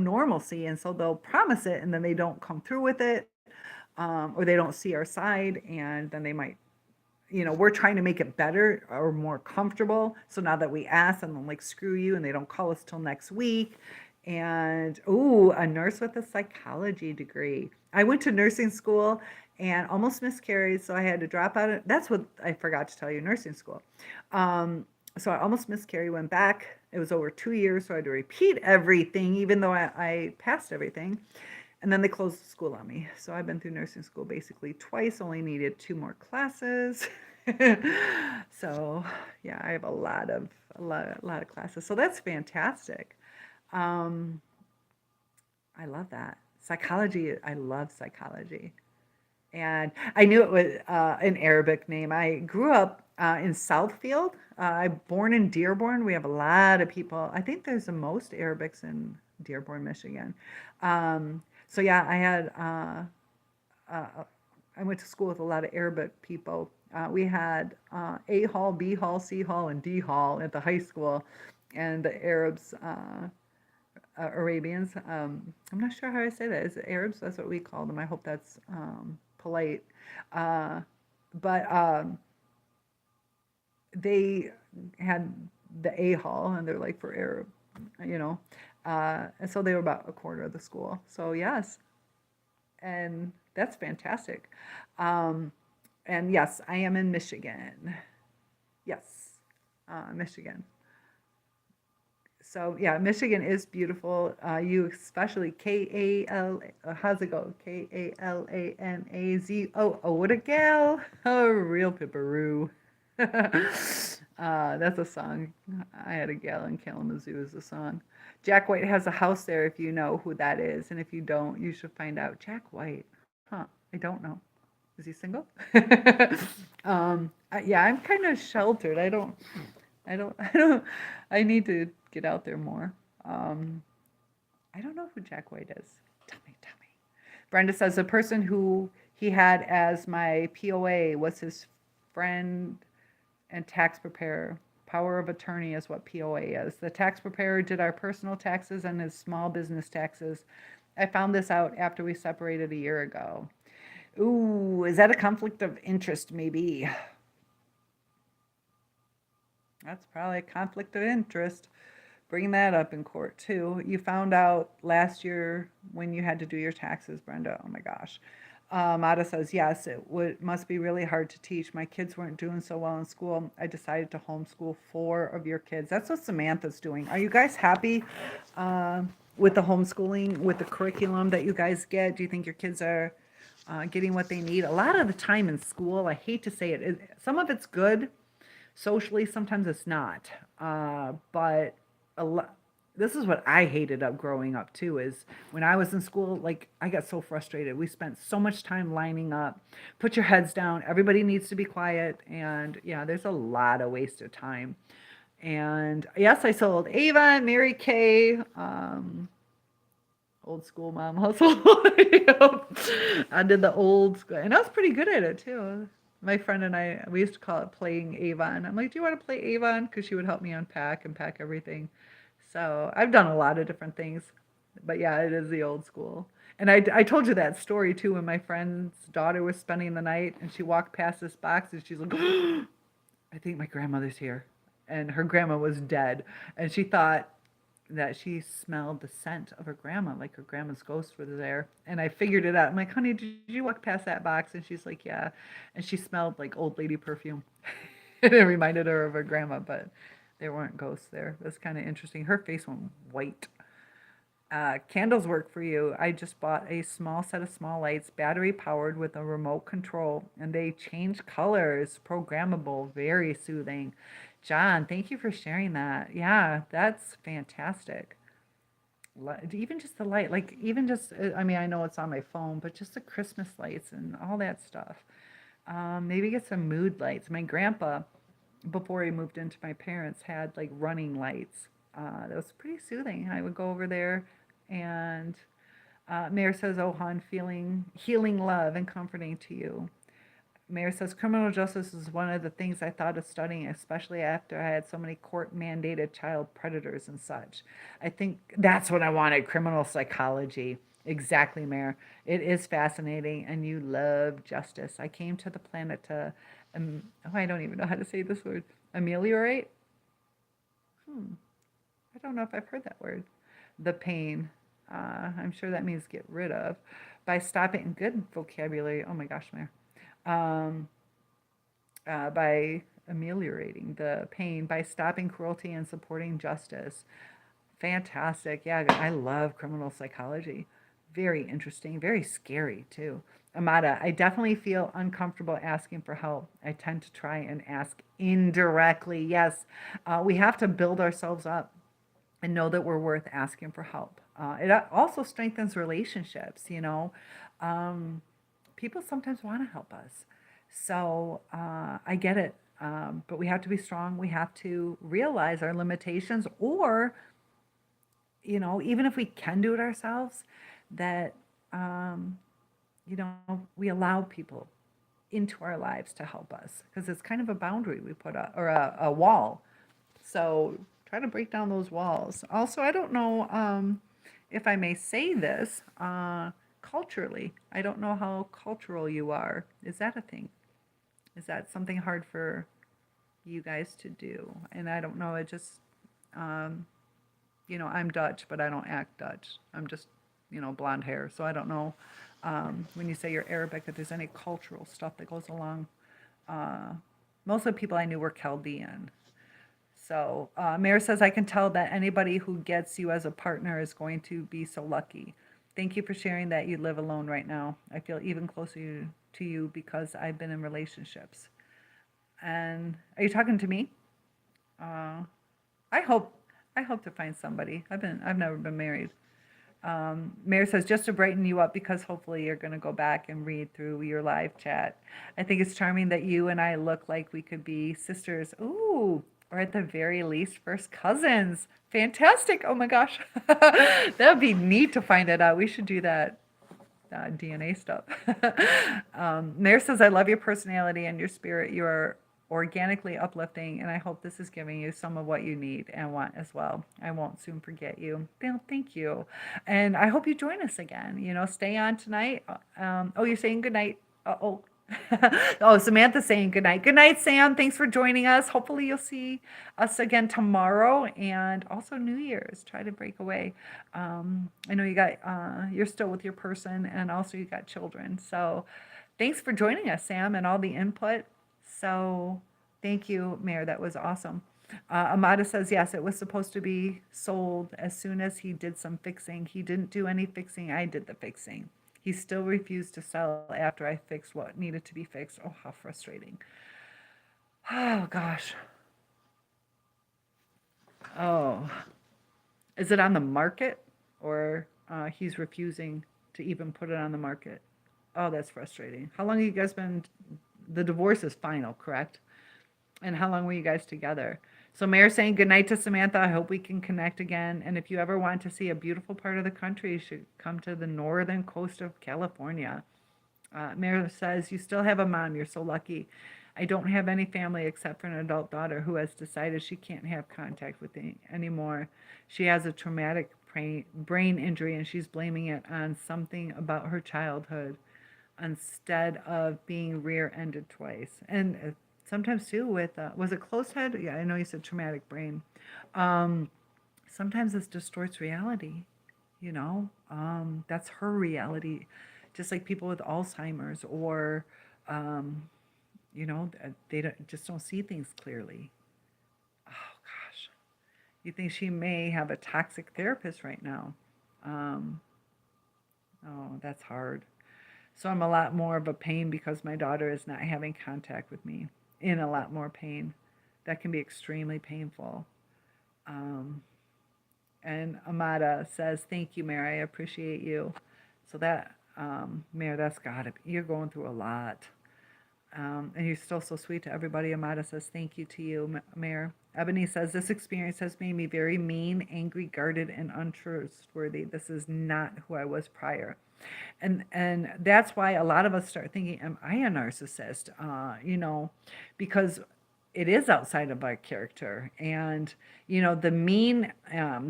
normalcy, and so they'll promise it and then they don't come through with it, or they don't see our side, and then they might, we're trying to make it better or more comfortable. So now that we ask, and I'm like, screw you, and they don't call us till next week. And a nurse with a psychology degree. I went to nursing school and almost miscarried, so I had to drop out. That's what I forgot to tell you, nursing school. So I almost miscarried, went back. It was over 2 years, so I had to repeat everything, even though I passed everything. And then they closed the school on me. So I've been through nursing school basically twice, only needed 2 more classes. So yeah, I have a lot of classes. So that's fantastic. I love that. Psychology, I love psychology. And I knew it was an Arabic name. I grew up in Southfield. I'm born in Dearborn. We have a lot of people. I think there's the most Arabics in Dearborn, Michigan. So yeah, I went to school with a lot of Arabic people. We had A Hall, B Hall, C Hall, and D Hall at the high school. And the Arabs, Arabians, I'm not sure how I say that. Is it Arabs? That's what we call them. I hope that's polite. But they had the A Hall, and they're like for Arab, and so they were about a quarter of the school. So yes, and That's fantastic. And yes, I am in Michigan. Yes, Michigan. So yeah, Michigan is beautiful. You especially Kal. How's it go? Kalamazo. Oh, what a gal! A real pipperoo. That's a song. I had a gal in Kalamazoo is a song. Jack White has a house there. If you know who that is, and if you don't, you should find out. Jack White. Huh? I don't know. Is he single? Yeah, I'm kind of sheltered. I don't, I need to get out there more. Um, I don't know who Jack White is. Tell me. Brenda says the person who he had as my POA was his friend and tax preparer. Power of attorney is what POA is. The tax preparer did our personal taxes and his small business taxes. I found this out after we separated a year ago. Ooh, is that a conflict of interest, maybe? That's probably a conflict of interest. Bring that up in court too. You found out last year when you had to do your taxes, Brenda. Oh my gosh. Ada says, yes, must be really hard to teach. My kids weren't doing so well in school. I decided to homeschool 4 of your kids. That's what Samantha's doing. Are you guys happy with the homeschooling, with the curriculum that you guys get? Do you think your kids are getting what they need? A lot of the time in school, I hate to say it, some of it's good socially, sometimes it's not. But a lot. This is what I hated up growing up too, is when I was in school, like I got so frustrated. We spent so much time lining up, put your heads down, everybody needs to be quiet. And yeah, there's a lot of wasted time. And yes, I sold Ava and Mary Kay, old school mom hustle. I did the old school, and I was pretty good at it too. My friend and I, we used to call it playing Avon. I'm like, do you want to play Avon? Because she would help me unpack and pack everything. So I've done a lot of different things, but yeah, it is the old school. And I told you that story too when my friend's daughter was spending the night and she walked past this box and she's like, I think my grandmother's here. And her grandma was dead. And she thought that she smelled the scent of her grandma, like her grandma's ghost was there. And I figured it out. I'm like, honey, did you walk past that box? And she's like, yeah. And she smelled like old lady perfume. And it reminded her of her grandma, but there weren't ghosts there. That's kind of interesting. Her face went white. Candles work for you. I just bought a small set of small lights, battery powered with a remote control, and they change colors, programmable, very soothing. John, thank you for sharing that. Yeah, that's fantastic. Even just the light, like even just, I mean, I know it's on my phone, but just the Christmas lights and all that stuff. Maybe get some mood lights. My grandpa, before he moved into my parents, had like running lights. That was pretty soothing. I would go over there and Mayor says, oh, hon, feeling healing love and comforting to you. Mayor says, criminal justice is one of the things I thought of studying, especially after I had so many court-mandated child predators and such. I think that's what I wanted, criminal psychology. Exactly, Mayor. It is fascinating, and you love justice. I came to the planet to, I don't even know how to say this word, ameliorate? I don't know if I've heard that word. The pain. I'm sure that means get rid of. By stopping, good vocabulary. Oh my gosh, Mayor. Um, by ameliorating the pain, by stopping cruelty and supporting justice. Fantastic. Yeah, I love criminal psychology. Very interesting, very scary too. Amada, I definitely feel uncomfortable asking for help. I tend to try and ask indirectly. Yes, we have to build ourselves up and know that we're worth asking for help. It also strengthens relationships, you know. People sometimes want to help us. So I get it. But we have to be strong. We have to realize our limitations, or, you know, even if we can do it ourselves, that, you know, we allow people into our lives to help us, because it's kind of a boundary we put up, or a wall. So try to break down those walls. Also, I don't know if I may say this, culturally. I don't know how cultural you are. Is that a thing? Is that something hard for you guys to do? And I don't know, you know, I'm Dutch, but I don't act Dutch. I'm just blonde hair. So I don't know when you say you're Arabic if there's any cultural stuff that goes along. Uh, Most of the people I knew were Chaldean. So Mayor says, I can tell that anybody who gets you as a partner is going to be so lucky. Thank you for sharing that you live alone right now. I feel even closer to you because I've been in relationships. And are you talking to me? Uh, I hope I hope to find somebody. I've never been married. Mayor says, just to brighten you up because hopefully you're going to go back and read through your live chat. I think it's charming that you and I look like we could be sisters. Ooh, or at the very least, first cousins. Fantastic. Oh my gosh. That would be neat to find it out. We should do that DNA stuff. Mayor says, I love your personality and your spirit. You are organically uplifting, and I hope this is giving you some of what you need and want as well. I won't soon forget you. Well, thank you. And I hope you join us again. Stay on tonight. Oh, you're saying good night. Oh. Oh, Samantha's saying good night. Good night, Sam. Thanks for joining us. Hopefully you'll see us again tomorrow and also New Year's. Try to break away. I know you're still with your person and also you got children. So thanks for joining us, Sam, and all the input. So thank you, Mayor. That was awesome. Amada says, yes, it was supposed to be sold as soon as he did some fixing. He didn't do any fixing. I did the fixing. He still refused to sell after I fixed what needed to be fixed. Oh, how frustrating. Oh, gosh. Oh, is it on the market or he's refusing to even put it on the market? Oh, that's frustrating. How long have you guys been? The divorce is final, correct? And how long were you guys together? So Mayor's saying good night to Samantha. I hope we can connect again. And if you ever want to see a beautiful part of the country, you should come to the northern coast of California. Mayor says, you still have a mom. You're so lucky. I don't have any family except for an adult daughter who has decided she can't have contact with me anymore. She has a traumatic brain injury and she's blaming it on something about her childhood instead of being rear-ended twice. And sometimes too with, was it closed head? Yeah, I know you said traumatic brain. Sometimes this distorts reality, that's her reality. Just like people with Alzheimer's or, they just don't see things clearly. Oh gosh. You think she may have a toxic therapist right now. Oh, that's hard. So I'm a lot more of a pain because my daughter is not having contact with me, in a lot more pain. That can be extremely painful. And Amada says, thank you, Mayor. I appreciate you. So that, Mayor, that's gotta be, you're going through a lot. And you're still so sweet to everybody. Amada says, thank you to you, Mayor. Ebony says, this experience has made me very mean, angry, guarded, and untrustworthy. This is not who I was prior. And that's why a lot of us start thinking, am I a narcissist? Because it is outside of our character. And, the mean,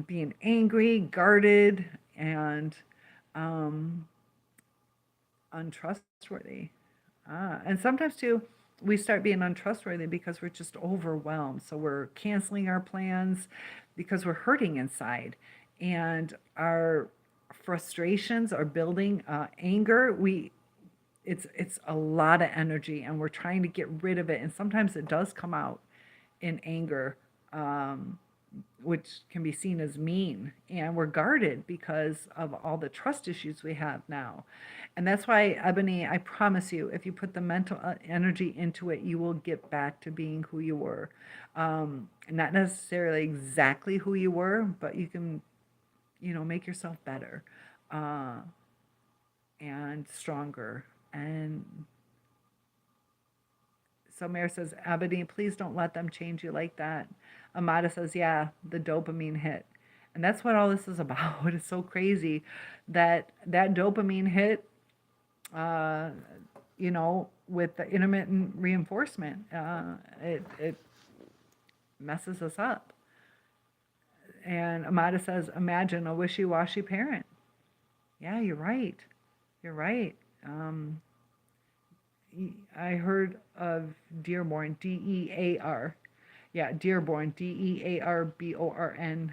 being angry, guarded, and untrustworthy. And sometimes, too, we start being untrustworthy because we're just overwhelmed. So we're canceling our plans because we're hurting inside. And our frustrations are building, anger, it's a lot of energy and we're trying to get rid of it. And sometimes it does come out in anger, which can be seen as mean. And we're guarded because of all the trust issues we have now. And that's why, Ebony, I promise you, if you put the mental energy into it, you will get back to being who you were. Not necessarily exactly who you were, but you can, make yourself better and stronger. And so Mayor says, Ebony, please don't let them change you like that. Amada says, yeah, the dopamine hit. And that's what all this is about. It's so crazy that dopamine hit, with the intermittent reinforcement, it messes us up. And Amada says, imagine a wishy-washy parent. Yeah, you're right. You're right. I heard of Dearborn, D-E-A-R. Yeah, Dearborn, D-E-A-R-B-O-R-N,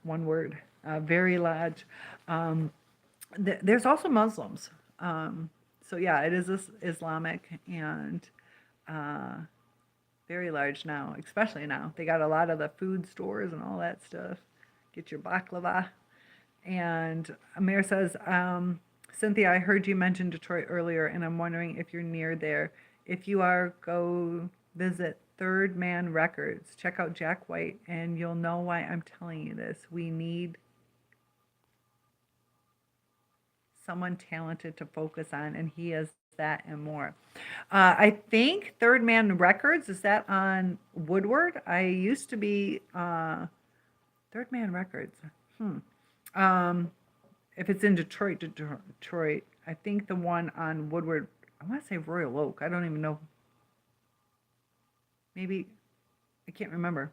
one word. Very large. There's also Muslims. So yeah, it is Islamic and uh, very large now, especially now. They got a lot of the food stores and all that stuff. Get your baklava. And Amir says, Cynthia, I heard you mention Detroit earlier, and I'm wondering if you're near there. If you are, go visit Third Man Records. Check out Jack White, and you'll know why I'm telling you this. We need someone talented to focus on, and he is that and more. I think Third Man Records, is that on Woodward? I used to be Third Man Records. Um, if it's in Detroit, I think the one on Woodward, I want to say Royal Oak. I don't even know. Maybe, I can't remember.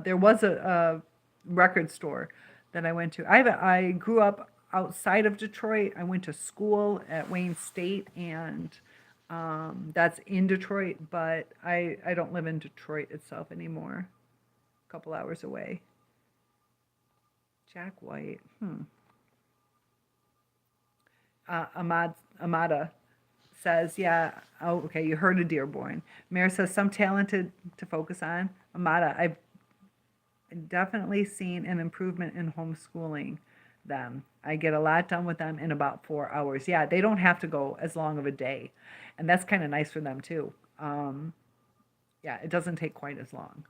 There was a record store that I went to. I grew up outside of Detroit. I went to school at Wayne State, and that's in Detroit, but I don't live in Detroit itself anymore. A couple hours away. Jack White. Amada says, yeah, oh, okay, you heard of Dearborn. Mayor says, some talented to focus on. Amada, I've definitely seen an improvement in homeschooling them. I get a lot done with them in about 4 hours. Yeah, they don't have to go as long of a day. And that's kind of nice for them too. Yeah, it doesn't take quite as long.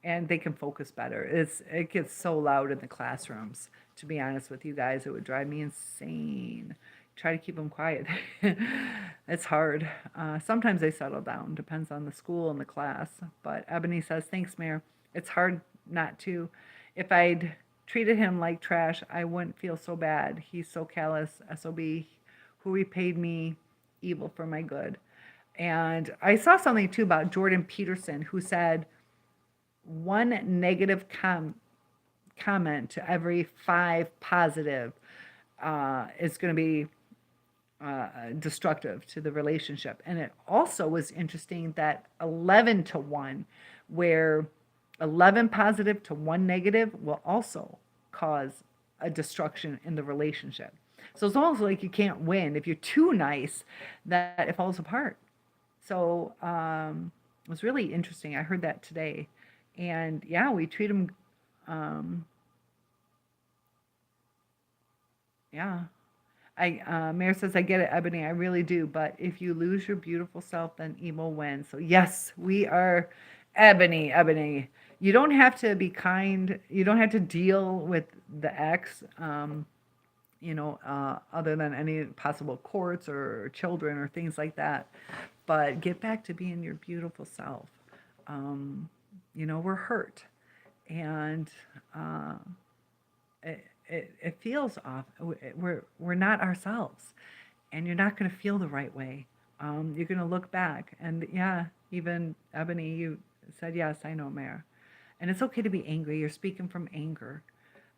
And they can focus better. It gets so loud in the classrooms. To be honest with you guys, it would drive me insane. Try to keep them quiet. It's hard. Sometimes they settle down. Depends on the school and the class. But Ebony says, thanks, Mayor. It's hard not to. If I'd treated him like trash, I wouldn't feel so bad. He's so callous, SOB, who repaid me evil for my good. And I saw something too about Jordan Peterson, who said one negative comment to every 5 positive is going to be destructive to the relationship. And it also was interesting that 11 to 1, where 11 positive to 1 negative will also cause a destruction in the relationship. So it's almost like you can't win. If you're too nice, that it falls apart. So it was really interesting. I heard that today. And yeah, we treat them, yeah. Mayor says, I get it, Ebony, I really do. But if you lose your beautiful self, then evil wins. So yes, we are Ebony. You don't have to be kind. You don't have to deal with the ex, other than any possible courts or children or things like that. But get back to being your beautiful self. We're hurt. And it feels off. We're not ourselves, and you're not going to feel the right way. You're going to look back, and yeah, even Ebony, you said yes. I know, Mayor, and it's okay to be angry. You're speaking from anger,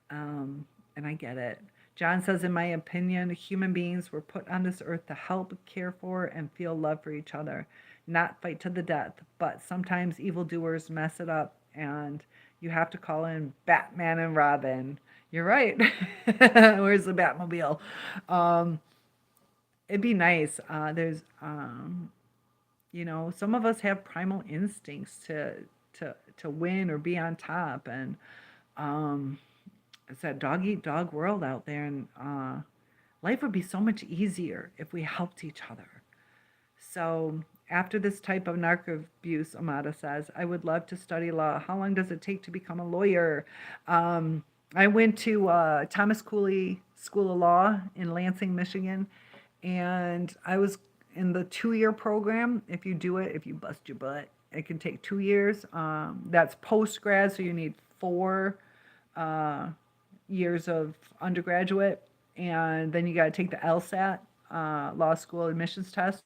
and I get it. John says, in my opinion, human beings were put on this earth to help, care for, and feel love for each other, not fight to the death. But sometimes evildoers mess it up, and you have to call in Batman and Robin. You're right. Where's the Batmobile? It'd be nice. There's, some of us have primal instincts to win or be on top, and it's that dog eat dog world out there, and life would be so much easier if we helped each other. So after this type of narco abuse, Amada says, I would love to study law. How long does it take to become a lawyer? I went to Thomas Cooley School of Law in Lansing, Michigan, and I was in the 2-year program. If you do it, if you bust your butt, it can take 2 years. That's post-grad, so you need 4 years of undergraduate, and then you got to take the LSAT, law school admissions test,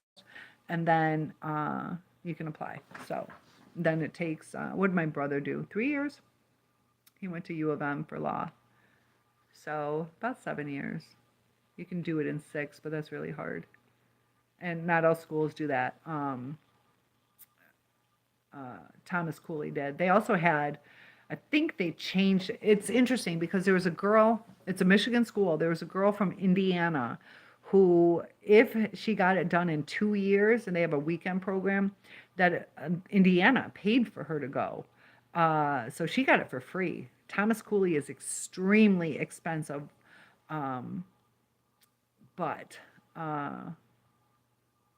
and then you can apply. So then it takes, what did my brother do? 3 years? He went to U of M for law. So about 7 years. You can do it in 6, but that's really hard. And not all schools do that. Thomas Cooley did. They also had I think they changed. It's interesting because there was a girl, it's a Michigan school. There was a girl from Indiana who, if she got it done in 2 years, and they have a weekend program, that Indiana paid for her to go. So she got it for free. Thomas Cooley is extremely expensive, um, but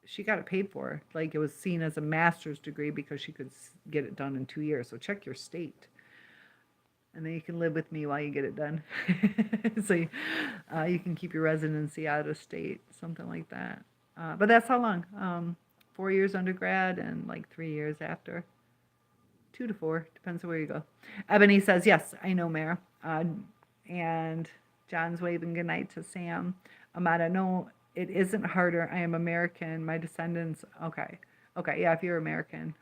she got it paid for. Like, it was seen as a master's degree because she could get it done in 2 years. So check your state, and then you can live with me while you get it done. So you can keep your residency out of state, something like that. But that's how long? 4 years undergrad and like 3 years after. 2 to 4, depends on where you go. Ebony says, yes, I know, Mayor. And John's waving goodnight to Sam. Amada, no, it isn't harder. I am American. My descendants, okay. Okay, yeah, if you're American.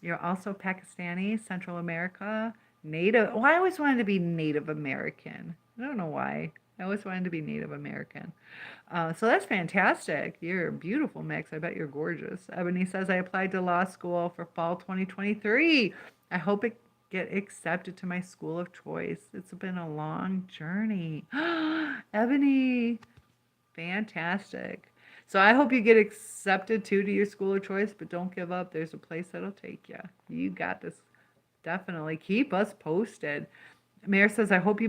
You're also Pakistani, Central America, Native. Oh, I always wanted to be Native American. I don't know why. I always wanted to be Native American. So that's fantastic. You're a beautiful mix. I bet you're gorgeous. Ebony says, I applied to law school for fall 2023. I hope it get accepted to my school of choice. It's been a long journey. Ebony, fantastic. So I hope you get accepted too to your school of choice, but don't give up. There's a place that'll take you. You got this. Definitely. Keep us posted. Mayor says, I hope you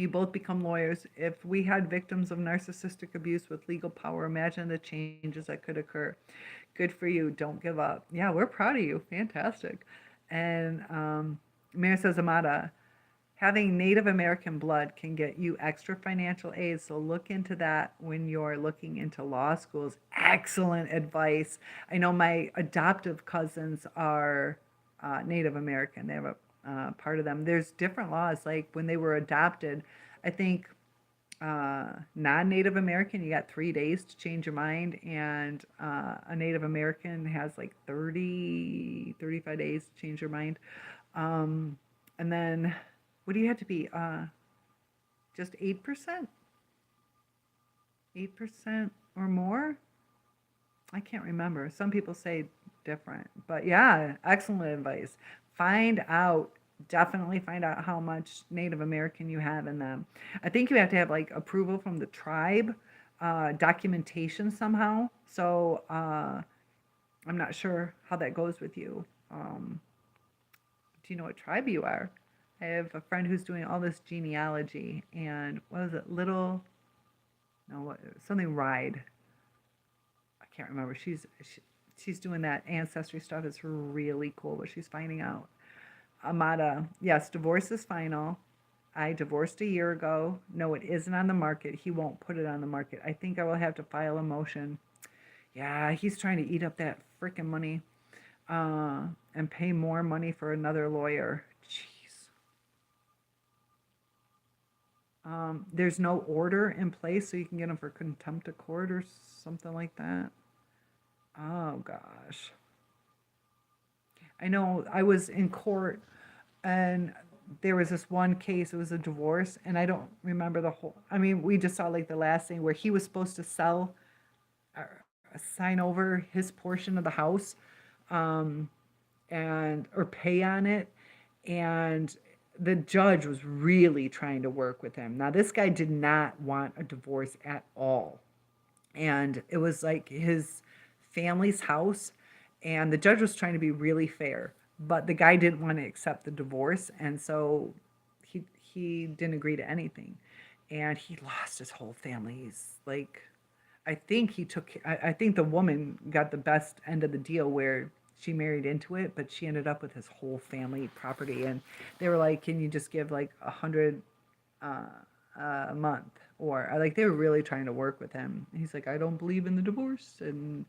both become lawyers. If we had victims of narcissistic abuse with legal power, imagine the changes that could occur. Good for you. Don't give up. Yeah, we're proud of you. Fantastic. And Mayor says, Amada, having Native American blood can get you extra financial aid, so look into that when you're looking into law schools. Excellent advice. I know my adoptive cousins are Native American. They have a part of them. There's different laws. Like when they were adopted, I think non-Native American, you got 3 days to change your mind, and a Native American has like 35 days to change your mind. And then what do you have to be? Just 8%? 8% or more? I can't remember. Some people say different, but yeah, excellent advice. Definitely find out how much Native American you have in them. I think you have to have like approval from the tribe, documentation somehow. So I'm not sure how that goes with you. Do you know what tribe you are? I have a friend who's doing all this genealogy, and what is it? Something Ride. I can't remember. She's doing that ancestry stuff. It's really cool what she's finding out. Amada, yes, divorce is final. I divorced a year ago. No, it isn't on the market. He won't put it on the market. I think I will have to file a motion. Yeah, he's trying to eat up that freaking money and pay more money for another lawyer. Jeez. There's no order in place, so you can get him for contempt of court or something like that. Oh, gosh. I know I was in court, and there was this one case. It was a divorce, and I don't remember the whole. I mean, we just saw like the last thing where he was supposed to sign over his portion of the house, or pay on it, and the judge was really trying to work with him. Now, this guy did not want a divorce at all, and it was like his family's house. And the judge was trying to be really fair, but the guy didn't want to accept the divorce, and so he didn't agree to anything, and he lost his whole family. He's like, I think the woman got the best end of the deal where she married into it, but she ended up with his whole family property, and they were like, can you just give like 100 a month, or like they were really trying to work with him. And he's like, I don't believe in the divorce, and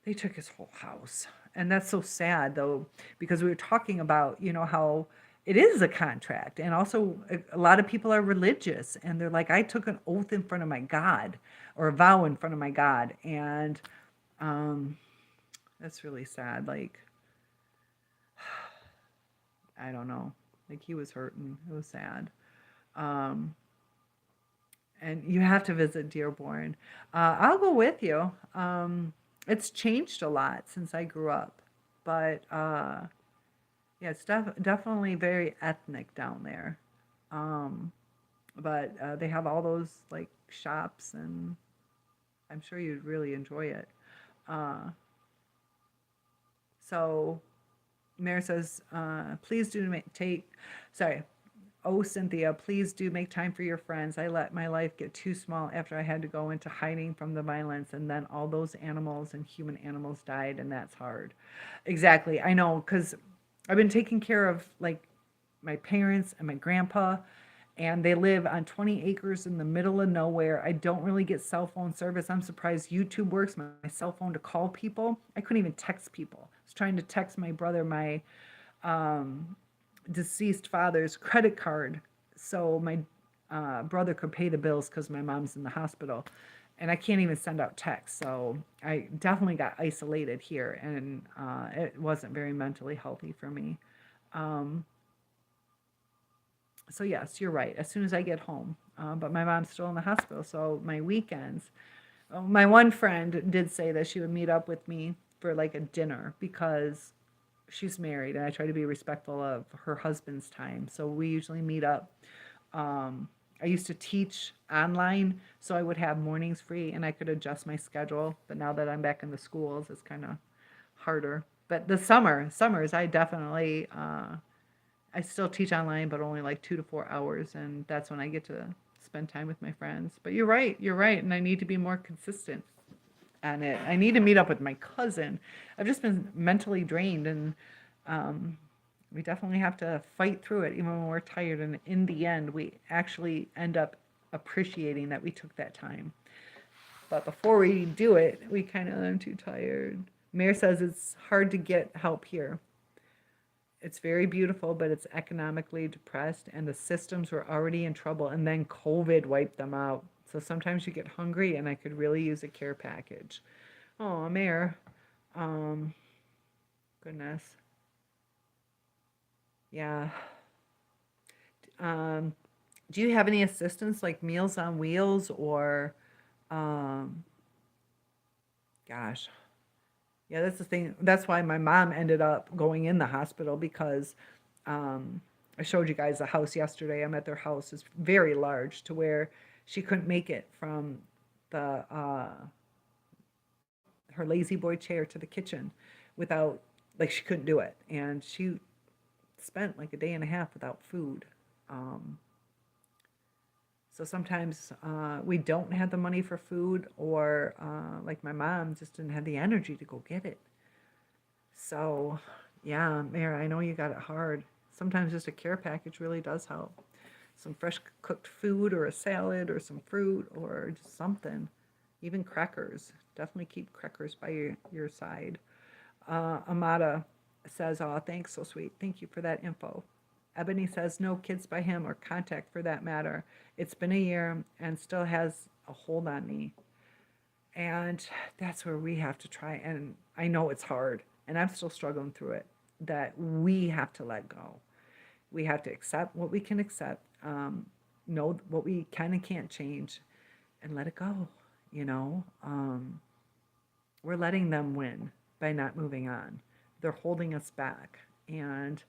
they took his whole house. And that's so sad, though, because we were talking about, how it is a contract. And also, a lot of people are religious. And they're like, I took an oath in front of my God, or a vow in front of my God. And that's really sad. Like, I don't know. Like, he was hurting. It was sad. And you have to visit Dearborn. I'll go with you. It's changed a lot since I grew up, but Yeah, it's definitely very ethnic down there. Um, but they have all those like shops, and I'm sure you'd really enjoy it. Uh, so Mayor says, please do sorry. Oh, Cynthia, please do make time for your friends. I let my life get too small after I had to go into hiding from the violence, and then all those animals and human animals died, and that's hard. Exactly. I know, because I've been taking care of like my parents and my grandpa, and they live on 20 acres in the middle of nowhere. I don't really get cell phone service. I'm surprised YouTube works, my cell phone to call people. I couldn't even text people. I was trying to text my brother my um, deceased father's credit card so my brother could pay the bills because my mom's in the hospital. And I can't even send out texts. So I definitely got isolated here, and it wasn't very mentally healthy for me. Um, so yes, you're right. As soon as I get home, but my mom's still in the hospital, so my weekends. My one friend did say that she would meet up with me for like a dinner because she's married, and I try to be respectful of her husband's time. So we usually meet up. I used to teach online, so I would have mornings free, and I could adjust my schedule. But now that I'm back in the schools, it's kind of harder. But the summers, I definitely I still teach online, but only like 2 to 4 hours, and that's when I get to spend time with my friends. But you're right, and I need to be more consistent on it. I need to meet up with my cousin. I've just been mentally drained, and we definitely have to fight through it, even when we're tired. And in the end, we actually end up appreciating that we took that time. But before we do it, we kind of, I'm too tired. Mayor says it's hard to get help here. It's very beautiful, but it's economically depressed, and the systems were already in trouble, and then COVID wiped them out. So sometimes you get hungry, and I could really use a care package. Oh, Mayor. Um, Goodness. Yeah. Um, do you have any assistance like Meals on Wheels or, um, gosh, yeah, that's the thing. That's why my mom ended up going in the hospital because I showed you guys the house yesterday. I'm at their house. It's very large to where she couldn't make it from the her lazy boy chair to the kitchen without, like, she couldn't do it. And she spent like a day and a half without food. Um, so sometimes we don't have the money for food, or like my mom just didn't have the energy to go get it. So, yeah, Mayor, I know you got it hard. Sometimes just a care package really does help. Some fresh cooked food, or a salad, or some fruit, or just something. Even crackers. Definitely keep crackers by your side. Amada says, oh, thanks, so sweet. Thank you for that info. Ebony says, no kids by him or contact for that matter. It's been a year and still has a hold on me. And that's where we have to try. And I know it's hard, and I'm still struggling through it, that we have to let go. We have to accept what we can accept, know what we can and can't change, and let it go. You know, we're letting them win by not moving on. They're holding us back. And,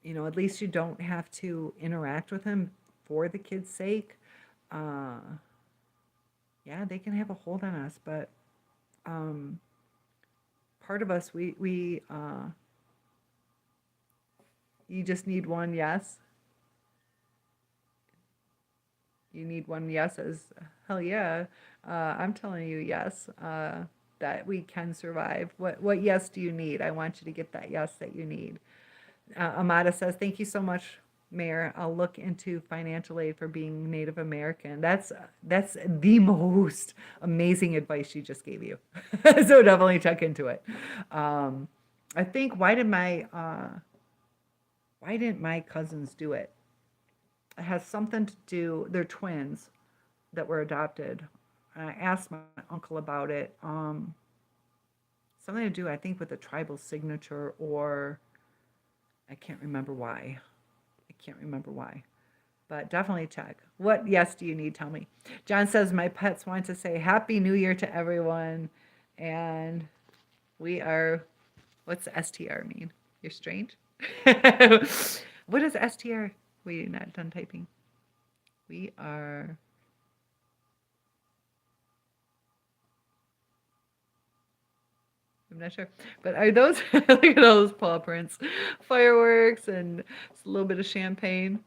you know, at least you don't have to interact with them for the kids' sake. Yeah, they can have a hold on us, but part of us, you just need one yes. You need one yes as, hell yeah, I'm telling you yes, that we can survive. What yes do you need? I want you to get that yes that you need. Amada says, thank you so much, Mayor. I'll look into financial aid for being Native American. That's the most amazing advice she just gave you. So definitely check into it. I think why didn't my cousins do it? It has something to do. They're twins that were adopted. I asked my uncle about it. Something to do, I think, with the tribal signature, or I can't remember why. But definitely check. What yes do you need? Tell me. John says, my pets want to say Happy New Year to everyone. And we are What's STR mean? You're strange? What is STR? We're not done typing. We are. I'm not sure. But are those, look at all those paw prints, fireworks, and a little bit of champagne.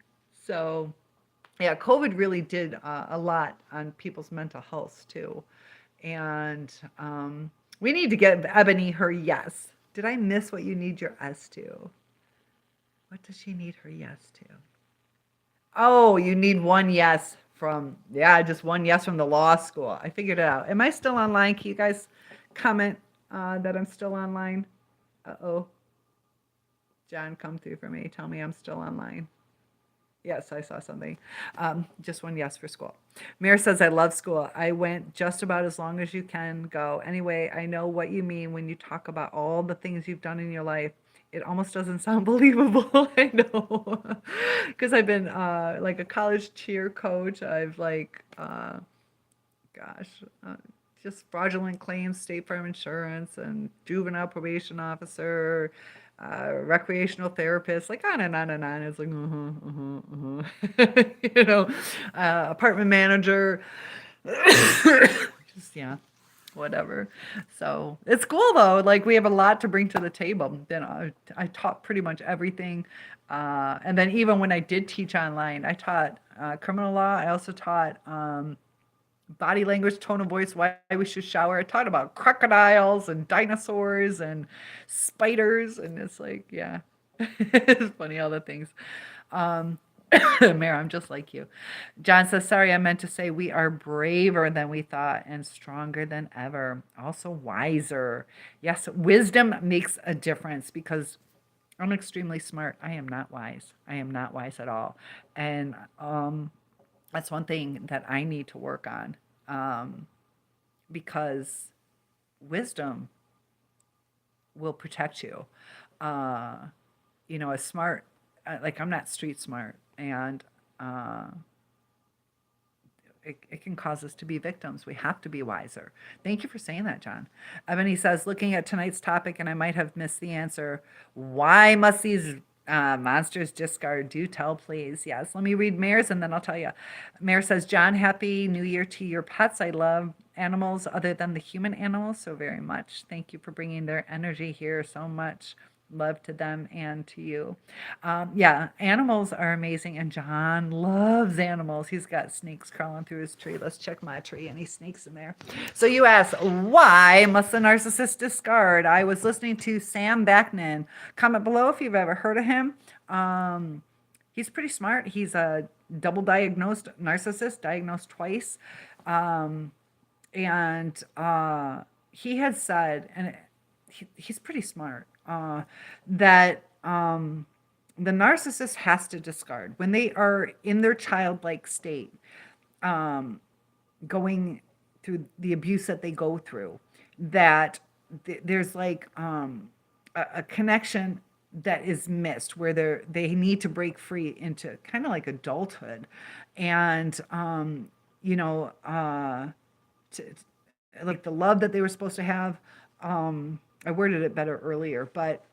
So, yeah, COVID really did a lot on people's mental health too. And we need to get Ebony her yes. Did I miss what you need your S to? What does she need her yes to? Oh, you need one yes from, yeah, just one yes from the law school. I figured it out. Am I still online? Can you guys comment that I'm still online? Uh-oh. John, come through for me. Tell me I'm still online. Yes, I saw something. Just one yes for school. Mira says, I love school. I went just about as long as you can go. Anyway, I know what you mean when you talk about all the things you've done in your life. It almost doesn't sound believable. I know. Because I've been like a college cheer coach. I've like, gosh, just fraudulent claims, state farm insurance, and juvenile probation officer, recreational therapist, like on and on and on. It's like, you know, apartment manager, just, yeah, whatever. So it's cool though. Like we have a lot to bring to the table. Then I taught pretty much everything. And then even when I did teach online, I taught criminal law. I also taught body language, tone of voice, why we should shower. I taught about crocodiles and dinosaurs and spiders, and it's like, yeah, it's funny all the things. Mara, I'm just like you. John says, sorry, I meant to say we are braver than we thought and stronger than ever. Also wiser. Yes, wisdom makes a difference because I'm extremely smart. I am not wise. I am not wise at all. And that's one thing that I need to work on because wisdom will protect you. You know, a smart, like I'm not street smart, and it can cause us to be victims. We have to be wiser. Thank you for saying that, John. Ebony says, looking at tonight's topic, and I might have missed the answer, why must these monsters discard? Do tell, please. Yes, let me read Mare's and then I'll tell you. Mare says, John, happy new year to your pets. I love animals other than the human animals so very much. Thank you for bringing their energy here so much. Love to them and to you. Yeah, animals are amazing, and John loves animals. He's got snakes crawling through his tree. Let's check my tree. Any snakes in there? So you ask, why must the narcissist discard? I was listening to Sam Backman. Comment below if you've ever heard of him. He's pretty smart. He's a double diagnosed narcissist, diagnosed twice. And he had said, and he's pretty smart, that the narcissist has to discard when they are in their childlike state, going through the abuse that they go through, that there's like a connection that is missed where they need to break free into kind of like adulthood, and you know, like the love that they were supposed to have. I worded it better earlier, but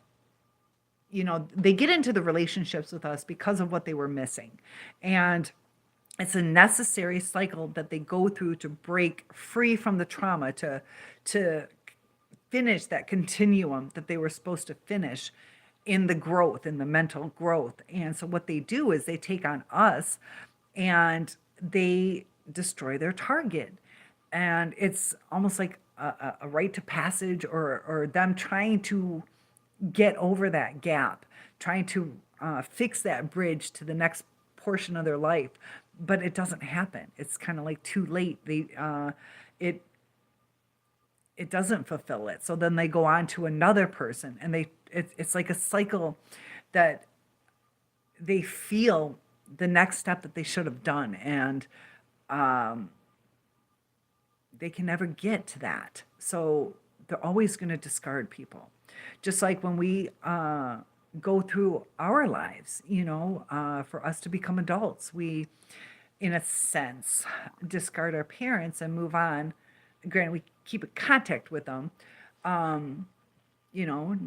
you know, they get into the relationships with us because of what they were missing. And it's a necessary cycle that they go through to break free from the trauma, to finish that continuum that they were supposed to finish in the growth, in the mental growth. And so what they do is they take on us and they destroy their target. And it's almost like a rite to passage, or them trying to get over that gap, trying to fix that bridge to the next portion of their life, but it doesn't happen. It's kind of like too late. It doesn't fulfill it. So then they go on to another person, and it's like a cycle that they feel the next step that they should have done, and they can never get to that. So they're always going to discard people. Just like when we go through our lives, you know, for us to become adults, we, in a sense, discard our parents and move on. Granted, we keep in contact with them,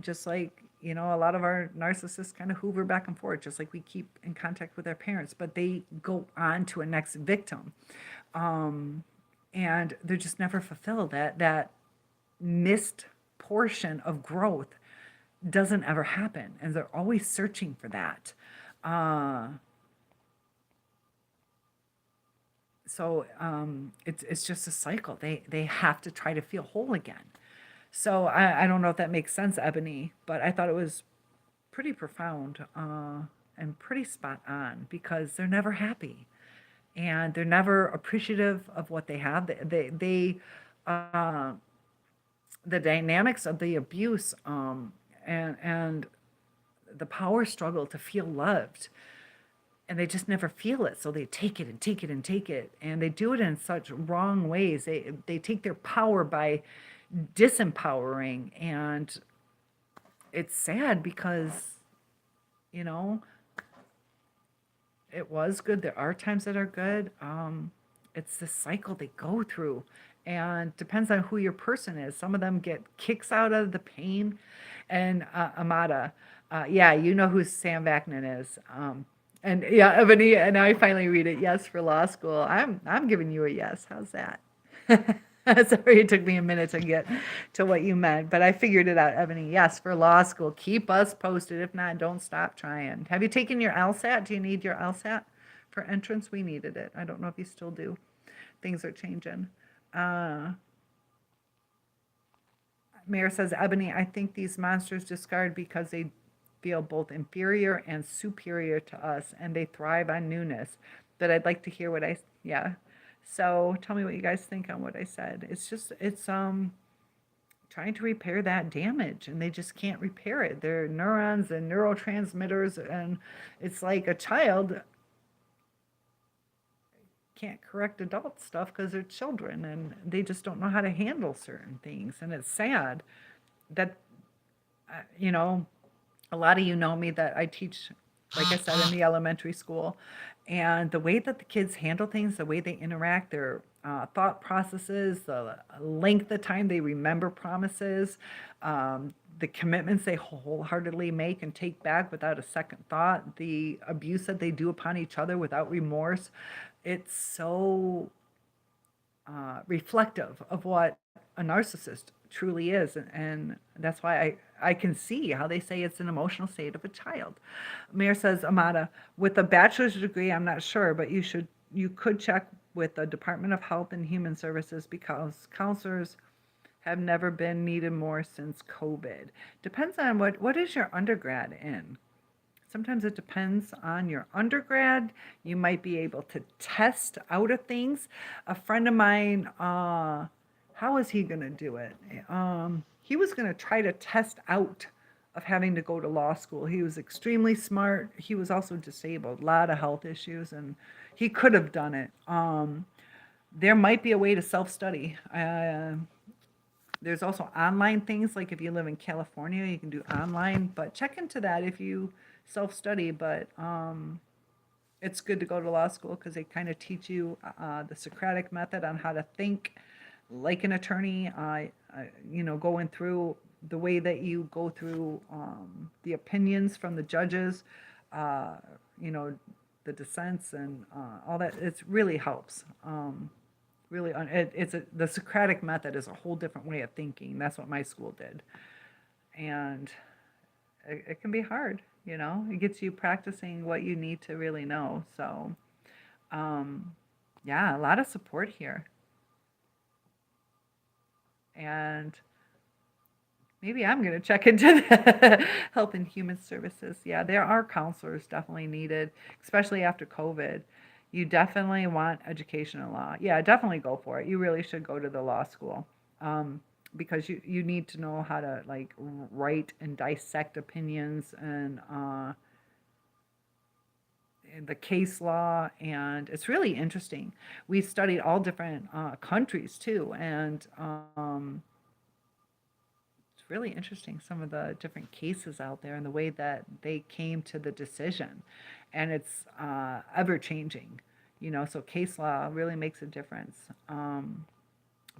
just like, a lot of our narcissists kind of hoover back and forth, just like we keep in contact with our parents, but they go on to a next victim. Um, and they're just never fulfilled. That missed portion of growth doesn't ever happen. And they're always searching for that. Uh, so it's just a cycle. They have to try to feel whole again. So I don't know if that makes sense, Ebony, but I thought it was pretty profound and pretty spot on because they're never happy and they're never appreciative of what they have. Uh, the dynamics of the abuse and the power struggle to feel loved, and they just never feel it, so they take it and take it and take it, and they do it in such wrong ways. They take their power by disempowering, and it's sad because you know it was good. There are times that are good. It's the cycle they go through, and depends on who your person is. Some of them get kicks out of the pain, and Amada, yeah, you know who Sam Vaknin is. And yeah, Ebony, and I finally read it. Yes, for law school. I'm giving you a yes. How's that? Sorry, it took me a minute to get to what you meant, but I figured it out, Ebony. Yes, for law school. Keep us posted. If not, don't stop trying. Have you taken your LSAT? Do you need your LSAT for entrance? We needed it. I don't know if you still do. Things are changing. Mayor says, Ebony, I think these monsters discard because they feel both inferior and superior to us, and they thrive on newness. But I'd like to hear what yeah. So tell me what you guys think on what I said. It's trying to repair that damage, and they just can't repair it. They're neurons and neurotransmitters, and it's like a child can't correct adult stuff because they're children and they just don't know how to handle certain things. And it's sad that, a lot of you know me that I teach, like I said, in the elementary school. And the way that the kids handle things, the way they interact, their thought processes, the length of time they remember promises, the commitments they wholeheartedly make and take back without a second thought, the abuse that they do upon each other without remorse. It's so reflective of what a narcissist truly is. And that's why I can see how they say it's an emotional state of a child. Mayor says, Amada, with a bachelor's degree, I'm not sure, but you could check with the Department of Health and Human Services because counselors have never been needed more since COVID. Depends on what is your undergrad in. Sometimes it depends on your undergrad. You might be able to test out of things. A friend of mine, how is he going to do it? He was going to try to test out of having to go to law school. He was extremely smart. He was also disabled, a lot of health issues, and he could have done it. There might be a way to self-study. There's also online things, like if you live in California, you can do online, but check into that if you self-study. But it's good to go to law school because they kind of teach you the Socratic method on how to think like an attorney, going through the way that you go through the opinions from the judges, the dissents and all that. It really helps. The Socratic method is a whole different way of thinking. That's what my school did. And it can be hard, it gets you practicing what you need to really know. So, yeah, a lot of support here. And maybe I'm going to check into the Health and Human Services. Yeah, there are counselors definitely needed, especially after COVID. You definitely want education in law. Yeah, definitely go for it. You really should go to the law school because you need to know how to write and dissect opinions and the case law, and it's really interesting. We studied all different countries too, and it's really interesting, some of the different cases out there and the way that they came to the decision. And it's ever changing, so case law really makes a difference.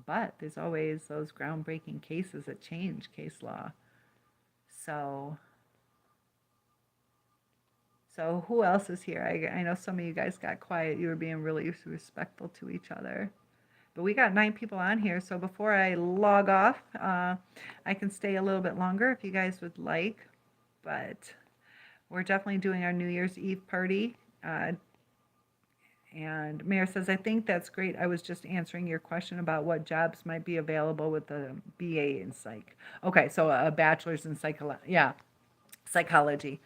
But there's always those groundbreaking cases that change case law. So who else is here? I know some of you guys got quiet. You were being really respectful to each other. But we got 9 people on here. So before I log off, I can stay a little bit longer if you guys would like. But we're definitely doing our New Year's Eve party. And Mayor says, I think that's great. I was just answering your question about what jobs might be available with a BA in psych. Okay, so a bachelor's in psychology.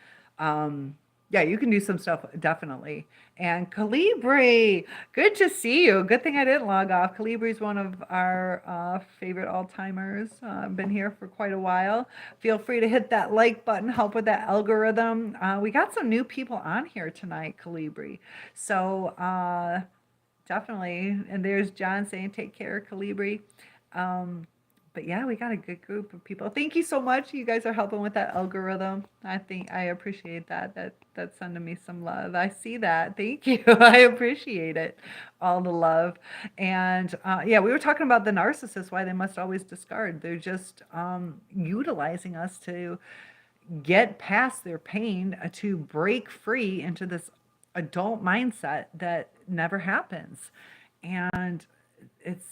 Yeah, you can do some stuff, definitely. And Calibri, good to see you. Good thing I didn't log off. Calibri's one of our favorite all-timers. Been here for quite a while. Feel free to hit that like button, help with that algorithm. We got some new people on here tonight, Calibri. So definitely. And there's John saying, take care, Calibri. But yeah, we got a good group of people. Thank you so much. You guys are helping with that algorithm. I think I appreciate that. That's sending me some love. I see that. Thank you. I appreciate it. All the love. And yeah, we were talking about the narcissists, why they must always discard. They're just utilizing us to get past their pain, to break free into this adult mindset that never happens. And it's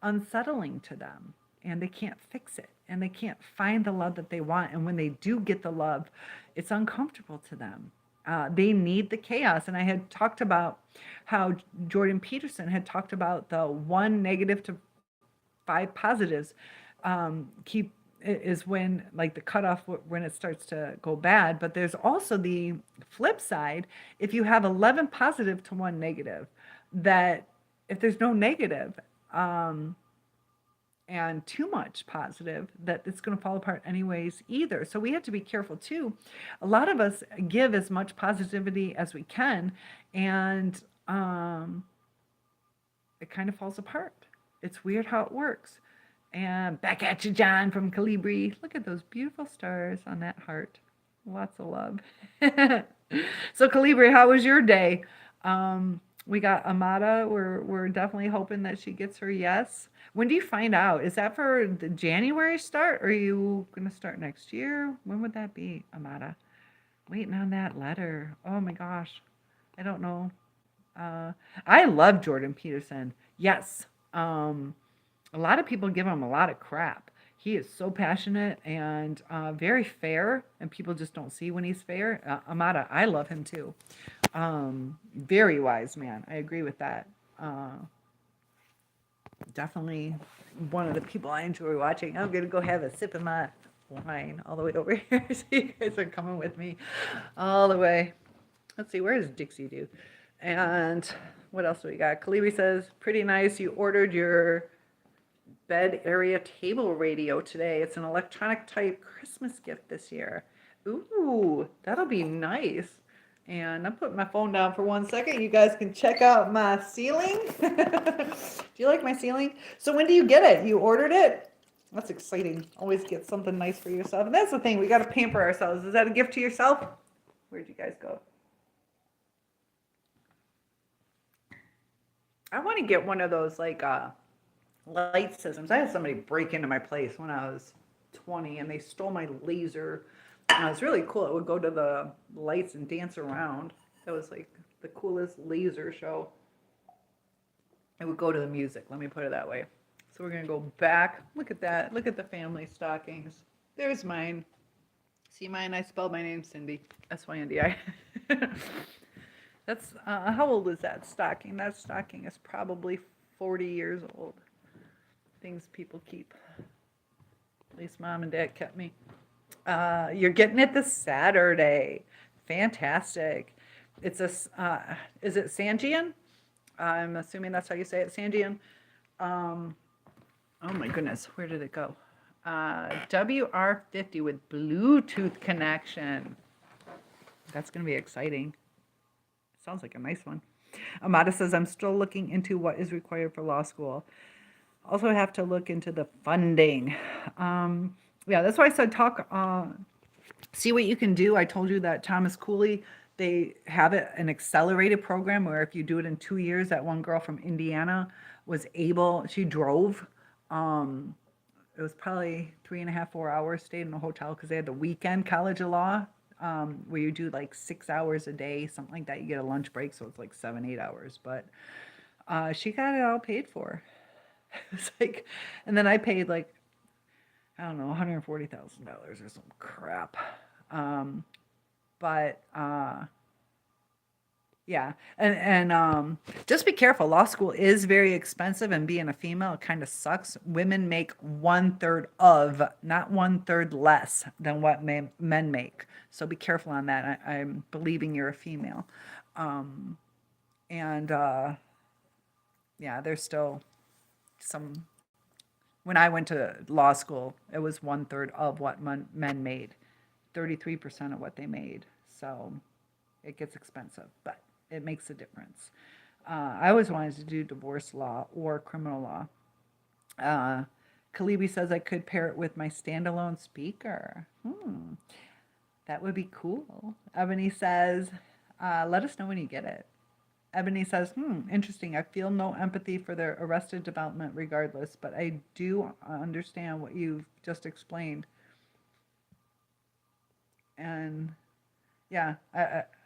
unsettling to them, and they can't fix it, and they can't find the love that they want. And when they do get the love, it's uncomfortable to them. They need the chaos. And I had talked about how Jordan Peterson had talked about the 1 negative to 5 positives is when, like, the cutoff when it starts to go bad. But there's also the flip side. If you have 11 positive to 1 negative, that if there's no negative, and too much positive, that it's going to fall apart anyways either. So we have to be careful too. A lot of us give as much positivity as we can, and it kind of falls apart. It's weird how it works. And back at you, John from Calibri. Look at those beautiful stars on that heart. Lots of love. So Calibri, how was your day? We got Amada. We're definitely hoping that she gets her yes. When do you find out? Is that for the January start, or are you going to start next year? When would that be, Amada? Waiting on that letter. Oh my gosh. I don't know. I love Jordan Peterson. Yes. A lot of people give him a lot of crap. He is so passionate and very fair, and people just don't see when he's fair. Amada, I love him too. Very wise man. I agree with that. Definitely one of the people I enjoy watching. I'm going to go have a sip of my wine all the way over here. So you guys are coming with me all the way. Let's see, where does Dixie do? And what else do we got? Kalibi says, pretty nice. You ordered your bed area table radio today. It's an electronic type Christmas gift this year. Ooh, that'll be nice. And I'm putting my phone down for 1 second. You guys can check out my ceiling. Do you like my ceiling? So when do you get it? You ordered it? That's exciting. Always get something nice for yourself. And that's the thing. We got to pamper ourselves. Is that a gift to yourself? Where'd you guys go? I want to get one of those like light systems. I had somebody break into my place when I was 20 and they stole my laser. And it was really cool. It would go to the lights and dance around. That was like the coolest laser show. It would go to the music. Let me put it that way. So we're going to go back. Look at that. Look at the family stockings. There's mine. See mine? I spelled my name Cindy. S-Y-N-D-I. That's, how old is that stocking? That stocking is probably 40 years old. Things people keep. At least mom and dad kept me. You're getting it this Saturday. Fantastic. It's a, is it Sanjian? I'm assuming that's how you say it, Sanjian. Oh my goodness, where did it go? WR50 with Bluetooth connection. That's going to be exciting. Sounds like a nice one. Amada says, I'm still looking into what is required for law school. Also have to look into the funding. Yeah, that's why I said see what you can do. I told you that Thomas Cooley, they have an accelerated program where if you do it in 2 years, that one girl from Indiana was able, she drove it was probably 3.5, 4 hours, stayed in a hotel because they had the weekend college of law, where you do like 6 hours a day, something like that. You get a lunch break, so it's like 7, 8 hours. But she got it all paid for. It's like, and then I paid like, I don't know, $140,000 or some crap. Um, but yeah, and just be careful. Law school is very expensive, and being a female, it kind of sucks. Women make 1/3 of, not 1/3 less than what men make. So be careful on that. I'm believing you're a female, um, and yeah, there's still some. When I went to law school, it was 1/3 of what men made, 33% of what they made. So it gets expensive, but it makes a difference. I always wanted to do divorce law or criminal law. Uh, Kalibi says I could pair it with my standalone speaker. That would be cool. Ebony says, let us know when you get it. Ebony says, interesting. I feel no empathy for their arrested development regardless, but I do understand what you've just explained. And yeah,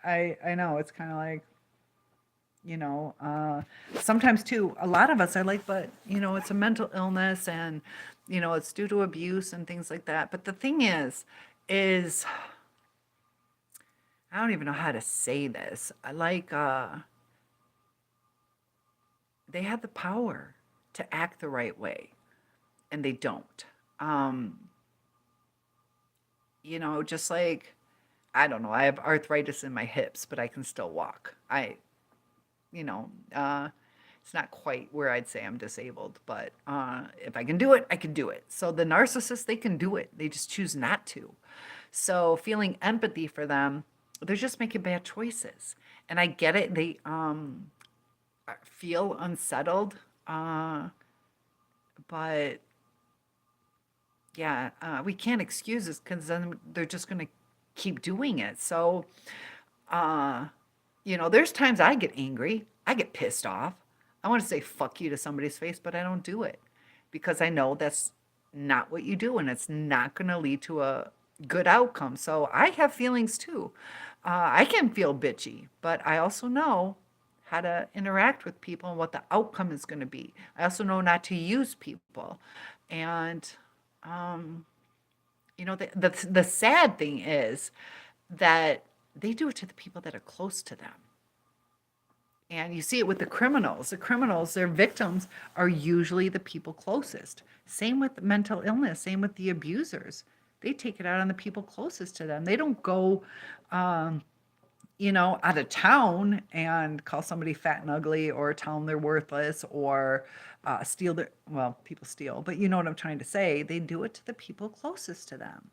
I know it's kind of like, sometimes too, a lot of us are like, but it's a mental illness and, it's due to abuse and things like that. But the thing is I don't even know how to say this. I like, they have the power to act the right way and they don't. Just like, I don't know, I have arthritis in my hips, but I can still walk. It's not quite where I'd say I'm disabled, but if I can do it, I can do it. So the narcissist, they can do it. They just choose not to. So feeling empathy for them, they're just making bad choices. And I get it. They feel unsettled, but yeah, we can't excuse this because then they're just going to keep doing it. So, there's times I get angry, I get pissed off. I want to say fuck you to somebody's face, but I don't do it because I know that's not what you do and it's not going to lead to a good outcome. So I have feelings too. I can feel bitchy, but I also know how to interact with people and what the outcome is going to be. I also know not to use people. And, the sad thing is that they do it to the people that are close to them. And you see it with the criminals. The criminals, their victims are usually the people closest. Same with mental illness, same with the abusers. They take it out on the people closest to them. They don't go, out of town and call somebody fat and ugly or tell them they're worthless or steal their, well, people steal, but you know what I'm trying to say. They do it to the people closest to them.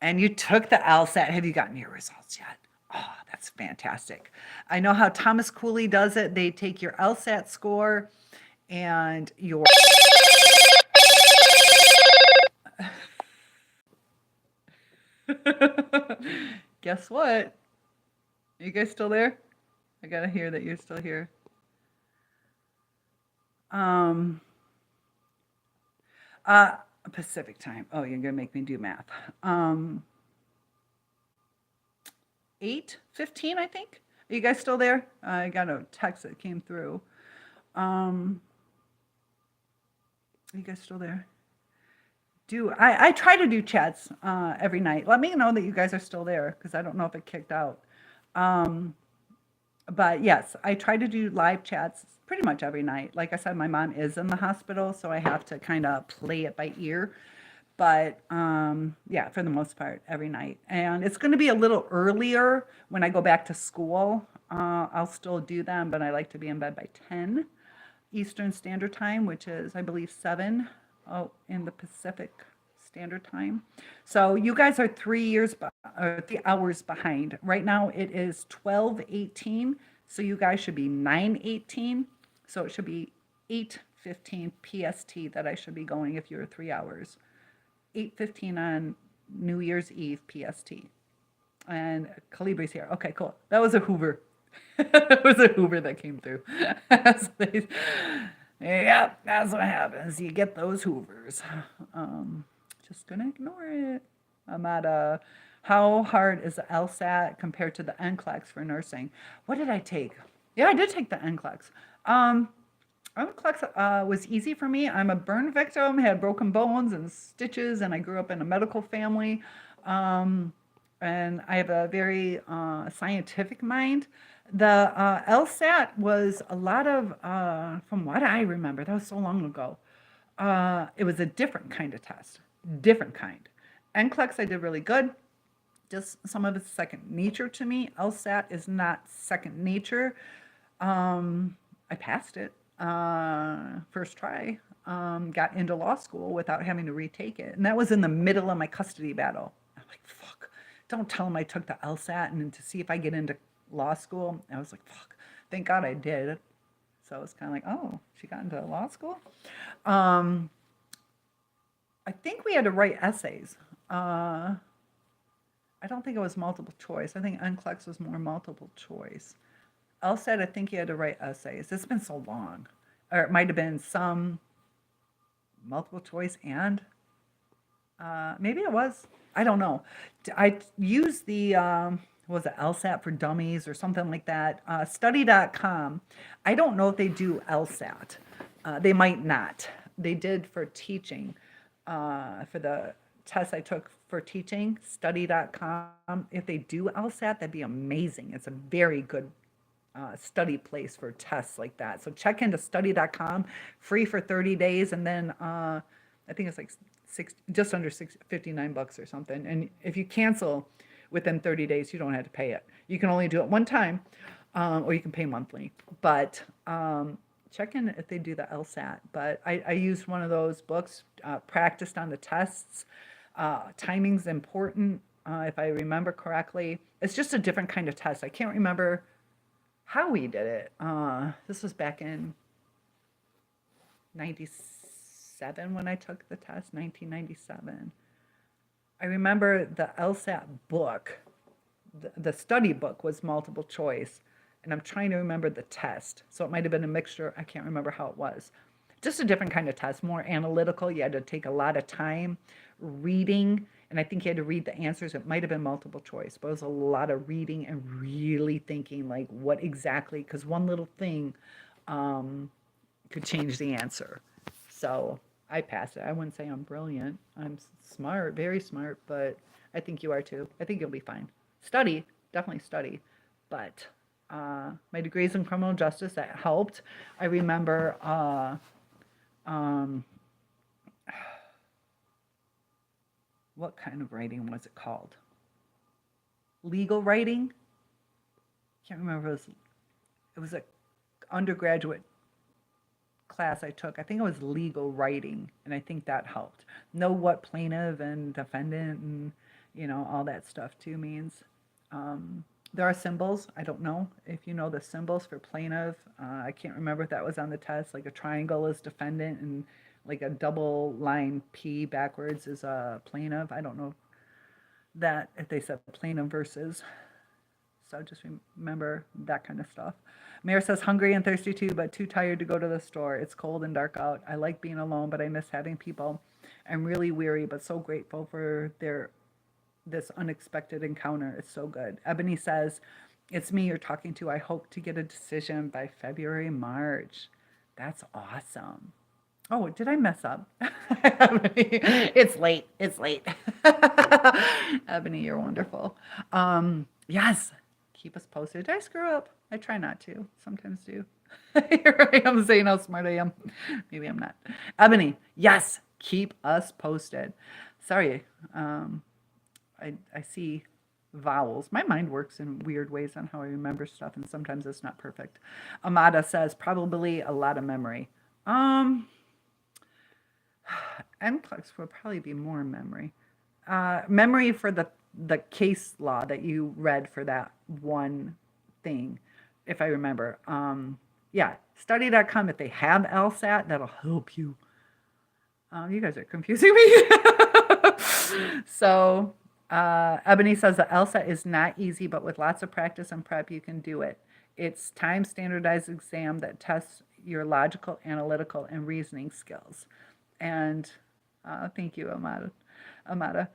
And you took the LSAT. Have you gotten your results yet? Oh, that's fantastic. I know how Thomas Cooley does it. They take your LSAT score and your... Guess what? Are you guys still there? I gotta hear that you're still here. Pacific time. Oh, you're gonna make me do math. 8:15, I think. Are you guys still there? I got a text that came through. Are you guys still there? I try to do chats every night. Let me know that you guys are still there because I don't know if it kicked out. But yes, I try to do live chats pretty much every night. Like I said, my mom is in the hospital, so I have to kind of play it by ear. But yeah, for the most part, every night. And it's going to be a little earlier when I go back to school. I'll still do them, but I like to be in bed by 10 Eastern Standard Time, which is, I believe, 7 in the Pacific Standard Time. So you guys are 3 hours behind. Right now it is 12:18, so you guys should be 9:18. So it should be 8:15 PST that I should be going if you're 3 hours. 8:15 on New Year's Eve PST. And Calibri's here. Okay, cool. That was a Hoover. It was a Hoover that came through. Yep, that's what happens. You get those Hoovers. Just gonna ignore it. I'm at a. How hard is the LSAT compared to the NCLEX for nursing? What did I take? Yeah, I did take the NCLEX. NCLEX was easy for me. I'm a burn victim, had broken bones and stitches, and I grew up in a medical family. Um, and I have a very scientific mind. The LSAT was a lot of, from what I remember, that was so long ago. It was a different kind of test, different kind. NCLEX I did really good. Just some of it's second nature to me. LSAT is not second nature. I passed it first try. Got into law school without having to retake it, and that was in the middle of my custody battle. I'm like, fuck! Don't tell them I took the LSAT and to see if I get into law school. I was like, fuck! Thank God I did. So it's kind of like, oh, she got into law school. Um, I think we had to write essays. I don't think it was multiple choice. I think NCLEX was more multiple choice. LSAT, I think you had to write essays. It's been so long. Or it might have been some multiple choice and maybe it was. I don't know. I used the, what was it, LSAT for Dummies or something like that. Study.com. I don't know if they do LSAT. They might not. They did for teaching. For the test I took for teaching, study.com. If they do LSAT, that'd be amazing. It's a very good study place for tests like that. So check into study.com, free for 30 days. And then I think it's like just under $59 or something. And if you cancel within 30 days, you don't have to pay it. You can only do it one time or you can pay monthly. But check in if they do the LSAT. But I used one of those books, practiced on the tests. Timing's important, if I remember correctly. It's just a different kind of test. I can't remember how we did it. This was back in 97 when I took the test, 1997. I remember the LSAT book, the study book was multiple choice, and I'm trying to remember the test. So it might have been a mixture. I can't remember how it was. Just a different kind of test, more analytical. You had to take a lot of time reading, and I think you had to read the answers. It might have been multiple choice, but it was a lot of reading and really thinking, like, what exactly, because one little thing could change the answer. So I passed it. I wouldn't say I'm brilliant. I'm smart, very smart, but I think you are too. I think you'll be fine. Study, definitely study, but my degrees in criminal justice, that helped. I remember what kind of writing was it called? Legal writing? Can't remember. It was an undergraduate class I took. I think it was legal writing, and I think that helped. Know what plaintiff and defendant and, all that stuff too means. There are symbols. I don't know if you know the symbols for plaintiff. I can't remember if that was on the test. Like a triangle is defendant and like a double line P backwards is a plaintiff. I don't know that if they said plaintiff versus. So just remember that kind of stuff. Mayor says, hungry and thirsty too, but too tired to go to the store. It's cold and dark out. I like being alone, but I miss having people. I'm really weary, but so grateful for this unexpected encounter. It's so good. Ebony says, it's me you're talking to. I hope to get a decision by February, March. That's awesome. Oh, did I mess up? Ebony, it's late. It's late. Ebony, you're wonderful. Yes, keep us posted. Did I screw up? I try not to. Sometimes do. Here I am saying how smart I am. Maybe I'm not. Ebony, yes, keep us posted. Sorry. I see vowels. My mind works in weird ways on how I remember stuff, and sometimes it's not perfect. Amada says, probably a lot of memory. NCLEX will probably be more memory. Memory for the case law that you read for that one thing, if I remember. Yeah, study.com, if they have LSAT, that'll help you. You guys are confusing me. So, Ebony says the LSAT is not easy, but with lots of practice and prep, you can do it. It's time standardized exam that tests your logical, analytical, and reasoning skills. And thank you, Amada.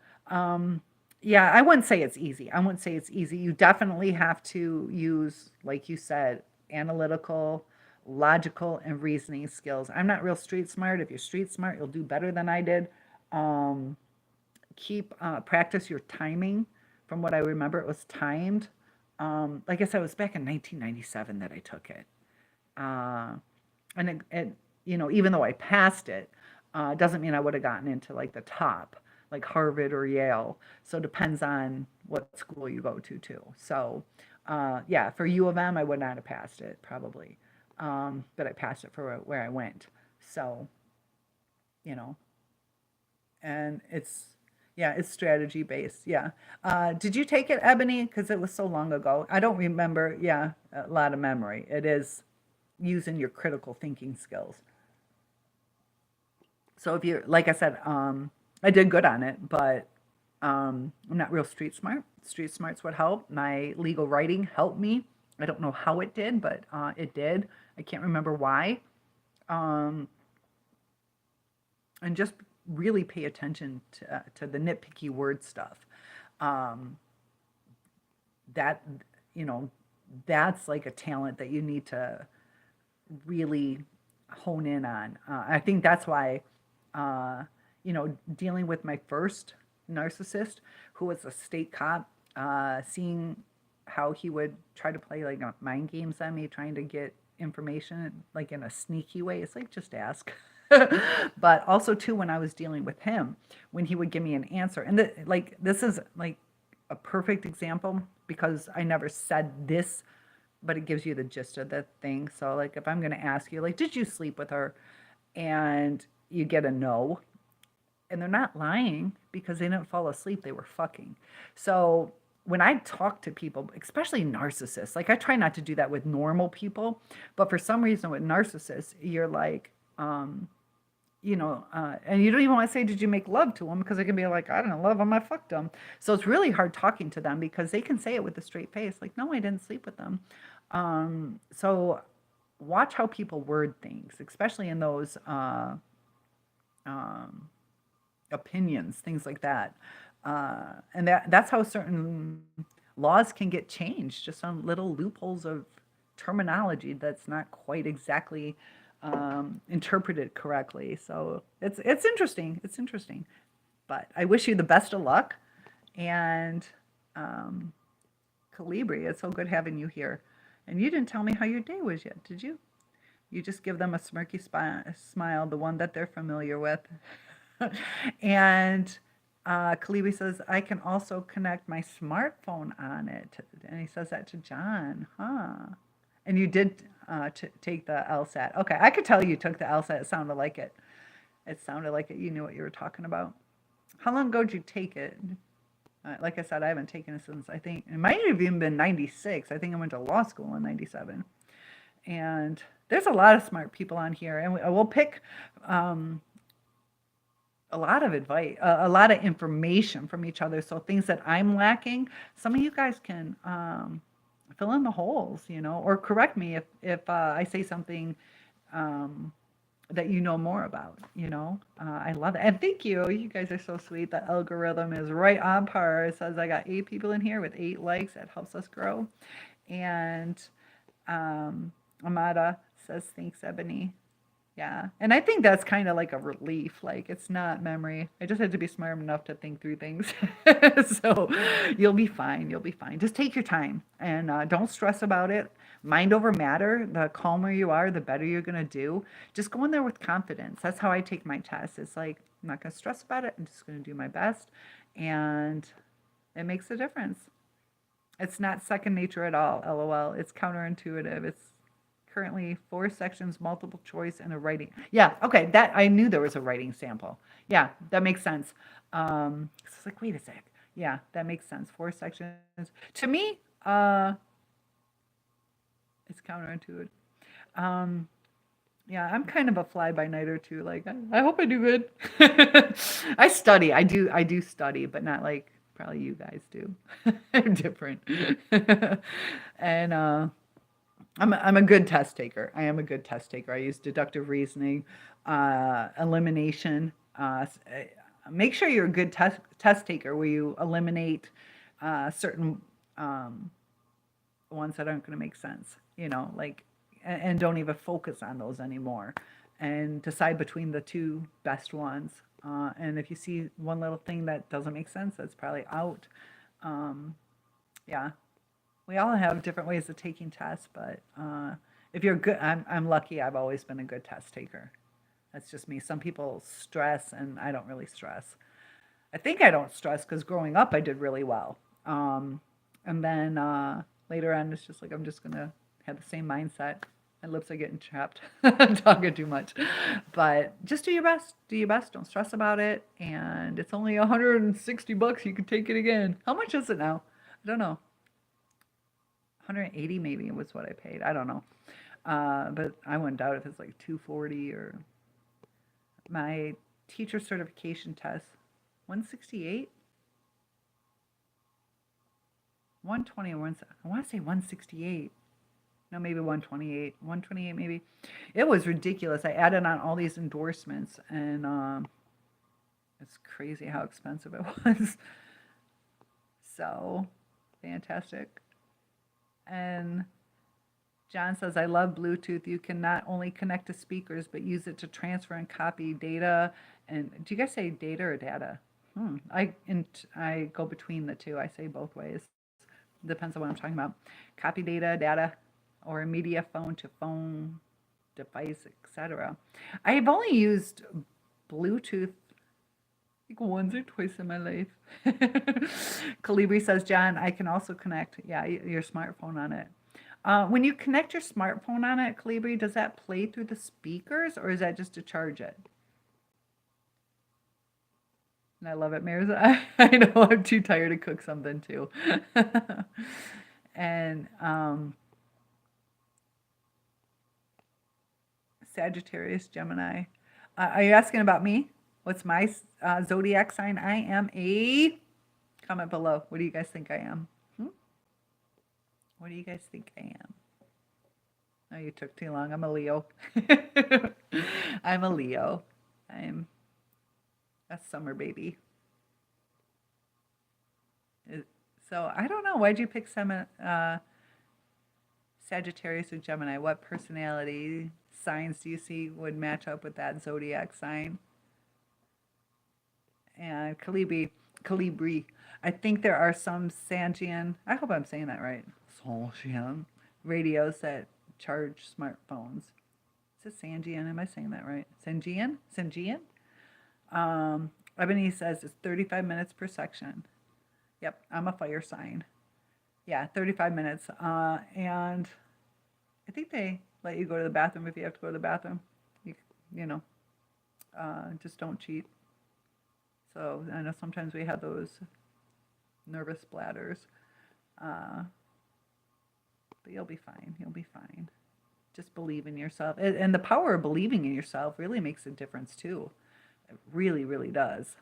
Yeah, I wouldn't say it's easy. I wouldn't say it's easy. You definitely have to use, like you said, analytical, logical, and reasoning skills. I'm not real street smart. If you're street smart, you'll do better than I did. Um, Practice your timing. From what I remember, it was timed. Like I said, it was back in 1997 that I took it. Uh, and even though I passed it, doesn't mean I would have gotten into like the top, like Harvard or Yale. So it depends on what school you go to too. So yeah, for U of M, I would not have passed it probably, but I passed it for where I went. So, you know, and it's strategy based. Yeah. Did you take it, Ebony? Because it was so long ago. I don't remember. Yeah, a lot of memory. It is using your critical thinking skills. So if you, like I said, I did good on it, but I'm not real street smart. Street smarts would help. My legal writing helped me. I don't know how it did, but it did. I can't remember why. Um, and just really pay attention to the nitpicky word stuff. Um, that, you know, that's like a talent that you need to really hone in on. I think that's why, dealing with my first narcissist, who was a state cop, seeing how he would try to play like mind games on me, trying to get information like in a sneaky way. It's like, just ask. But also too, when I was dealing with him, when he would give me an answer, and this is like a perfect example because I never said this, but it gives you the gist of the thing. So like if I'm going to ask you, like, did you sleep with her? And you get a no, and they're not lying because they didn't fall asleep, they were fucking. So when I talk to people, especially narcissists, like I try not to do that with normal people, but for some reason with narcissists, you're like, and you don't even want to say, did you make love to them? Because they can be like, I don't love them, I fucked them. So it's really hard talking to them because they can say it with a straight face, like, no, I didn't sleep with them. So watch how people word things, especially in those um, opinions, things like that. And that's how certain laws can get changed, just on little loopholes of terminology that's not quite exactly interpreted correctly. So it's interesting. It's interesting. But I wish you the best of luck. And Calibri, it's so good having you here. And you didn't tell me how your day was yet, did you? You just give them a smirky smile, the one that they're familiar with. And Kalibi says, I can also connect my smartphone on it. And he says that to John. Huh. And you did take the LSAT. Okay, I could tell you took the LSAT. It sounded like it. It sounded like it. You knew what you were talking about. How long ago did you take it? Like I said, I haven't taken it since, I think, it might have even been 96. I think I went to law school in 97. And there's a lot of smart people on here. And we'll pick a lot of advice, a lot of information from each other. So things that I'm lacking, some of you guys can fill in the holes, or correct me if I say something that you know more about, I love it. And thank you. You guys are so sweet. The algorithm is right on par. It says I got 8 people in here with 8 likes. That helps us grow. And Amada says, thanks, Ebony. Yeah. And I think that's kind of like a relief. Like, it's not memory. I just had to be smart enough to think through things. So you'll be fine. You'll be fine. Just take your time and don't stress about it. Mind over matter. The calmer you are, the better you're going to do. Just go in there with confidence. That's how I take my test. It's like, I'm not going to stress about it. I'm just going to do my best. And it makes a difference. It's not second nature at all. LOL. It's counterintuitive. It's currently 4 sections, multiple choice, and a writing. Yeah, okay, that I knew there was a writing sample. Yeah, that makes sense. It's like, wait a sec. Yeah, that makes sense. 4 sections. To me, it's counterintuitive. Yeah, I'm kind of a fly-by-nighter too. Like, I hope I do good. I study. I do study, but not like probably you guys do. I'm different. And I'm a good test taker. I am a good test taker. I use deductive reasoning, elimination. Make sure you're a good test taker where you eliminate certain ones that aren't going to make sense, like, and don't even focus on those anymore, and decide between the two best ones. And if you see one little thing that doesn't make sense, that's probably out. Yeah, we all have different ways of taking tests, but if you're good, I'm lucky. I've always been a good test taker. That's just me. Some people stress, and I don't really stress. I think I don't stress because growing up I did really well. And then later on, it's just like I'm just gonna have the same mindset. My lips are getting chapped. I'm talking too much, but just do your best. Do your best. Don't stress about it. And it's only $160. You can take it again. How much is it now? I don't know. 180 maybe was what I paid. I don't know. But I wouldn't doubt if it's like 240 or my teacher certification test, 168, 120, I want to say 168. No, maybe 128, 128 maybe. It was ridiculous. I added on all these endorsements, and it's crazy how expensive it was. So fantastic. And John says, I love Bluetooth. You can not only connect to speakers, but use it to transfer and copy data. And do you guys say data or data? I go between the two. I say both ways. Depends on what I'm talking about. Copy data, or media phone to phone device, etc. I've only used Bluetooth like once or twice in my life. Calibri says, John, I can also connect, your smartphone on it. When you connect your smartphone on it, Calibri, does that play through the speakers, or is that just to charge it? And I love it, Maris. I know I'm too tired to cook something too. And Sagittarius, Gemini. Are you asking about me? What's my zodiac sign? I am a... Comment below. What do you guys think I am? What do you guys think I am? Oh, you took too long. I'm a Leo. I'm a Leo. I'm a summer baby. So I don't know. Why'd you pick Sagittarius or Gemini? What personality signs do you see would match up with that zodiac sign? And Calibri. I think there are some Sanjian, I hope I'm saying that right, Sanjian radios that charge smartphones. Is it Sanjian? Am I saying that right? Sanjian? Ebony says it's 35 minutes per section. Yep, I'm a fire sign. Yeah, 35 minutes. And I think they let you go to the bathroom if you have to go to the bathroom. Just don't cheat. So I know sometimes we have those nervous bladders. But you'll be fine. You'll be fine. Just believe in yourself. And the power of believing in yourself really makes a difference too. It really, really does.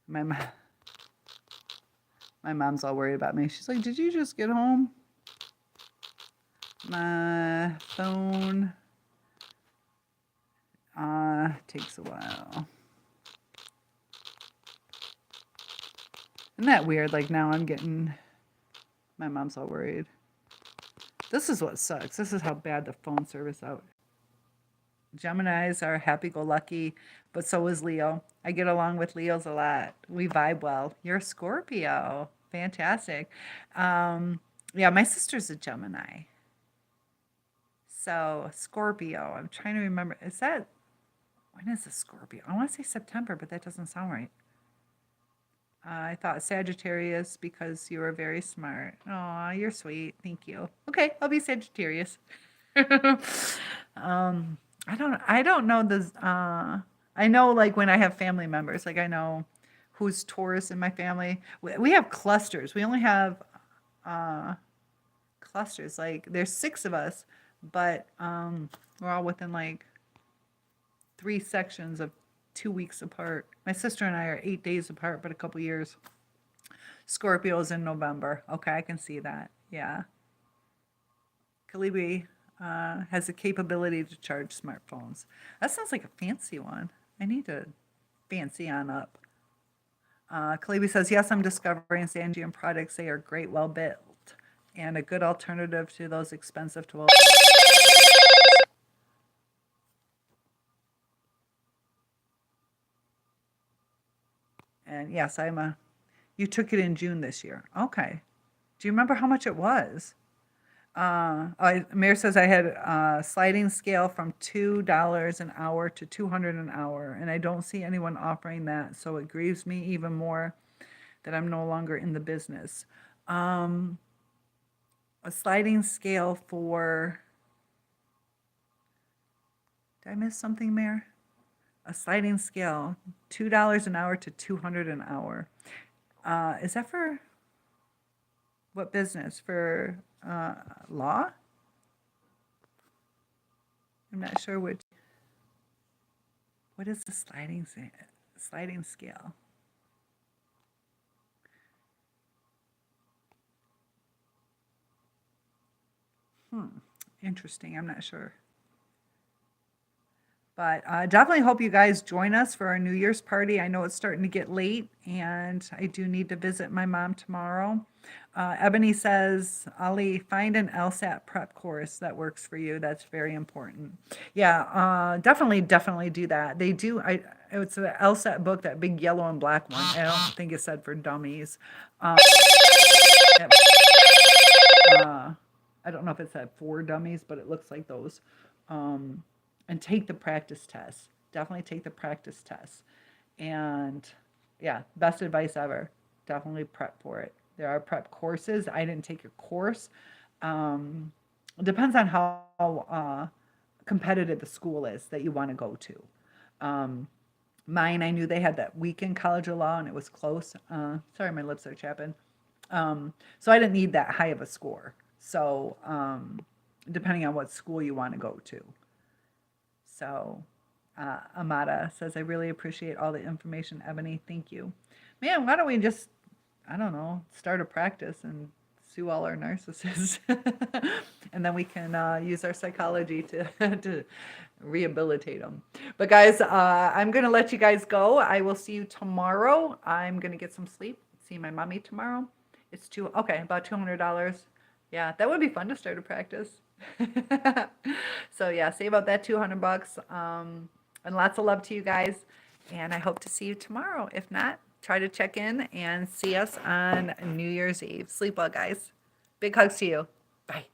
My mom's all worried about me. She's like, did you just get home? My phone takes a while. Isn't that weird? Like now my mom's all worried. This is what sucks. This is how bad the phone service out. Geminis are happy-go-lucky, but so is Leo. I get along with Leos a lot. We vibe well. You're a Scorpio. Fantastic. My sister's a Gemini. So Scorpio, I'm trying to remember. When is the Scorpio? I want to say September, but that doesn't sound right. I thought Sagittarius because you were very smart. Aw, you're sweet. Thank you. Okay, I'll be Sagittarius. I don't know this. I know like when I have family members, like I know who's Taurus in my family. We have clusters. We only have clusters. Like there's 6 of us, but we're all within like 3 sections of 2 weeks apart. My sister and I are 8 days apart, but a couple years. Scorpio's in November. Okay, I can see that. Yeah. Kalibi has the capability to charge smartphones. That sounds like a fancy one. I need to fancy on up. Kalibi says, yes, I'm discovering Sangian products. They are great, well built, and a good alternative to those expensive tools. And yes, you took it in June this year. Okay. Do you remember how much it was? Mayor says I had a sliding scale from $2 an hour to $200 an hour, and I don't see anyone offering that, so it grieves me even more that I'm no longer in the business. A sliding scale for, did I miss something, Mayor? A sliding scale, $2 an hour to $200 an hour. Is that for what business? For law? I'm not sure which. What is the sliding scale? Interesting. I'm not sure. But definitely hope you guys join us for our New Year's party. I know it's starting to get late, and I do need to visit my mom tomorrow. Ebony says, Ali, find an LSAT prep course that works for you. That's very important. Yeah, definitely do that. They do. It's an LSAT book, that big yellow and black one. I don't think it said for dummies. I don't know if it said for dummies, but it looks like those. And take the practice test. Definitely take the practice test. And yeah, best advice ever. Definitely prep for it. There are prep courses. I didn't take a course. It depends on how competitive the school is that you want to go to. Mine, I knew they had that weekend College of Law, and it was close. Sorry, my lips are chapping. So I didn't need that high of a score. So depending on what school you want to go to. So Amada says, I really appreciate all the information, Ebony. Thank you. Man, why don't we just, I don't know, start a practice and sue all our narcissists. And then we can use our psychology to rehabilitate them. But guys, I'm going to let you guys go. I will see you tomorrow. I'm going to get some sleep. See my mommy tomorrow. It's about $200. Yeah, that would be fun to start a practice. So yeah, save up that $200. And lots of love to you guys. And I hope to see you tomorrow. If not, try to check in and see us on New Year's Eve. Sleep well, guys. Big hugs to you. Bye.